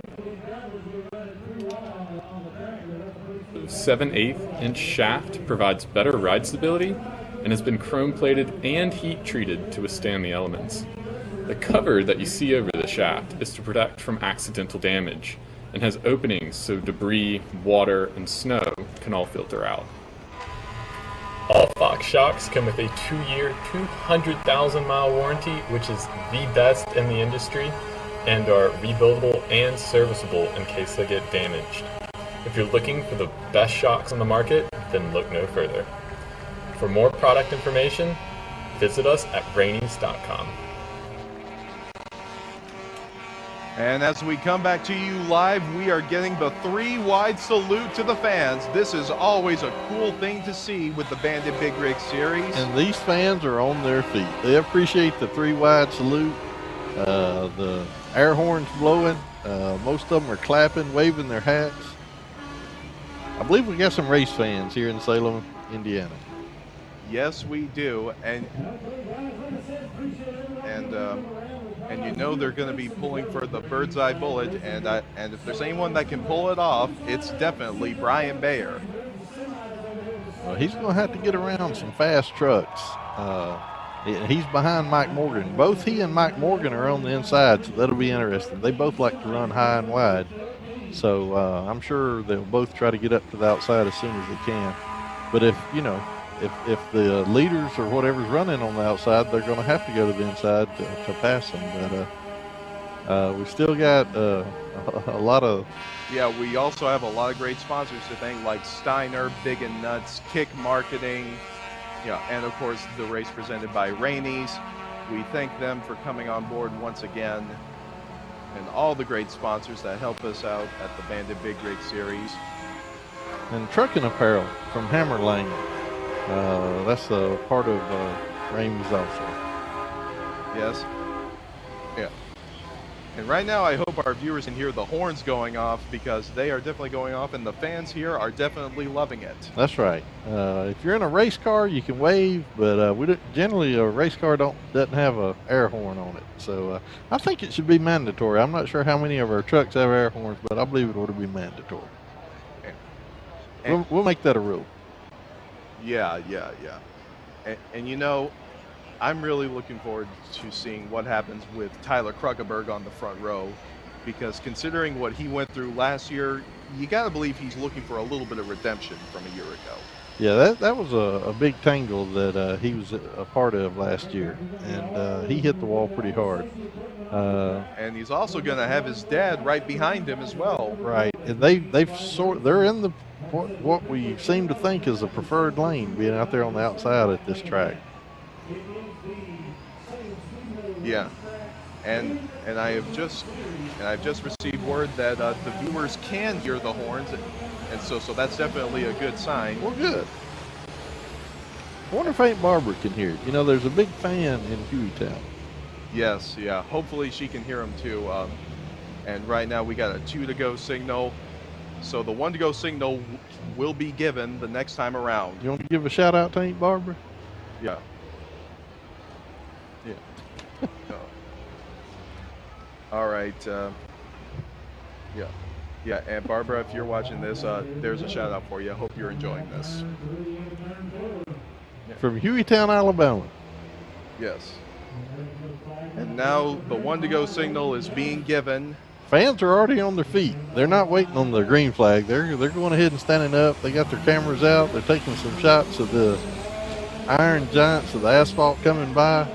7/8 inch shaft provides better ride stability and has been chrome plated and heat treated to withstand the elements. The cover that you see over the shaft is to protect from accidental damage, and has openings so debris, water, and snow can all filter out. All Fox shocks come with a 2-year, 200,000-mile warranty, which is the best in the industry, and are rebuildable and serviceable in case they get damaged. If you're looking for the best shocks on the market, then look no further. For more product information, visit us at Rainey's.com. And as we come back to you live, we are getting the 3-wide salute to the fans. This is always a cool thing to see with the Bandit Big Rig Series. And these fans are on their feet. They appreciate the 3-wide salute. The air horns blowing. Most of them are clapping, waving their hats. I believe we got some race fans here in Salem, Indiana. Yes, we do. And you know they're going to be pulling for the Bird's Eye Bullet, and if there's anyone that can pull it off, it's definitely Brian Bayer. Well, he's going to have to get around some fast trucks. He's behind Mike Morgan. Both he and Mike Morgan are on the inside, so that'll be interesting. They both like to run high and wide, so I'm sure they'll both try to get up to the outside as soon as they can. But if the leaders or whatever's running on the outside, they're going to have to go to the inside to pass them. But we still got a lot of... Yeah, we also have a lot of great sponsors to thank, like Steiner, Big and Nuts, Kick Marketing, and of course the race presented by Rainey's. We thank them for coming on board once again, and all the great sponsors that help us out at the Bandit Big Rig Series. And trucking apparel from Hammer Lane. That's a part of Ramey's also. Yes. Yeah. And right now, I hope our viewers can hear the horns going off, because they are definitely going off, and the fans here are definitely loving it. That's right. If you're in a race car, you can wave, but we don't, generally a race car doesn't have a air horn on it. So I think it should be mandatory. I'm not sure how many of our trucks have air horns, but I believe it ought to be mandatory. We'll make that a rule. Yeah. And you know, I'm really looking forward to seeing what happens with Tyler Kruckeberg on the front row, because considering what he went through last year, you got to believe he's looking for a little bit of redemption from a year ago. Yeah, that was a big tangle that he was a part of last year, and he hit the wall pretty hard. And he's also going to have his dad right behind him as well. Right, and they're in the what we seem to think is a preferred lane, being out there on the outside at this track. Yeah, and I've just received word that the viewers can hear the horns, and so that's definitely a good sign. Well, good. I wonder if Aunt Barbara can hear it. You know, there's a big fan in Hueytown. Yes, yeah. Hopefully she can hear them too. And right now we got a 2 to go signal, so the 1 to go signal will be given the next time around. You want to give a shout out to Aunt Barbara? Yeah. All right. Yeah. And Barbara, if you're watching this, there's a shout out for you. I hope you're enjoying this. From Hueytown, Alabama. Yes. And now the 1 to go signal is being given. Fans are already on their feet. They're not waiting on the green flag. They're going ahead and standing up. They got their cameras out. They're taking some shots of the iron giants of the asphalt coming by.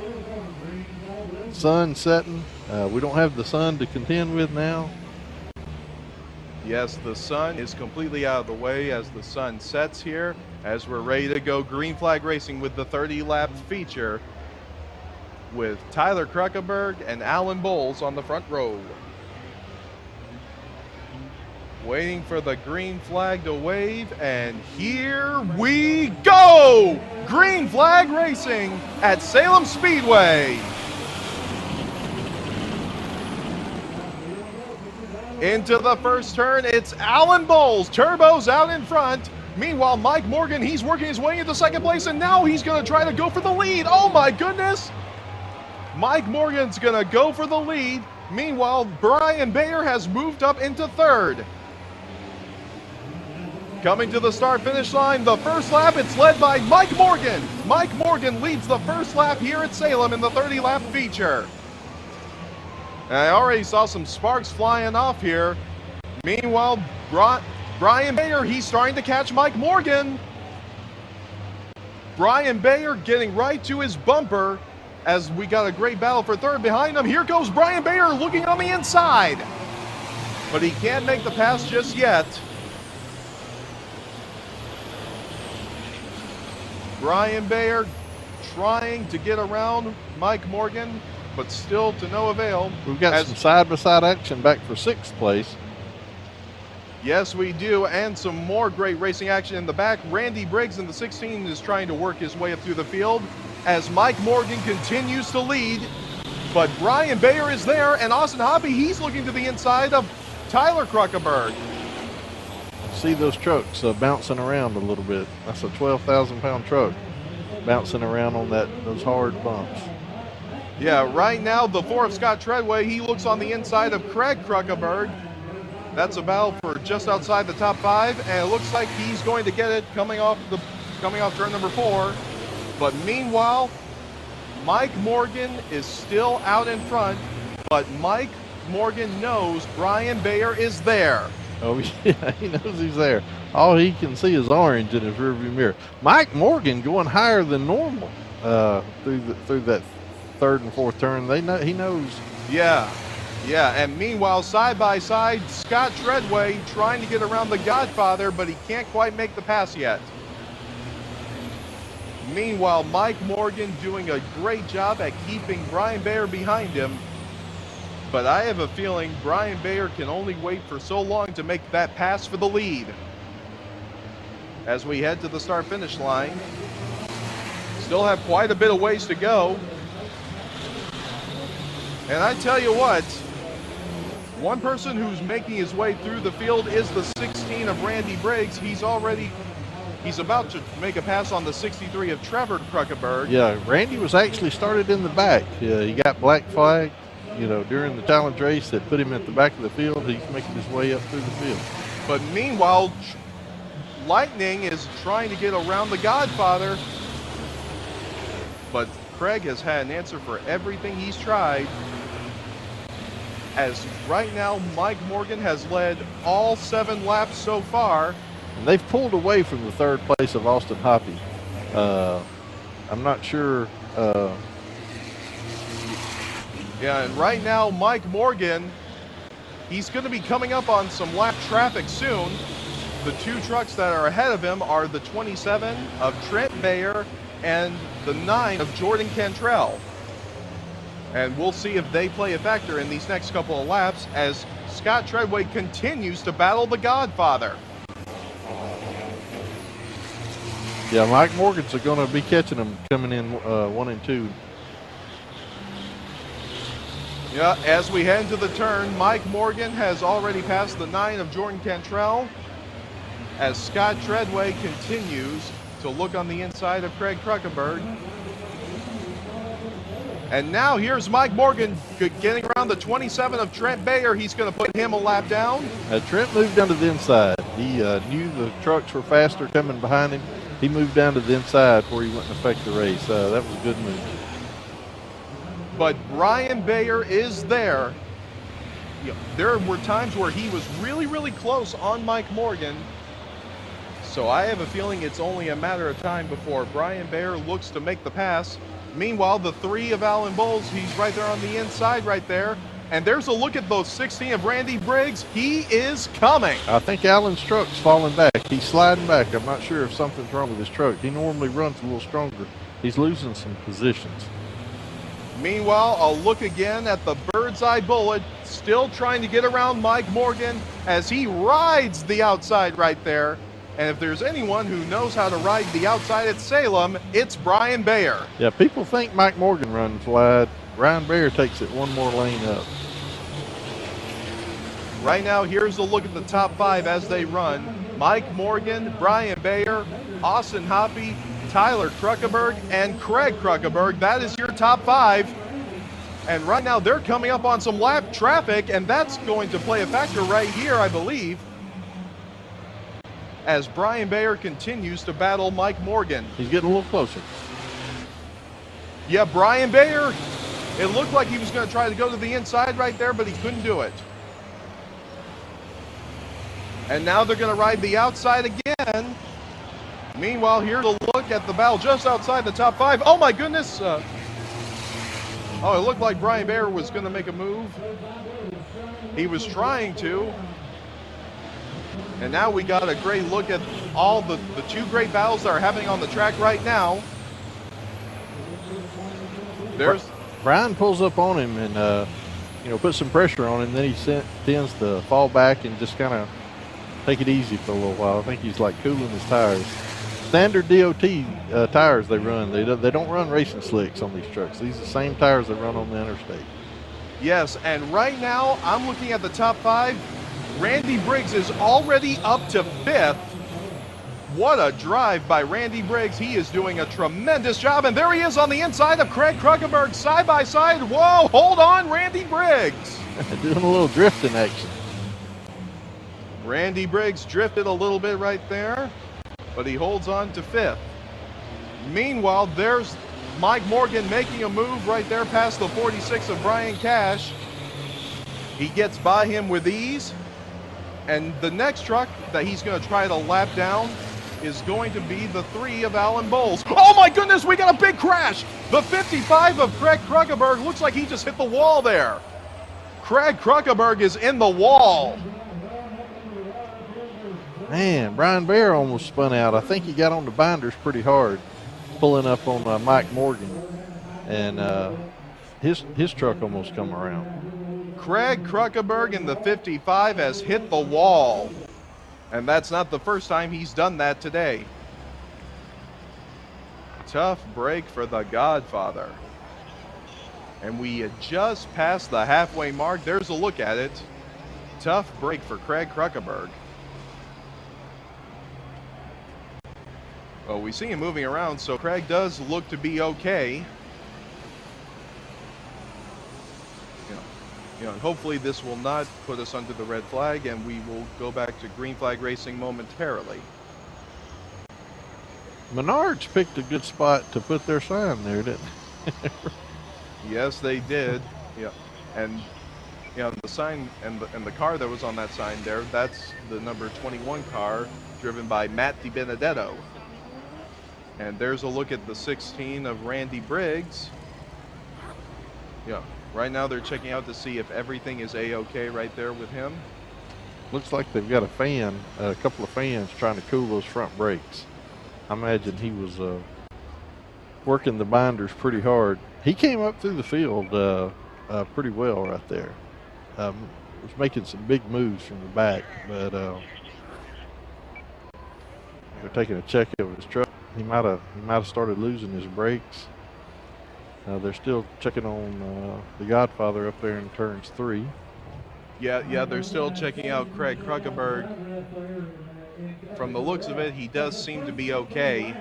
Sun setting. We don't have the sun to contend with now. Yes, the sun is completely out of the way as the sun sets here, as we're ready to go green flag racing with the 30-lap feature with Tyler Kruckeberg and Alan Bowles on the front row. Waiting for the green flag to wave, and here we go! Green flag racing at Salem Speedway. Into the first turn, it's Alan Bowles. Turbos out in front. Meanwhile, Mike Morgan, he's working his way into second place, and now he's going to try to go for the lead. Oh my goodness! Mike Morgan's going to go for the lead. Meanwhile, Brian Bayer has moved up into third. Coming to the start-finish line, the first lap, it's led by Mike Morgan. Mike Morgan leads the first lap here at Salem in the 30-lap feature. And I already saw some sparks flying off here. Meanwhile, Brian Bayer, he's starting to catch Mike Morgan. Brian Bayer getting right to his bumper as we got a great battle for third behind him. Here goes Brian Bayer looking on the inside. But he can't make the pass just yet. Brian Bayer trying to get around Mike Morgan, but still to no avail. We've got some side-by-side action back for sixth place. Yes, we do, and some more great racing action in the back. Randy Briggs in the 16 is trying to work his way up through the field as Mike Morgan continues to lead. But Brian Bayer is there, and Austin Hoppy, he's looking to the inside of Tyler Kruckeberg. See those trucks bouncing around a little bit. That's a 12,000-pound truck bouncing around on those hard bumps. Yeah, right now the 4 of Scott Treadway, he looks on the inside of Craig Kruckeberg. That's a battle for just outside the top 5, and it looks like he's going to get it coming off turn number 4. But meanwhile, Mike Morgan is still out in front, but Mike Morgan knows Brian Bayer is there. Oh, yeah, he knows he's there. All he can see is orange in his rearview mirror. Mike Morgan going higher than normal through that third and fourth turn. He knows. Yeah, and meanwhile, side by side, Scott Treadway trying to get around the Godfather, but he can't quite make the pass yet. Meanwhile, Mike Morgan doing a great job at keeping Brian Bayer behind him. But I have a feeling Brian Bayer can only wait for so long to make that pass for the lead. as we head to the start-finish line. Still have quite a bit of ways to go. And I tell you what, one person who's making his way through the field is the 16 of Randy Briggs. He's about to make a pass on the 63 of Trevor Kruckenberg. Yeah, Randy was actually started in the back. He got black flag, during the challenge race that put him at the back of the field. He's making his way up through the field. But meanwhile, Lightning is trying to get around the Godfather. But Craig has had an answer for everything he's tried. As right now, Mike Morgan has led all 7 laps so far. And they've pulled away from the 3rd place of Austin Hoppy. I'm not sure. Yeah, and right now, Mike Morgan, he's going to be coming up on some lap traffic soon. The 2 trucks that are ahead of him are the 27 of Trent Bayer and the 9 of Jordan Cantrell. And we'll see if they play a factor in these next couple of laps as Scott Treadway continues to battle the Godfather. Yeah, Mike Morgan's going to be catching them coming in 1 and 2. Yeah, as we head into the turn, Mike Morgan has already passed the 9 of Jordan Cantrell as Scott Treadway continues to look on the inside of Craig Kruckenberg. And now here's Mike Morgan getting around the 27 of Trent Bayer. He's going to put him a lap down. Trent moved down to the inside. He knew the trucks were faster coming behind him. He moved down to the inside where he wouldn't affect the race. That was a good move. But Brian Bayer is there. There were times where he was really, really close on Mike Morgan. So I have a feeling it's only a matter of time before Brian Bayer looks to make the pass. Meanwhile, the 3 of Alan Bowles, he's right there on the inside right there. And there's a look at those 16 of Randy Briggs. He is coming. I think Alan's truck's falling back. He's sliding back. I'm not sure if something's wrong with his truck. He normally runs a little stronger. He's losing some positions. Meanwhile, a look again at the bird's eye bullet, still trying to get around Mike Morgan as he rides the outside right there. And if there's anyone who knows how to ride the outside at Salem, it's Brian Bayer. Yeah, people think Mike Morgan runs wide. Brian Bayer takes it one more lane up. Right now, here's a look at the top 5 as they run. Mike Morgan, Brian Bayer, Austin Hoppy, Tyler Kruckenberg, and Craig Kruckenberg. That is your top 5. And right now, they're coming up on some lap traffic, and that's going to play a factor right here, I believe, as Brian Bayer continues to battle Mike Morgan. He's getting a little closer. Yeah, Brian Bayer, it looked like he was going to try to go to the inside right there, but he couldn't do it. And now they're going to ride the outside again. Meanwhile, here's a look at the battle just outside the top 5. Oh my goodness. Oh, it looked like Brian Bayer was going to make a move. He was trying to. And now we got a great look at all the 2 great battles that are happening on the track right now. There's Brian pulls up on him and puts some pressure on him. Then he tends to fall back and just kind of take it easy for a little while. I think he's like cooling his tires. Standard DOT tires they run. They don't run racing slicks on these trucks. These are the same tires that run on the interstate. Yes, and right now I'm looking at the top 5. Randy Briggs is already up to 5th. What a drive by Randy Briggs. He is doing a tremendous job. And there he is on the inside of Craig Kruckenberg, side by side. Whoa, hold on, Randy Briggs. Doing a little drifting action. Randy Briggs drifted a little bit right there, but he holds on to 5th. Meanwhile, there's Mike Morgan making a move right there past the 46 of Brian Cash. He gets by him with ease. And the next truck that he's going to try to lap down is going to be the 3 of Alan Bowles. Oh my goodness, we got a big crash. The 55 of Craig Kruckenberg looks like he just hit the wall there. Craig Kruckenberg is in the wall. Man, Brian Bayer almost spun out. I think he got on the binders pretty hard, pulling up on Mike Morgan. And his truck almost come around. Craig Kruckenberg in the 55 has hit the wall. And that's not the first time he's done that today. Tough break for the Godfather. And we had just passed the halfway mark. There's a look at it. Tough break for Craig Kruckenberg. Well, we see him moving around, so Craig does look to be okay. And hopefully this will not put us under the red flag, and we will go back to green flag racing momentarily. Menards picked a good spot to put their sign there, didn't they? Yes, they did. Yeah, and the sign and the car that was on that sign there, that's the number 21 car driven by Matt DiBenedetto. And there's a look at the 16 of Randy Briggs. Yeah. Right now they're checking out to see if everything is A-okay right there with him. Looks like they've got a couple of fans trying to cool those front brakes. I imagine he was working the binders pretty hard. He came up through the field pretty well right there. Was making some big moves from the back, but they're taking a check of his truck. He might have started losing his brakes. They're still checking on the Godfather up there in turns 3. Yeah, they're still checking out Craig Kruckenberg. From the looks of it, he does seem to be okay.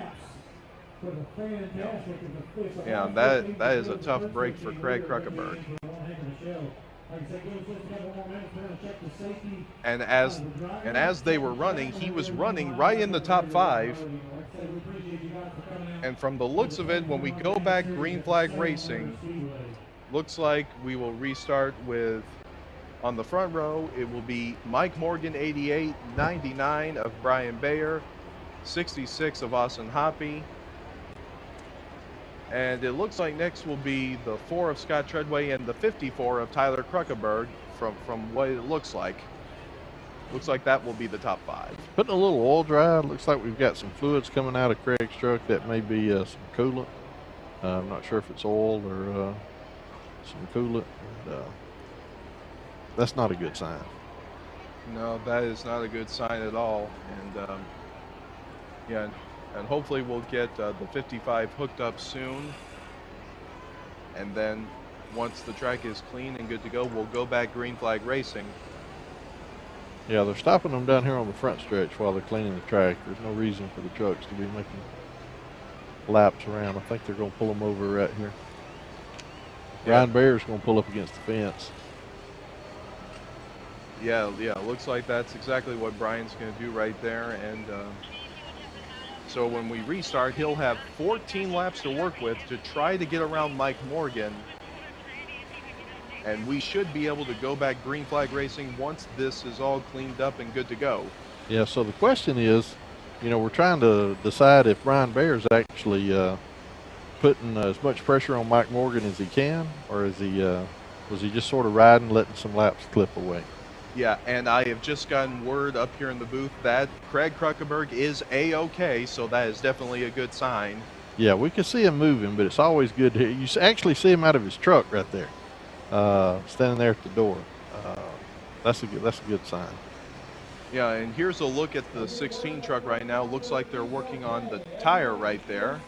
Yeah, that is a tough break for Craig Kruckenberg. And as they were running, he was running right in the top 5. And from the looks of it, when we go back green flag racing, looks like we will restart with, on the front row, it will be Mike Morgan 88, 99 of Brian Bayer, 66 of Austin Hoppy. And it looks like next will be the 4 of Scott Treadway and the 54 of Tyler Kruckenberg from what it looks like. Looks like that will be the top 5. Putting a little oil dry. Looks like we've got some fluids coming out of Craig's truck. That may be some coolant. I'm not sure if it's oil or some coolant. That's not a good sign. No, that is not a good sign at all. And and hopefully we'll get the 55 hooked up soon. And then once the track is clean and good to go, we'll go back green flag racing. Yeah, they're stopping them down here on the front stretch while they're cleaning the track. There's no reason for the trucks to be making laps around. I think they're going to pull them over right here. Yeah. Ryan Bayer's going to pull up against the fence. Yeah, looks like that's exactly what Brian's going to do right there. And so when we restart, he'll have 14 laps to work with to try to get around Mike Morgan. And we should be able to go back green flag racing once this is all cleaned up and good to go. Yeah, so the question is, we're trying to decide if Brian Bayer's actually putting as much pressure on Mike Morgan as he can, or is was he just sort of riding, letting some laps clip away? Yeah, and I have just gotten word up here in the booth that Craig Kruckenberg is A-okay, so that is definitely a good sign. Yeah, we can see him moving, but it's always good to hear. You actually see him out of his truck right there. Standing there at the door. That's a good sign. Yeah, and here's a look at the 16 truck right now. Looks like they're working on the tire right there.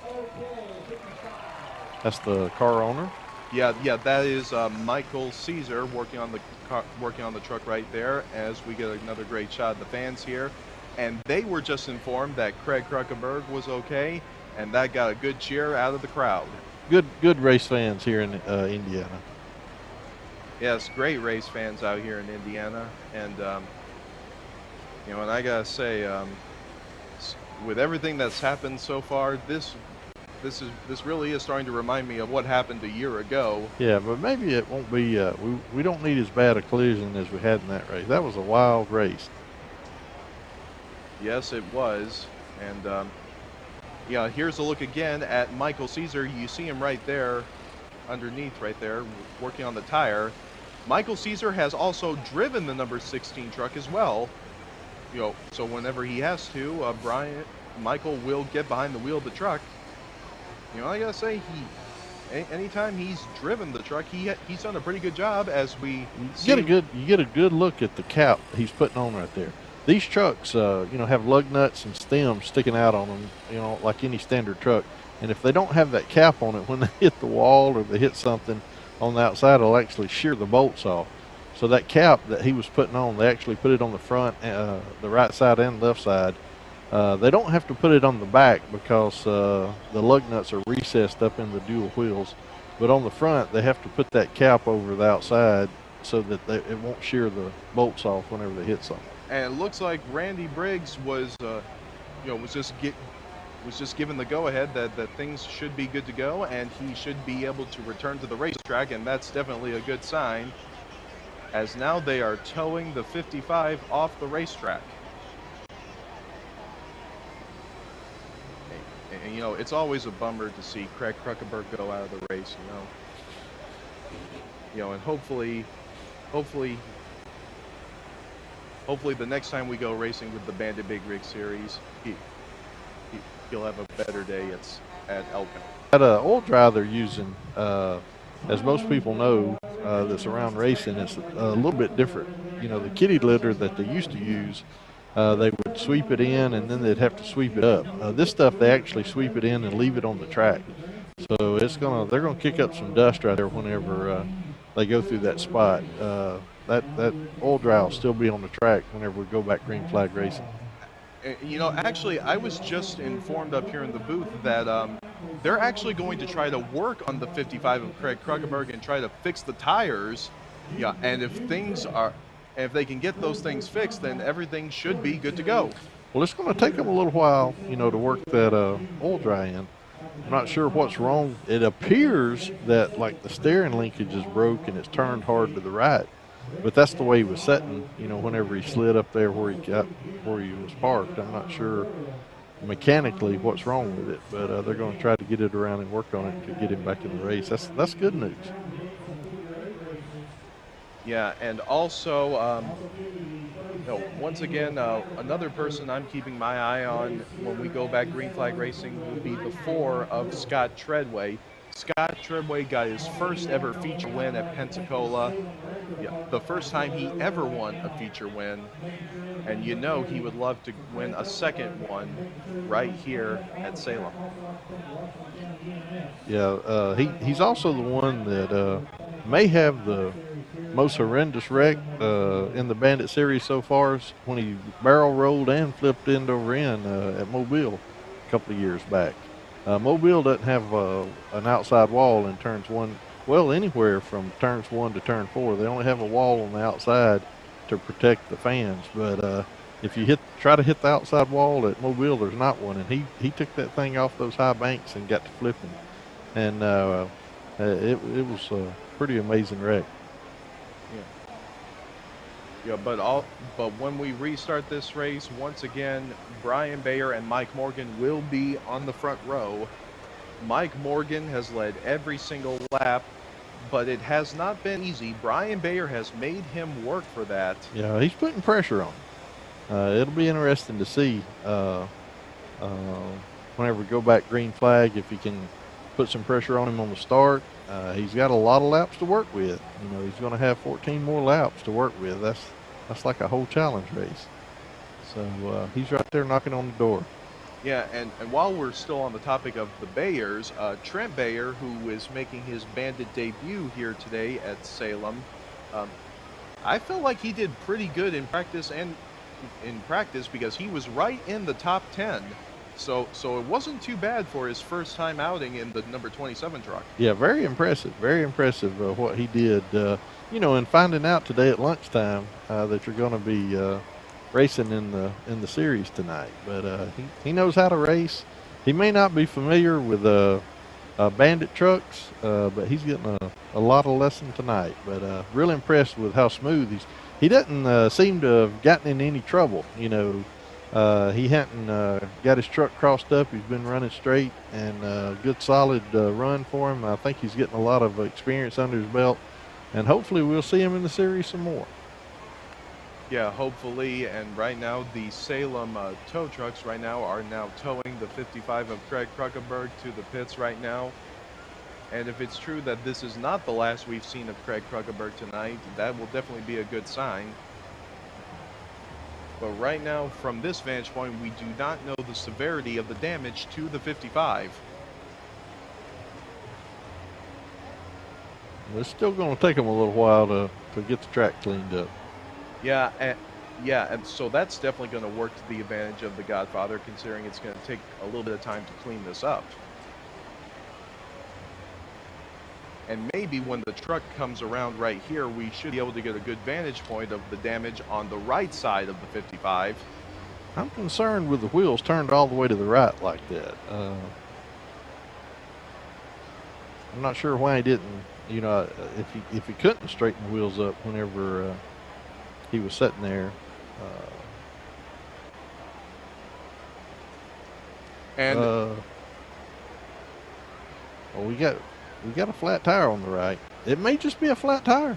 That's the car owner. Yeah, that is Michael Caesar working on the truck right there. As we get another great shot of the fans here, and they were just informed that Craig Kruckenberg was okay, and that got a good cheer out of the crowd. Good race fans here in Indiana. Yes, great race fans out here in Indiana, and and I gotta say, with everything that's happened so far, this really is starting to remind me of what happened a year ago. Yeah, but maybe it won't be. We don't need as bad a collision as we had in that race. That was a wild race. Yes, it was, and here's a look again at Michael Caesar. You see him right there, underneath right there, working on the tire. Michael Caesar has also driven the number 16 truck as well. So whenever he has to, Michael will get behind the wheel of the truck. I gotta say, anytime he's driven the truck, he's done a pretty good job. As we you get a good look at the cap he's putting on right there. these trucks, have lug nuts and stems sticking out on them, like any standard truck. And if they don't have that cap on it, when they hit the wall or they hit something on the outside, it'll actually shear the bolts off. So that cap that he was putting on, they actually put it on the front, the right side and left side. They don't have to put it on the back because the lug nuts are recessed up in the dual wheels. But on the front, they have to put that cap over the outside so that it won't shear the bolts off whenever they hit something. And it looks like Randy Briggs was just given the go-ahead that things should be good to go, and he should be able to return to the racetrack, and that's definitely a good sign, as now they are towing the 55 off the racetrack. And, it's always a bummer to see Craig Kruckenberg go out of the race, and hopefully the next time we go racing with the Bandit Big Rig Series, he'll have a better day at Elkin. That oil dry they're using, as most people know, that's around racing, it's a little bit different. The kitty litter that they used to use, they would sweep it in and then they'd have to sweep it up. This stuff, they actually sweep it in and leave it on the track. So they're gonna kick up some dust right there whenever they go through that spot. That oil dry will still be on the track whenever we go back green flag racing. Actually, I was just informed up here in the booth that they're actually going to try to work on the 55 of Craig Kruckenberg and try to fix the tires. Yeah, and if they can get those things fixed, then everything should be good to go. Well, it's going to take them a little while, to work that oil dry in. I'm not sure what's wrong. It appears that like the steering linkage is broke and it's turned hard to the right. But that's the way he was setting, whenever he slid up there where he was parked. I'm not sure mechanically what's wrong with it, but they're going to try to get it around and work on it to get him back in the race. That's good news. Yeah, and also, once again, another person I'm keeping my eye on when we go back green flag racing will be the 4 of Scott Treadway. Scott Treadway got his first ever feature win at Pensacola. Yeah, the first time he ever won a feature win. And he would love to win a second one right here at Salem. Yeah, he's also the one that may have the most horrendous wreck in the Bandit series so far, is when he barrel rolled and flipped end over end at Mobile a couple of years back. Mobile doesn't have an outside wall in turns anywhere from turns 1 to turn 4. They only have a wall on the outside to protect the fans. But if you try to hit the outside wall at Mobile, there's not one. And he took that thing off those high banks and got to flipping. And it was a pretty amazing wreck. Yeah, but when we restart this race, once again, Brian Bayer and Mike Morgan will be on the front row. Mike Morgan has led every single lap, but it has not been easy. Brian Bayer has made him work for that. Yeah, he's putting pressure on. It'll be interesting to see whenever we go back green flag, if he can put some pressure on him on the start. He's got a lot of laps to work with. He's going to have 14 more laps to work with. That's like a whole challenge race. So he's right there knocking on the door. Yeah, and while we're still on the topic of the Bayers, Trent Bayer, who is making his Bandit debut here today at Salem, I felt like he did pretty good in practice because he was right in the top 10. So it wasn't too bad for his first time outing in the number 27 truck. Yeah, very impressive what he did. And finding out today at lunchtime that you're going to be racing in the series tonight. But he knows how to race. He may not be familiar with Bandit trucks, but he's getting a lot of lesson tonight. But real impressed with how smooth he doesn't seem to have gotten in any trouble. He hadn't got his truck crossed up. He's been running straight, and good solid run for him. I think he's getting a lot of experience under his belt, and hopefully we'll see him in the series some more. Yeah, hopefully. And right now the Salem tow trucks are now towing the 55 of Craig Kruckenberg to the pits right now. And if it's true that this is not the last we've seen of Craig Kruckenberg tonight, that will definitely be a good sign. But right now, from this vantage point, we do not know the severity of the damage to the 55. It's still going to take them a little while to get the track cleaned up. Yeah, and so that's definitely going to work to the advantage of the Godfather, considering it's going to take a little bit of time to clean this up. And maybe when the truck comes around right here, we should be able to get a good vantage point of the damage on the right side of the 55. I'm concerned with the wheels turned all the way to the right like that. I'm not sure why he didn't. You know, if he couldn't straighten the wheels up whenever he was sitting there. Well, we got a flat tire on the right. It may just be a flat tire.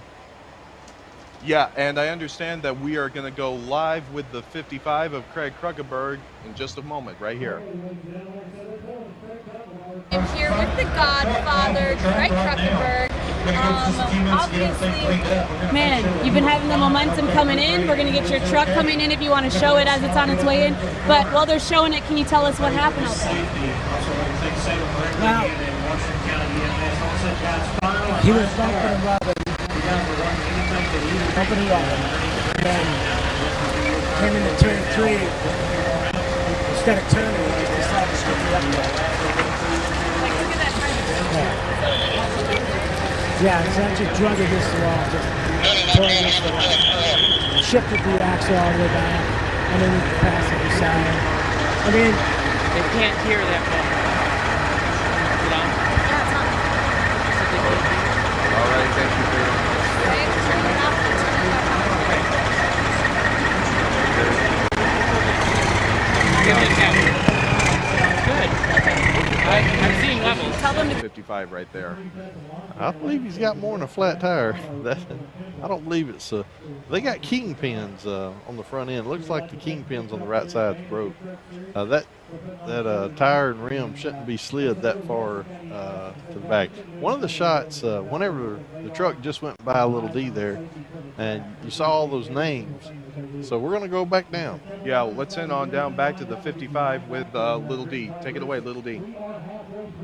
Yeah, and I understand that we are going to go live with the 55 of Craig Kruckenberg in just a moment, right here. I'm here with the Godfather, Craig Kruckenberg. Obviously, man, you've been having the momentum coming in. We're going to get your truck coming in if you want to show it as it's on its way in. But while they're showing it, can you tell us what happened out there? Well, he was bumping and rubbing. Bumping and rubbing. And came into turn 3. Instead of turning, he just decided to stick the up there. Yeah, it's actually drug against the wall, just tore against the wall. Shifted the axle all the way back, and then the passenger side. I mean, They can't hear that one. All right, thank you very much. Good. I'm seeing levels. Tell them to 55 right there. I believe he's got more than a flat tire. I don't believe it's they got kingpins on the front end. Looks like the kingpins on the right side's broke. That tire and rim shouldn't be slid that far to the back. One of the shots, whenever the truck just went by Little D there, and you saw all those names. So we're going to go back down. Yeah, let's head on down back to the 55 with Little D. Take it away, Little D.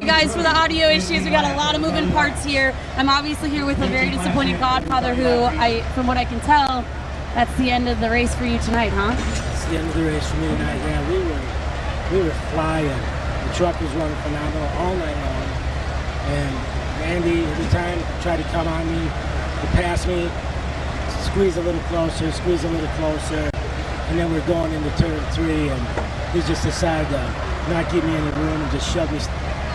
Guys, for the audio issues, we got a lot of moving parts here. I'm obviously here with a very disappointed Godfather who, from what I can tell, that's the end of the race for you tonight, huh? It's the end of the race for me tonight. Yeah, we were flying. The truck was running phenomenal all night long. And Andy, every time he tried to come on me, he passed me, squeeze a little closer, and then we're going into turn 3, and he just decided to not give me any room and just shove me.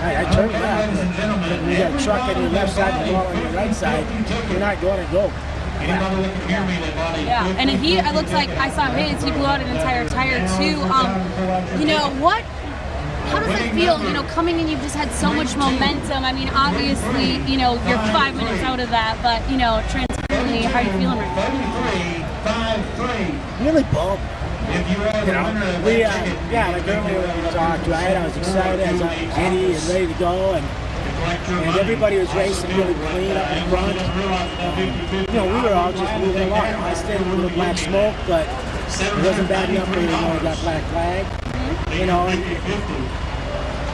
I turned left, and you got a truck on your left side and a ball on your right side, you're not going to go. Yeah, and it looks like I saw his, he blew out an entire tire too. You know, how does it feel, you know, coming in, you've just had so much momentum. I mean, obviously, you know, you're 5 minutes out of that, but, you know, transparently, how are you feeling right now? Really bummed. You know, like earlier when we talked, right, I was excited, I was giddy and ready to go, and everybody was racing really clean up in front. You know, we were all just moving along. I stayed with a little black smoke, but it wasn't bad enough for me to know I got black flag. You know, and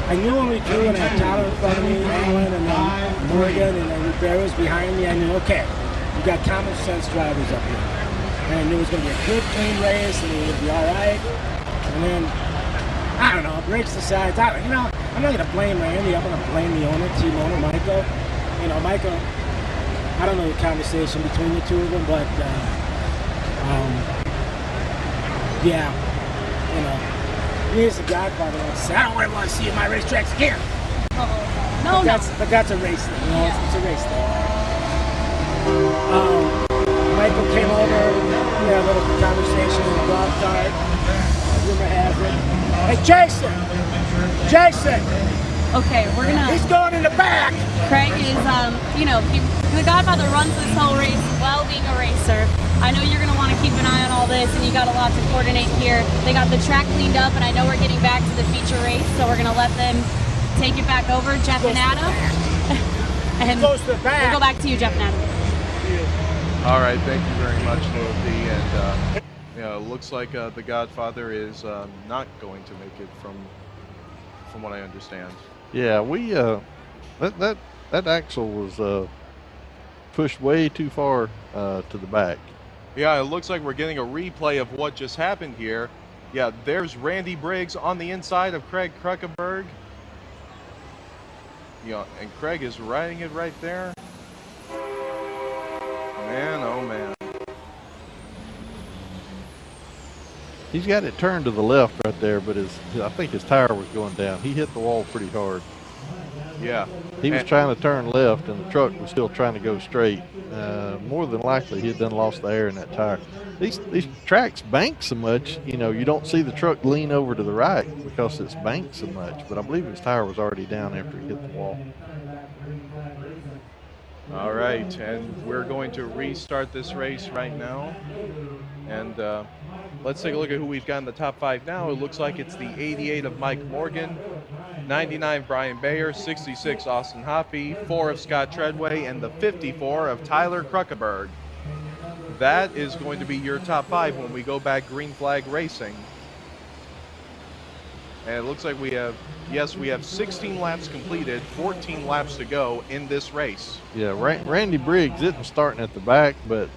I knew when we drew and I had Tyler in front of me, Alan, and then Morgan, and then Barrows behind me, I knew, okay, we got common sense drivers up here. And I knew it was going to be a good, clean race, and it would be all right. And then, I don't know, breaks the sides. I'm not going to blame Randy. I'm going to blame the owner, team owner, Michael. You know, Michael, I don't know the conversation between the two of them, but, yeah, you know, me as a Godfather, I don't want to see you in my racetracks again. No, but that's a race thing, you know, it's a race thing. Michael came over, we had a little conversation in the golf cart. Rumor has it. Hey, Jason! Okay, we're gonna... He's going in the back! Craig is, you know, the Godfather runs this whole race while being a racer. I know you're gonna want to keep an eye on all this, and you got a lot to coordinate here. They got the track cleaned up, and I know we're getting back to the feature race, so we're gonna let them take it back over. Jeff and Adam. And goes to the back. We'll go back to you, Jeff and Adam. All right, thank you very much, Little D. And Yeah, it looks like the Godfather is not going to make it from what I understand. Yeah, we that axle was pushed way too far to the back. Yeah, it looks like we're getting a replay of what just happened here. Yeah, there's Randy Briggs on the inside of Craig Kruckenberg. Yeah, and Craig is riding it right there. Man, oh man. He's got it turned to the left right there, but I think his tire was going down. He hit the wall pretty hard. Yeah. He was trying to turn left, and the truck was still trying to go straight. More than likely, he had done lost the air in that tire. These tracks bank so much, you know, you don't see the truck lean over to the right because it's banked so much. But I believe his tire was already down after he hit the wall. All right, and we're going to restart this race right now. And let's take a look at who we've got in the top 5 now. It looks like it's the 88 of Mike Morgan, 99 Brian Bayer, 66 Austin Hoppy, 4 of Scott Treadway, and the 54 of Tyler Kruckenberg. That is going to be your top 5 when we go back green flag racing. And it looks like we have 16 laps completed, 14 laps to go in this race. Yeah, Randy Briggs isn't starting at the back, but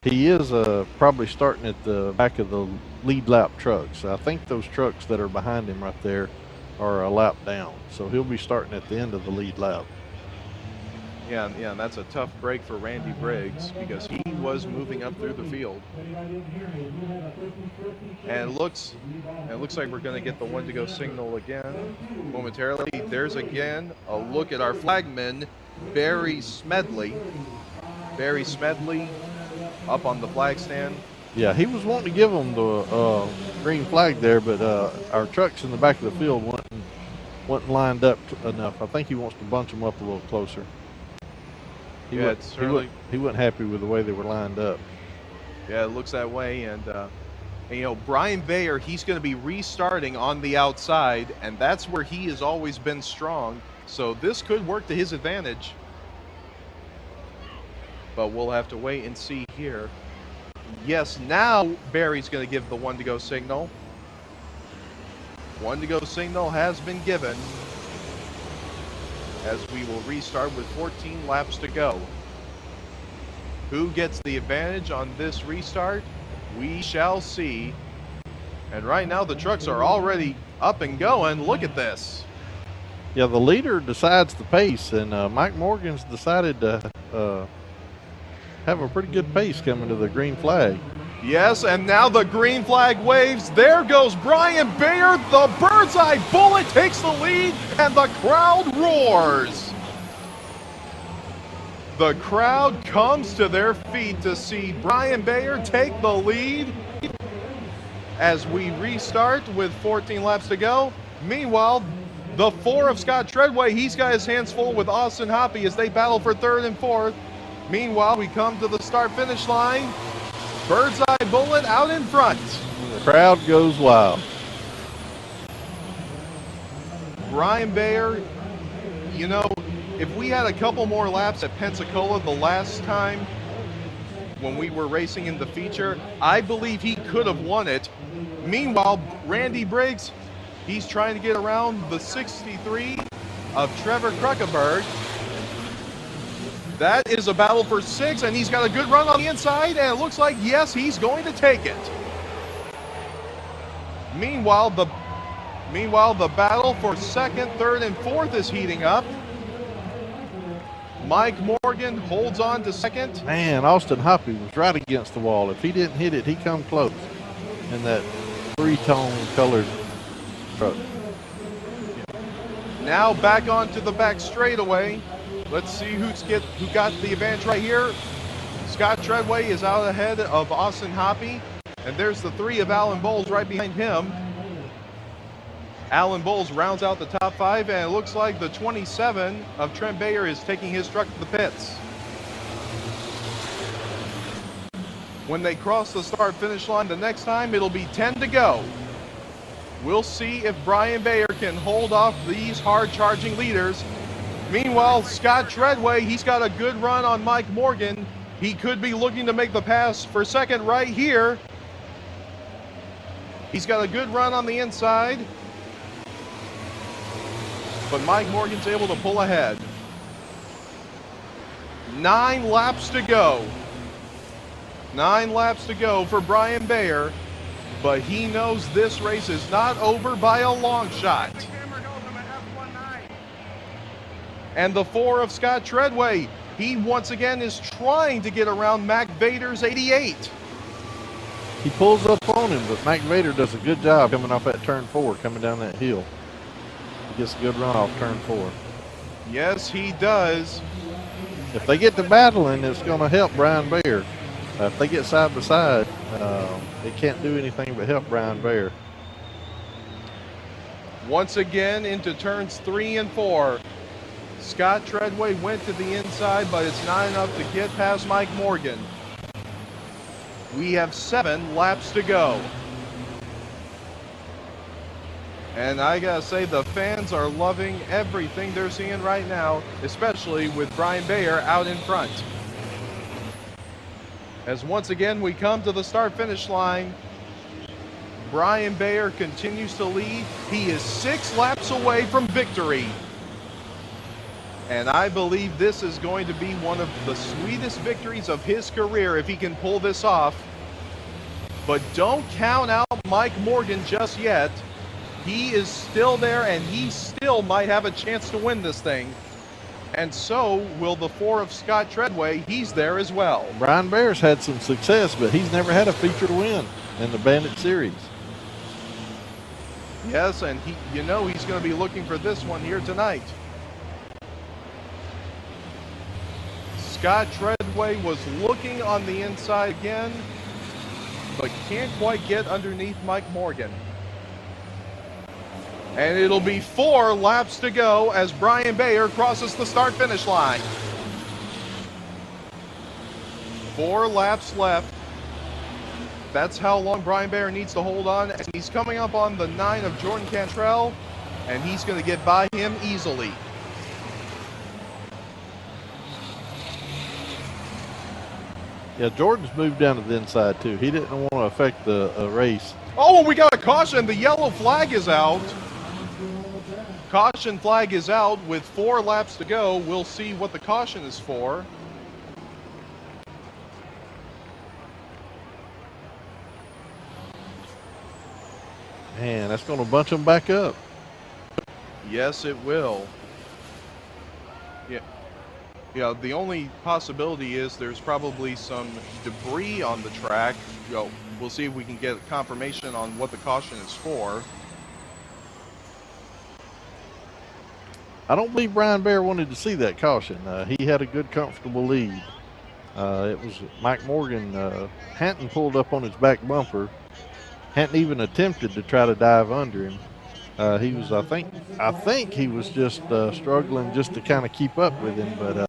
he is probably starting at the back of the lead lap trucks. I think those trucks that are behind him right there are a lap down. So he'll be starting at the end of the lead lap. Yeah, and that's a tough break for Randy Briggs because he was moving up through the field. And it looks like we're going to get the one to go signal again momentarily. There's again a look at our flagman, Barry Smedley. Barry Smedley up on the flag stand. Yeah, he was wanting to give him the green flag there, but our trucks in the back of the field wasn't lined up enough. I think he wants to bunch them up a little closer. He wasn't happy with the way they were lined up. Yeah, it looks that way. And you know, Brian Bayer, he's going to be restarting on the outside, and that's where he has always been strong. So this could work to his advantage. But we'll have to wait and see here. Yes, now Barry's going to give the one to go signal. One to go signal has been given, as we will restart with 14 laps to go. Who gets the advantage on this restart? We shall see. And right now the trucks are already up and going. Look at this. Yeah, the leader decides the pace, and Mike Morgan's decided to have a pretty good pace coming to the green flag. Yes, and now the green flag waves. There goes Brian Bayer. The bird's eye bullet takes the lead, and the crowd roars. The crowd comes to their feet to see Brian Bayer take the lead as we restart with 14 laps to go. Meanwhile, the 4 of Scott Treadway, he's got his hands full with Austin Hoppy as they battle for 3rd and 4th. Meanwhile, we come to the start-finish line. Bird's eye bullet out in front. The crowd goes wild. Brian Bayer, you know, if we had a couple more laps at Pensacola the last time when we were racing in the feature, I believe he could have won it. Meanwhile, Randy Briggs, he's trying to get around the 63 of Trevor Kruckenberg. That is a battle for 6, and he's got a good run on the inside, and it looks like, yes, he's going to take it. Meanwhile, the battle for 2nd, 3rd, and 4th is heating up. Mike Morgan holds on to 2nd. Man, Austin Hoppy was right against the wall. If he didn't hit it, he come close in that 3-tone colored truck. Now back onto the back straightaway. Let's see who got the advantage right here. Scott Treadway is out ahead of Austin Hoppy, and there's the 3 of Alan Bowles right behind him. Alan Bowles rounds out the top 5, and it looks like the 27 of Trent Bayer is taking his truck to the pits. When they cross the start-finish line the next time, it'll be 10 to go. We'll see if Brian Bayer can hold off these hard-charging leaders. Meanwhile, Scott Treadway, he's got a good run on Mike Morgan. He could be looking to make the pass for 2nd right here. He's got a good run on the inside, but Mike Morgan's able to pull ahead. 9 laps to go. 9 laps to go for Brian Bayer, but he knows this race is not over by a long shot. And the 4 of Scott Treadway, he once again is trying to get around Mac Vader's 88. He pulls up on him, but Mac Vader does a good job coming off that turn 4, coming down that hill. He gets a good run off turn 4. Yes, he does. If they get to battling, it's going to help Brian Bayer. If they get side by side, it can't do anything but help Brian Bayer. Once again into turns 3 and 4. Scott Treadway went to the inside, but it's not enough to get past Mike Morgan. We have 7 laps to go. And I gotta say, the fans are loving everything they're seeing right now, especially with Brian Bayer out in front. As once again we come to the start-finish line, Brian Bayer continues to lead. He is 6 laps away from victory. And I believe this is going to be one of the sweetest victories of his career if he can pull this off. But don't count out Mike Morgan just yet. He is still there, and he still might have a chance to win this thing. And so will the 4 of Scott Treadway. He's there as well. Brian Bayer's had some success, but he's never had a featured win in the Bandit Series. Yes, and he's going to be looking for this one here tonight. Scott Treadway was looking on the inside again, but can't quite get underneath Mike Morgan. And it'll be 4 laps to go as Brian Bayer crosses the start-finish line. 4 laps left. That's how long Brian Bayer needs to hold on. And he's coming up on the 9 of Jordan Cantrell, and he's going to get by him easily. Yeah, Jordan's moved down to the inside too. He didn't want to affect the race. Oh, and we got a caution. The yellow flag is out. Caution flag is out with 4 laps to go. We'll see what the caution is for. Man, that's going to bunch them back up. Yes, it will. Yeah, the only possibility is there's probably some debris on the track. We'll see if we can get confirmation on what the caution is for. I don't believe Brian Bayer wanted to see that caution. He had a good, comfortable lead. It was Mike Morgan. Hanton pulled up on his back bumper. Hadn't even attempted to try to dive under him. He was, I think he was just struggling just to kind of keep up with him, but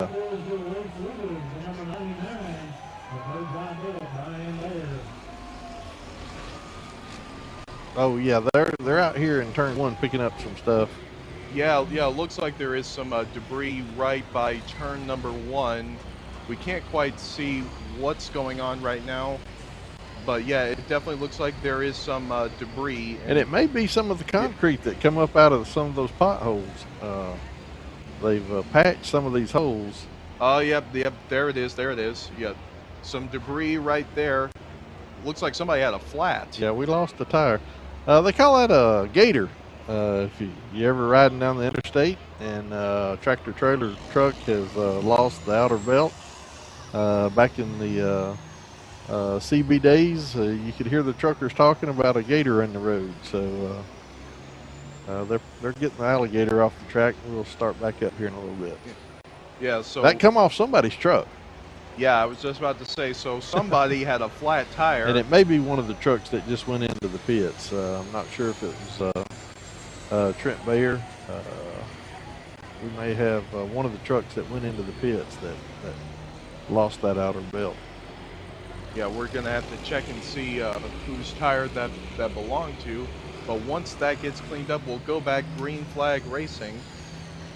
oh yeah, they're out here in turn 1 picking up some stuff. Yeah, it looks like there is some debris right by turn number 1. We can't quite see what's going on right now. But yeah, it definitely looks like there is some debris. And it may be some of the concrete that come up out of some of those potholes. They've patched some of these holes. Oh, yep, there it is. Yeah, some debris right there. Looks like somebody had a flat. Yeah, we lost the tire. They call that a gator. If you ever riding down the interstate and a tractor trailer truck has lost the outer belt. Back in the CB days, you could hear the truckers talking about a gator in the road. So they're getting the alligator off the track. We'll start back up here in a little bit. Yeah, so that come off somebody's truck. Yeah, I was just about to say, so somebody had a flat tire. And it may be one of the trucks that just went into the pits. I'm not sure if it was Trent Bayer. We may have one of the trucks that went into the pits that lost that outer belt. Yeah, we're going to have to check and see whose tire that belonged to. But once that gets cleaned up, we'll go back green flag racing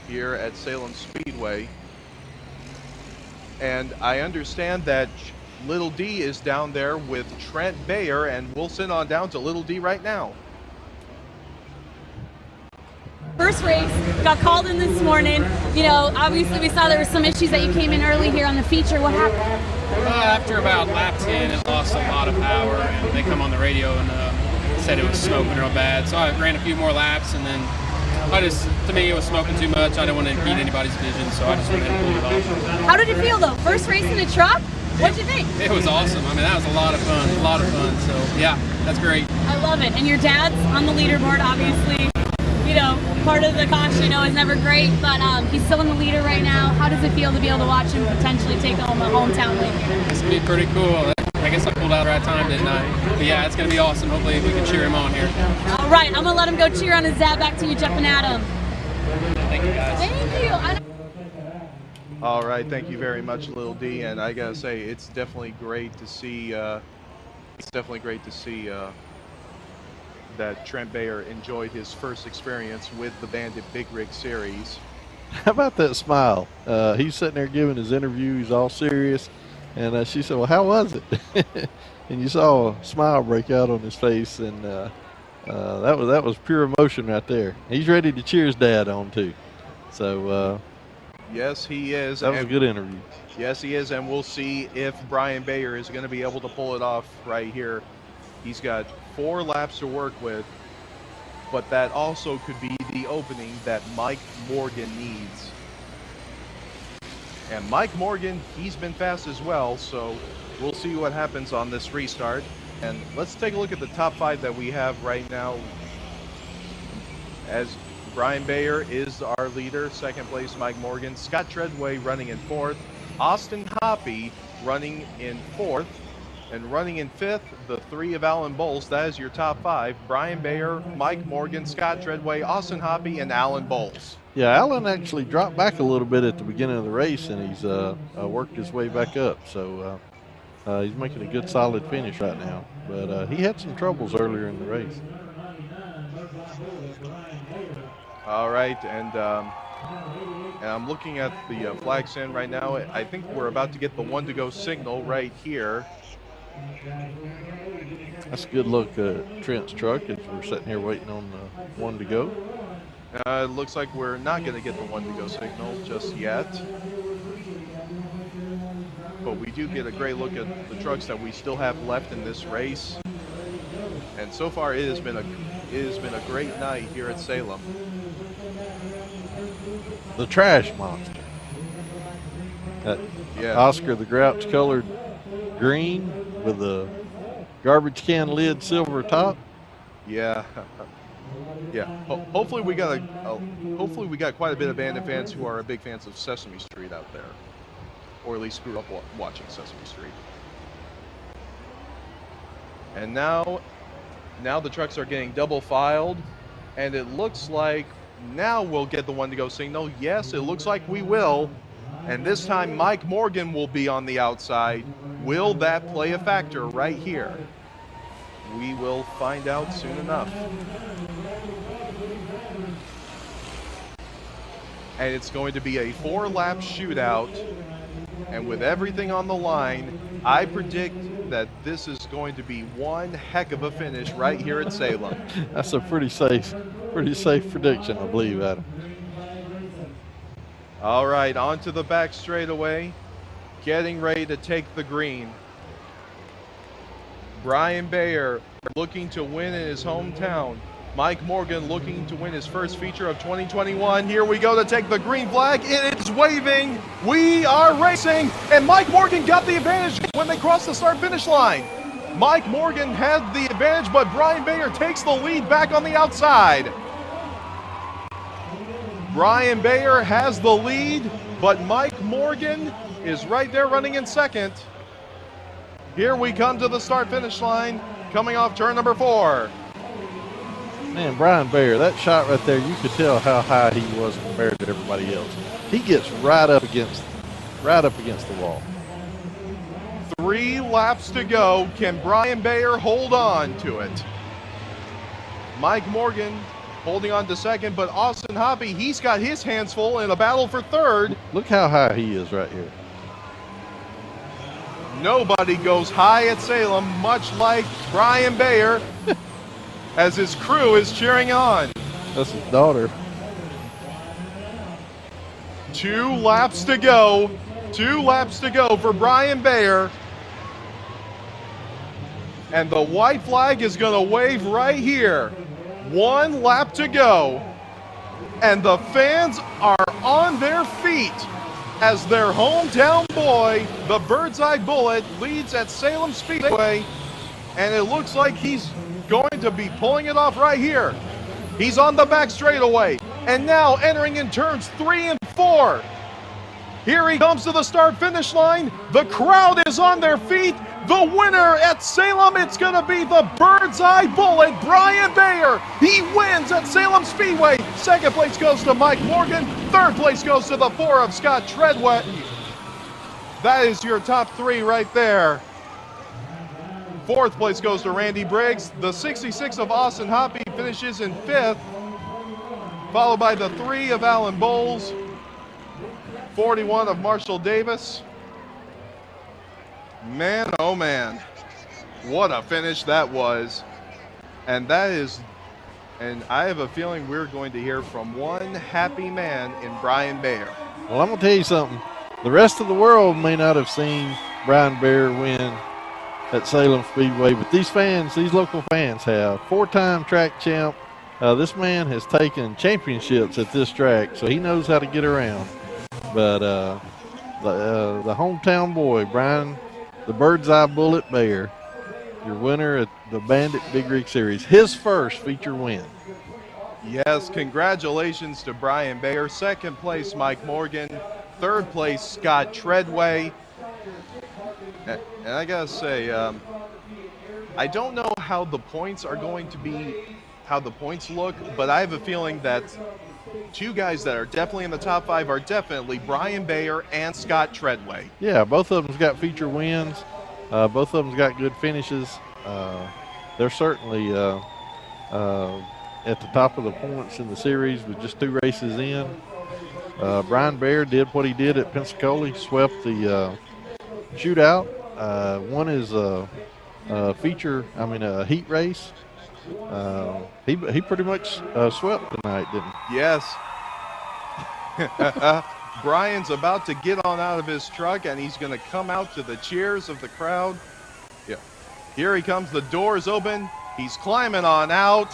here at Salem Speedway. And I understand that Little D is down there with Trent Bayer, and we'll send on down to Little D right now. First race got called in this morning. You know, obviously we saw there were some issues that you came in early here on the feature. What happened? After about lap 10, it lost a lot of power, and they come on the radio and said it was smoking real bad. So I ran a few more laps, and then to me, it was smoking too much. I didn't want to impede anybody's vision, so I just went ahead and pulled it off. How did it feel though? First race in a truck? What'd you think? It was awesome. I mean, that was a lot of fun. So yeah, that's great. I love it. And your dad's on the leaderboard, obviously. You know, part of the caution, is never great, but he's still in the leader right now. How does it feel to be able to watch him potentially take home a hometown win here? It's going to be pretty cool. I guess I pulled out the right time, didn't I? But yeah, it's going to be awesome. Hopefully we can cheer him on here. All right, I'm going to let him go cheer on his dad. Back to you, Jeff and Adam. Thank you, guys. Thank you. All right, thank you very much, Lil D. And I gotta say, it's definitely great to see. That Trent Bayer enjoyed his first experience with the Bandit Big Rig Series. How about that smile? He's sitting there giving his interview. He's all serious, and she said, "Well, how was it?" And you saw a smile break out on his face, and that was pure emotion right there. He's ready to cheer his dad on too. So yes, he is. That was a good interview. Yes, he is, and we'll see if Brian Bayer is going to be able to pull it off right here. He's got 4 laps to work with, but that also could be the opening that Mike Morgan needs. And Mike Morgan, he's been fast as well, so we'll see what happens on this restart. And let's take a look at the top 5 that we have right now. As Brian Bayer is our leader, second place Mike Morgan, Scott Treadway running in 4th, Austin Hoppy running in 4th, and running in 5th, the 3 of Alan Bowles. That is your top 5. Brian Bayer, Mike Morgan, Scott Treadway, Austin Hoppy, and Alan Bowles. Yeah, Alan actually dropped back a little bit at the beginning of the race, and he's worked his way back up. So he's making a good, solid finish right now. But he had some troubles earlier in the race. All right, and I'm looking at the flag stand right now. I think we're about to get the 1-to-go signal right here. That's a good look at Trent's truck as we're sitting here waiting on the 1-to-go. It looks like we're not going to get the 1-to-go signal just yet. But we do get a great look at the trucks that we still have left in this race. And so far it has been a great night here at Salem. The trash monster. Yeah. Oscar the Grouch colored green with a garbage can lid silver top. Yeah. Yeah. Hopefully we got quite a bit of Bandit fans who are big fans of Sesame Street out there, or at least grew up watching Sesame Street. And now the trucks are getting double filed, and it looks like now we'll get the 1-to-go signal. Yes, it looks like we will. And this time Mike Morgan will be on the outside. Will that play a factor right here? We will find out soon enough. And it's going to be a 4-lap shootout. And with everything on the line, I predict that this is going to be one heck of a finish right here at Salem. That's a pretty safe prediction, I believe, Adam. All right, on to the back straightaway, getting ready to take the green. Brian Bayer looking to win in his hometown. Mike Morgan looking to win his first feature of 2021. Here we go to take the green flag. It is waving. We are racing. And Mike Morgan got the advantage when they crossed the start-finish line. Mike Morgan had the advantage, but Brian Bayer takes the lead back on the outside. Brian Bayer has the lead, but Mike Morgan is right there running in second. Here we come to the start-finish line, coming off turn number 4. Man, Brian Bayer, that shot right there, you could tell how high he was compared to everybody else. He gets right up against the wall. 3 laps to go. Can Brian Bayer hold on to it? Mike Morgan holding on to second, but Austin Hoppy, he's got his hands full in a battle for third. Look how high he is right here. Nobody goes high at Salem, much like Brian Bayer, as his crew is cheering on. That's his daughter. 2 laps to go. 2 laps to go for Brian Bayer. And the white flag is going to wave right here. 1 lap to go. And the fans are on their feet as their hometown boy, the Bird's Eye Bullet, leads at Salem Speedway. And it looks like he's going to be pulling it off right here. He's on the back straightaway. And now entering in turns 3 and 4. Here he comes to the start-finish line. The crowd is on their feet. The winner at Salem, it's going to be the Bird's Eye Bullet, Brian Bayer. He wins at Salem Speedway. Second place goes to Mike Morgan. Third place goes to the 4 of Scott Treadway. That is your top 3 right there. Fourth place goes to Randy Briggs. The 66 of Austin Hoppy finishes in 5th, followed by the 3 of Alan Bowles, 41 of Marshall Davis. Man, oh man, what a finish that was. And that is, and I have a feeling we're going to hear from one happy man in Brian Bayer. Well, I'm going to tell you something. The rest of the world may not have seen Brian Bayer win at Salem Speedway, but these fans, these local fans have. 4-time track champ. This man has taken championships at this track, so he knows how to get around. But the hometown boy, Brian, the Bird's Eye Bullet Bayer, your winner at the Bandit Big Rig Series, his first feature win. Yes, congratulations to Brian Bayer. Second place, Mike Morgan. Third place, Scott Treadway. And I gotta say, I don't know how the points are going to be, how the points look, but I have a feeling that 2 guys that are definitely in the top 5 are definitely Brian Bayer and Scott Treadway. Yeah, both of them's got feature wins. Both of them's got good finishes. They're certainly at the top of the points in the series with just 2 races in. Brian Bayer did what he did at Pensacola. He swept the shootout. Won his a heat race. He pretty much swept tonight, didn't he? Yes. Brian's about to get on out of his truck, and he's going to come out to the cheers of the crowd. Yeah. Here he comes. The door's open. He's climbing on out.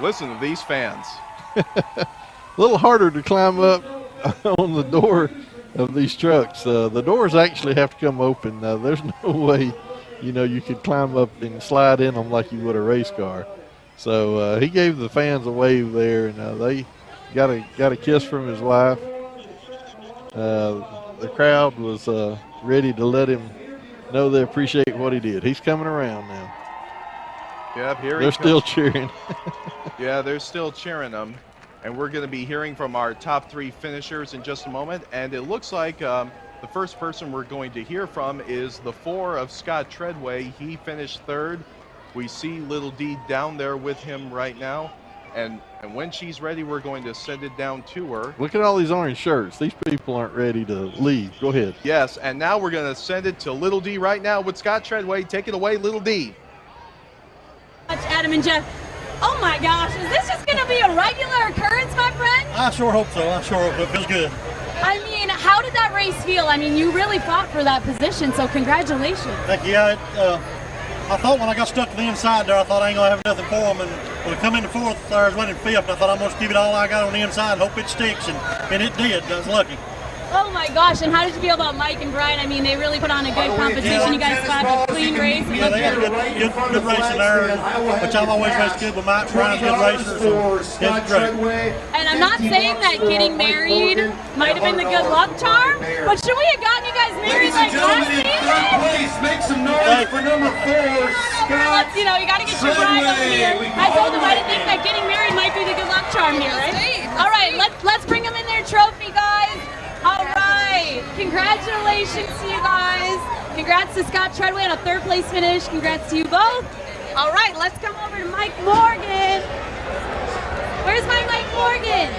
Listen to these fans. A little harder to climb up on the door of these trucks. The doors actually have to come open. There's no way, you could climb up and slide in them like you would a race car. So he gave the fans a wave there, and they got a kiss from his wife. The crowd was ready to let him know they appreciate what he did. He's coming around now. Yep, here they're still cheering. Yeah, they're still cheering him. And we're going to be hearing from our top 3 finishers in just a moment. And it looks like the first person we're going to hear from is the 4 of Scott Treadway. He finished 3rd. We see Little D down there with him right now. And when she's ready, we're going to send it down to her. Look at all these orange shirts. These people aren't ready to leave. Go ahead. Yes, and now we're going to send it to Little D right now with Scott Treadway. Take it away, Little D. Adam and Jeff. Oh my gosh, is this just going to be a regular occurrence, my friend? I sure hope so. It feels good. I mean, how did that race feel? I mean, you really fought for that position, so congratulations. Thank you. Yeah, I thought when I got stuck to the inside there, I thought I ain't going to have nothing for them. And when I come into 4th, I was running 5th. I thought I'm going to give it all I got on the inside and hope it sticks. And it did. I was lucky. Oh my gosh, and how did you feel about Mike and Brian? I mean, they really put on a good competition. You guys fought a clean race. Yeah, they had a good race in there, which I've always raced good with Mike. Brian's a good racer, so it's great. And I'm not saying that getting married might have been the good luck charm, but should we have gotten you guys married like last season? Please make some noise for number 4, Scott. You got to get your bride over here. I told him I didn't think that getting married might be the good luck charm here, right? All right, let's bring them in their trophy, guys. All right, congratulations to you guys. Congrats to Scott Treadway on a 3rd place finish. Congrats to you both. All right, let's come over to Mike Morgan. Where's my Mike Morgan?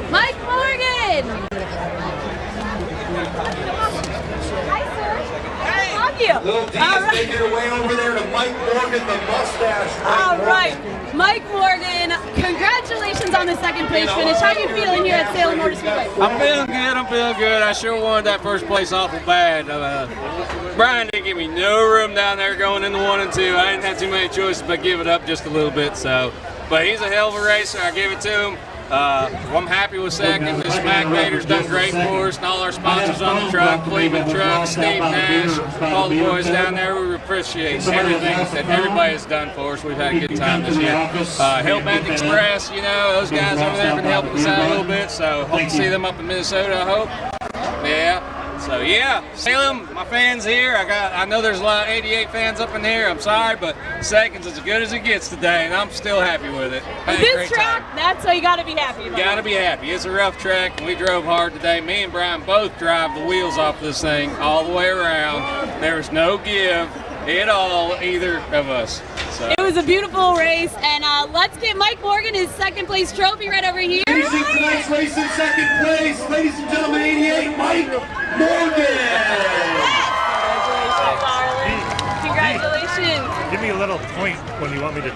Mike Morgan. Little D is making her way over there to Mike Morgan, the mustache. All right, Mike Morgan, congratulations on the second place finish. How are you feeling here at Salem Speedway? I'm feeling good. I sure wanted that first place awful bad. Brian didn't give me no room down there going into 1 and 2. I didn't have too many choices but give it up just a little bit. So, but he's a hell of a racer. I give it to him. I'm happy with second. This MacVader's done great for us, and all our sponsors on the truck, Cleveland Truck, Steve Nash, all the boys down there. We appreciate everything that everybody has done for us. We've had a good time this year. Hellbent Express, you know, those guys over there have been helping us out a little bit, so hope to see them up in Minnesota, I hope. Yeah. So yeah, Salem, my fans here. I know there's a lot of 88 fans up in here. I'm sorry, but second's as good as it gets today, and I'm still happy with it. This track, that's what you got to be happy about. Got to be happy. It's a rough track, and we drove hard today. Me and Brian both drive the wheels off this thing all the way around. There was no give at all, either of us. So. It was a beautiful race, and let's get Mike Morgan his second place trophy right over here. Finishing tonight's race in second place, ladies and gentlemen, 88, Mike Morgan. Congratulations, Arlen. Congratulations. Give me a little point when you want me to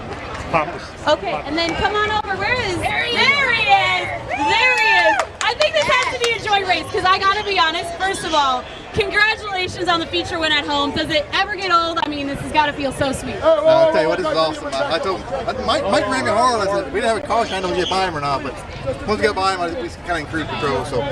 pop this. Okay, and then come on over. Where is? There he is. There he is. There he is. I think this has to be a joy race because I got to be honest. First of all, congratulations on the feature win at home. Does it ever get old? I mean, this has got to feel so sweet. I'll tell you what, this is awesome. I told Mike ran me hard. I said, we didn't have a caution. I didn't know if we get by him or not, but once we got by him, we kind of increased control. So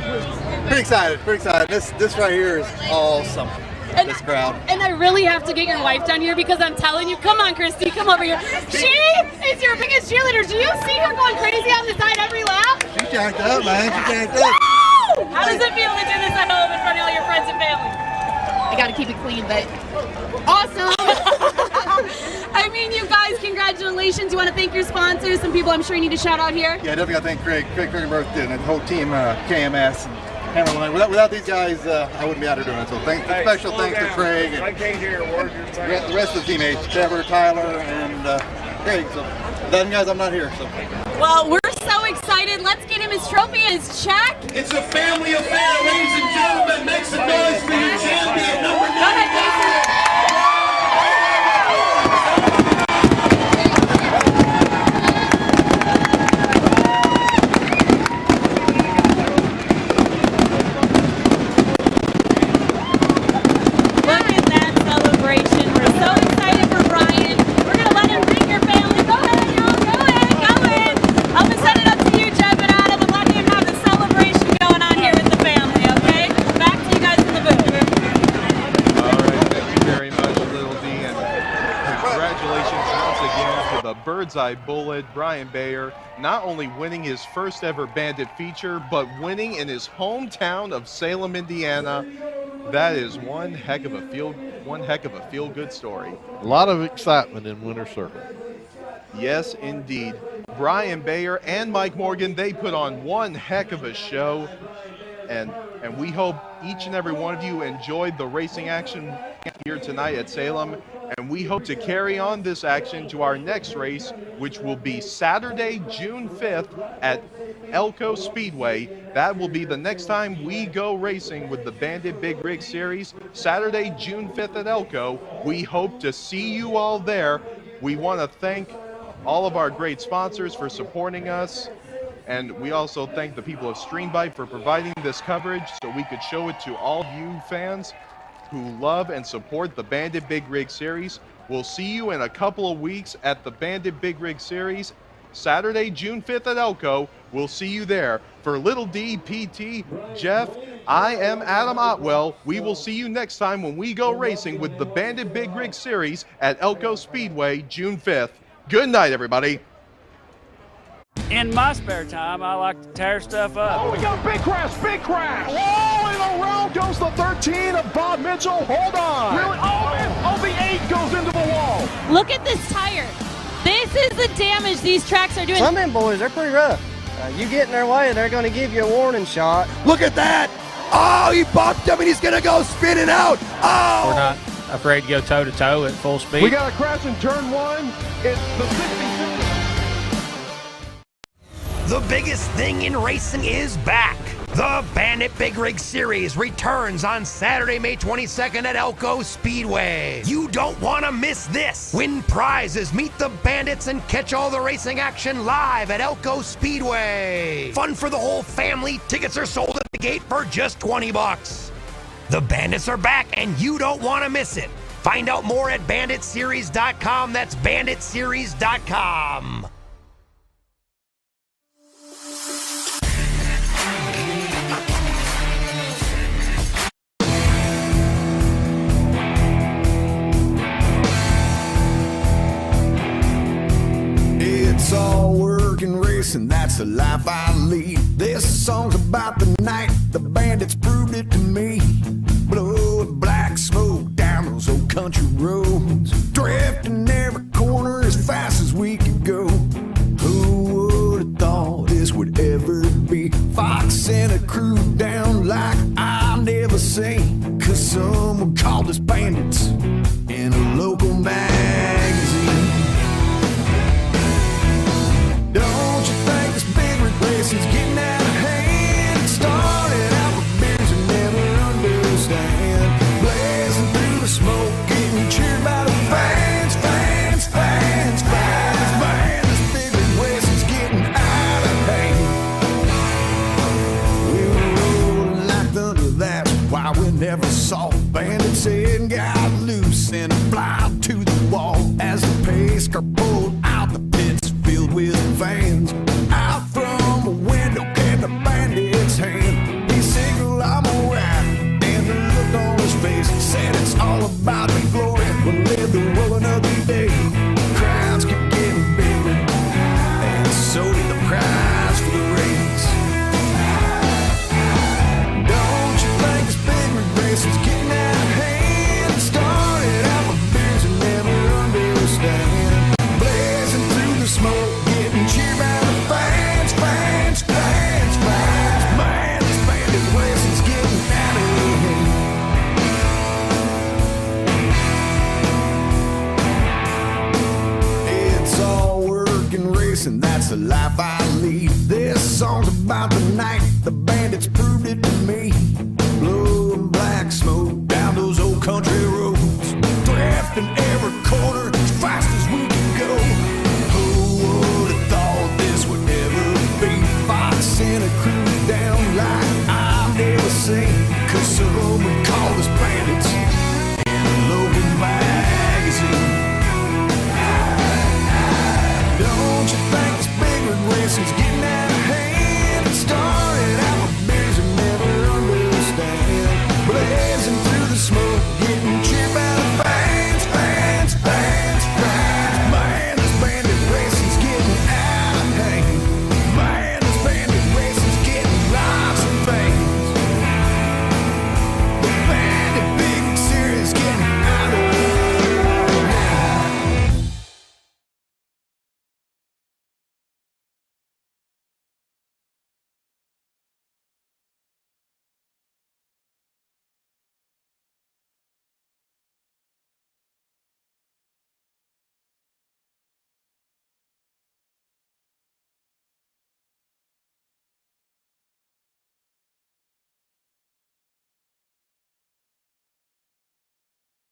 pretty excited, pretty excited. This right here is awesome. And, this crowd. And I really have to get your wife down here because I'm telling you, come on, Christy, come over here. She is your biggest cheerleader. Do you see her going crazy on the side every lap? She's jacked up, man. She's jacked up. How does it feel to do this at home in front of all your friends and family? I got to keep it clean, but awesome. I mean, you guys, congratulations. You want to thank your sponsors, some people I'm sure you need to shout out here? Yeah, definitely got to thank Craig Berth and the whole team, KMS. Without these guys, I wouldn't be out here doing it. So special thanks to Craig and the rest of the teammates, Trevor, Tyler, and Craig. So without them guys, I'm not here. So. Well, we're so excited. Let's get him his trophy and his check. It's a family affair, ladies and gentlemen. Make some noise for your champion, number 9. Go ahead, Jason. Birdseye Bullet, Brian Bayer, not only winning his first ever Bandit feature, but winning in his hometown of Salem, Indiana. That is one heck of a feel-good story. A lot of excitement in Winter Circle. Yes, indeed. Brian Bayer and Mike Morgan, they put on one heck of a show, and we hope each and every one of you enjoyed the racing action here tonight at Salem. And we hope to carry on this action to our next race, which will be Saturday, June 5th at Elko Speedway. That will be the next time we go racing with the Bandit Big Rig Series. Saturday, June 5th at Elko. We hope to see you all there. We want to thank all of our great sponsors for supporting us. And we also thank the people of StreamBite for providing this coverage so we could show it to all of you fans who love and support the Bandit Big Rig Series. We'll see you in a couple of weeks at the Bandit Big Rig Series, Saturday, June 5th at Elko. We'll see you there. For Little D, PT, Jeff, I am Adam Otwell. We will see you next time when we go racing with the Bandit Big Rig Series at Elko Speedway, June 5th. Good night, everybody. In my spare time, I like to tear stuff up. Oh, we got a big crash, big crash. Oh, and around goes the 13 of Bob Mitchell. Hold on. Really? Oh, man. Oh, the 8 goes into the wall. Look at this tire. This is the damage these tracks are doing. Some of them boys, they're pretty rough. You get in their way, they're going to give you a warning shot. Look at that. Oh, he popped him and he's going to go spinning out. Oh. We're not afraid to go toe-to-toe at full speed. We got a crash in turn 1. It's the 62. The biggest thing in racing is back. The Bandit Big Rig Series returns on Saturday, May 22nd at Elko Speedway. You don't want to miss this. Win prizes, meet the bandits, and catch all the racing action live at Elko Speedway. Fun for the whole family. Tickets are sold at the gate for just $20. The Bandits are back, and you don't want to miss it. Find out more at banditseries.com. That's banditseries.com. It's all work and racing, that's the life I lead. This song's about the night the bandits proved it to me. Blowing black smoke down those old country roads, drifting every corner as fast as we could go. Who would have thought this would ever be? Fox sent a crew down like I've never seen, 'cause someone called us bandits in a local magazine. Don't you think this big rig racing's getting out of hand? It started out with beers you never understand, blazing through the smoke, getting cheered by the fans, fans, fans, fans. Man, this big rig racing's getting out of hand. We were rolling like thunder, that's why we never saw bandits and got loose and fly to the wall as the pace car pulled out the pits filled with fans. Out from a window came the bandit's hand. He signaled, "I'm alright," and the look on his face said it's all about the glory. We'll live the roll another day. Crowds keep getting bigger, and so did the prize for the race. Don't you think this big rig racing's getting out of hand? It started out with beers you never understand, blazing through the smoke, getting cheered by the fans, fans, fans, fans. Man, this bandit racing's getting out of hand. It's all work and racing, that's the life I lead. This song's about the night the bandits proved it to me. Blowing black smoke down those old country roads, drifting every corner as fast as we can go. Who would have thought this would ever be? Fox sent a crew down like I've never seen, 'cause someone called us bandits in a local magazine. Don't you think this big rig racing's getting out of hand? It started out with beers you never understand, blazing through the smoke, getting cheered by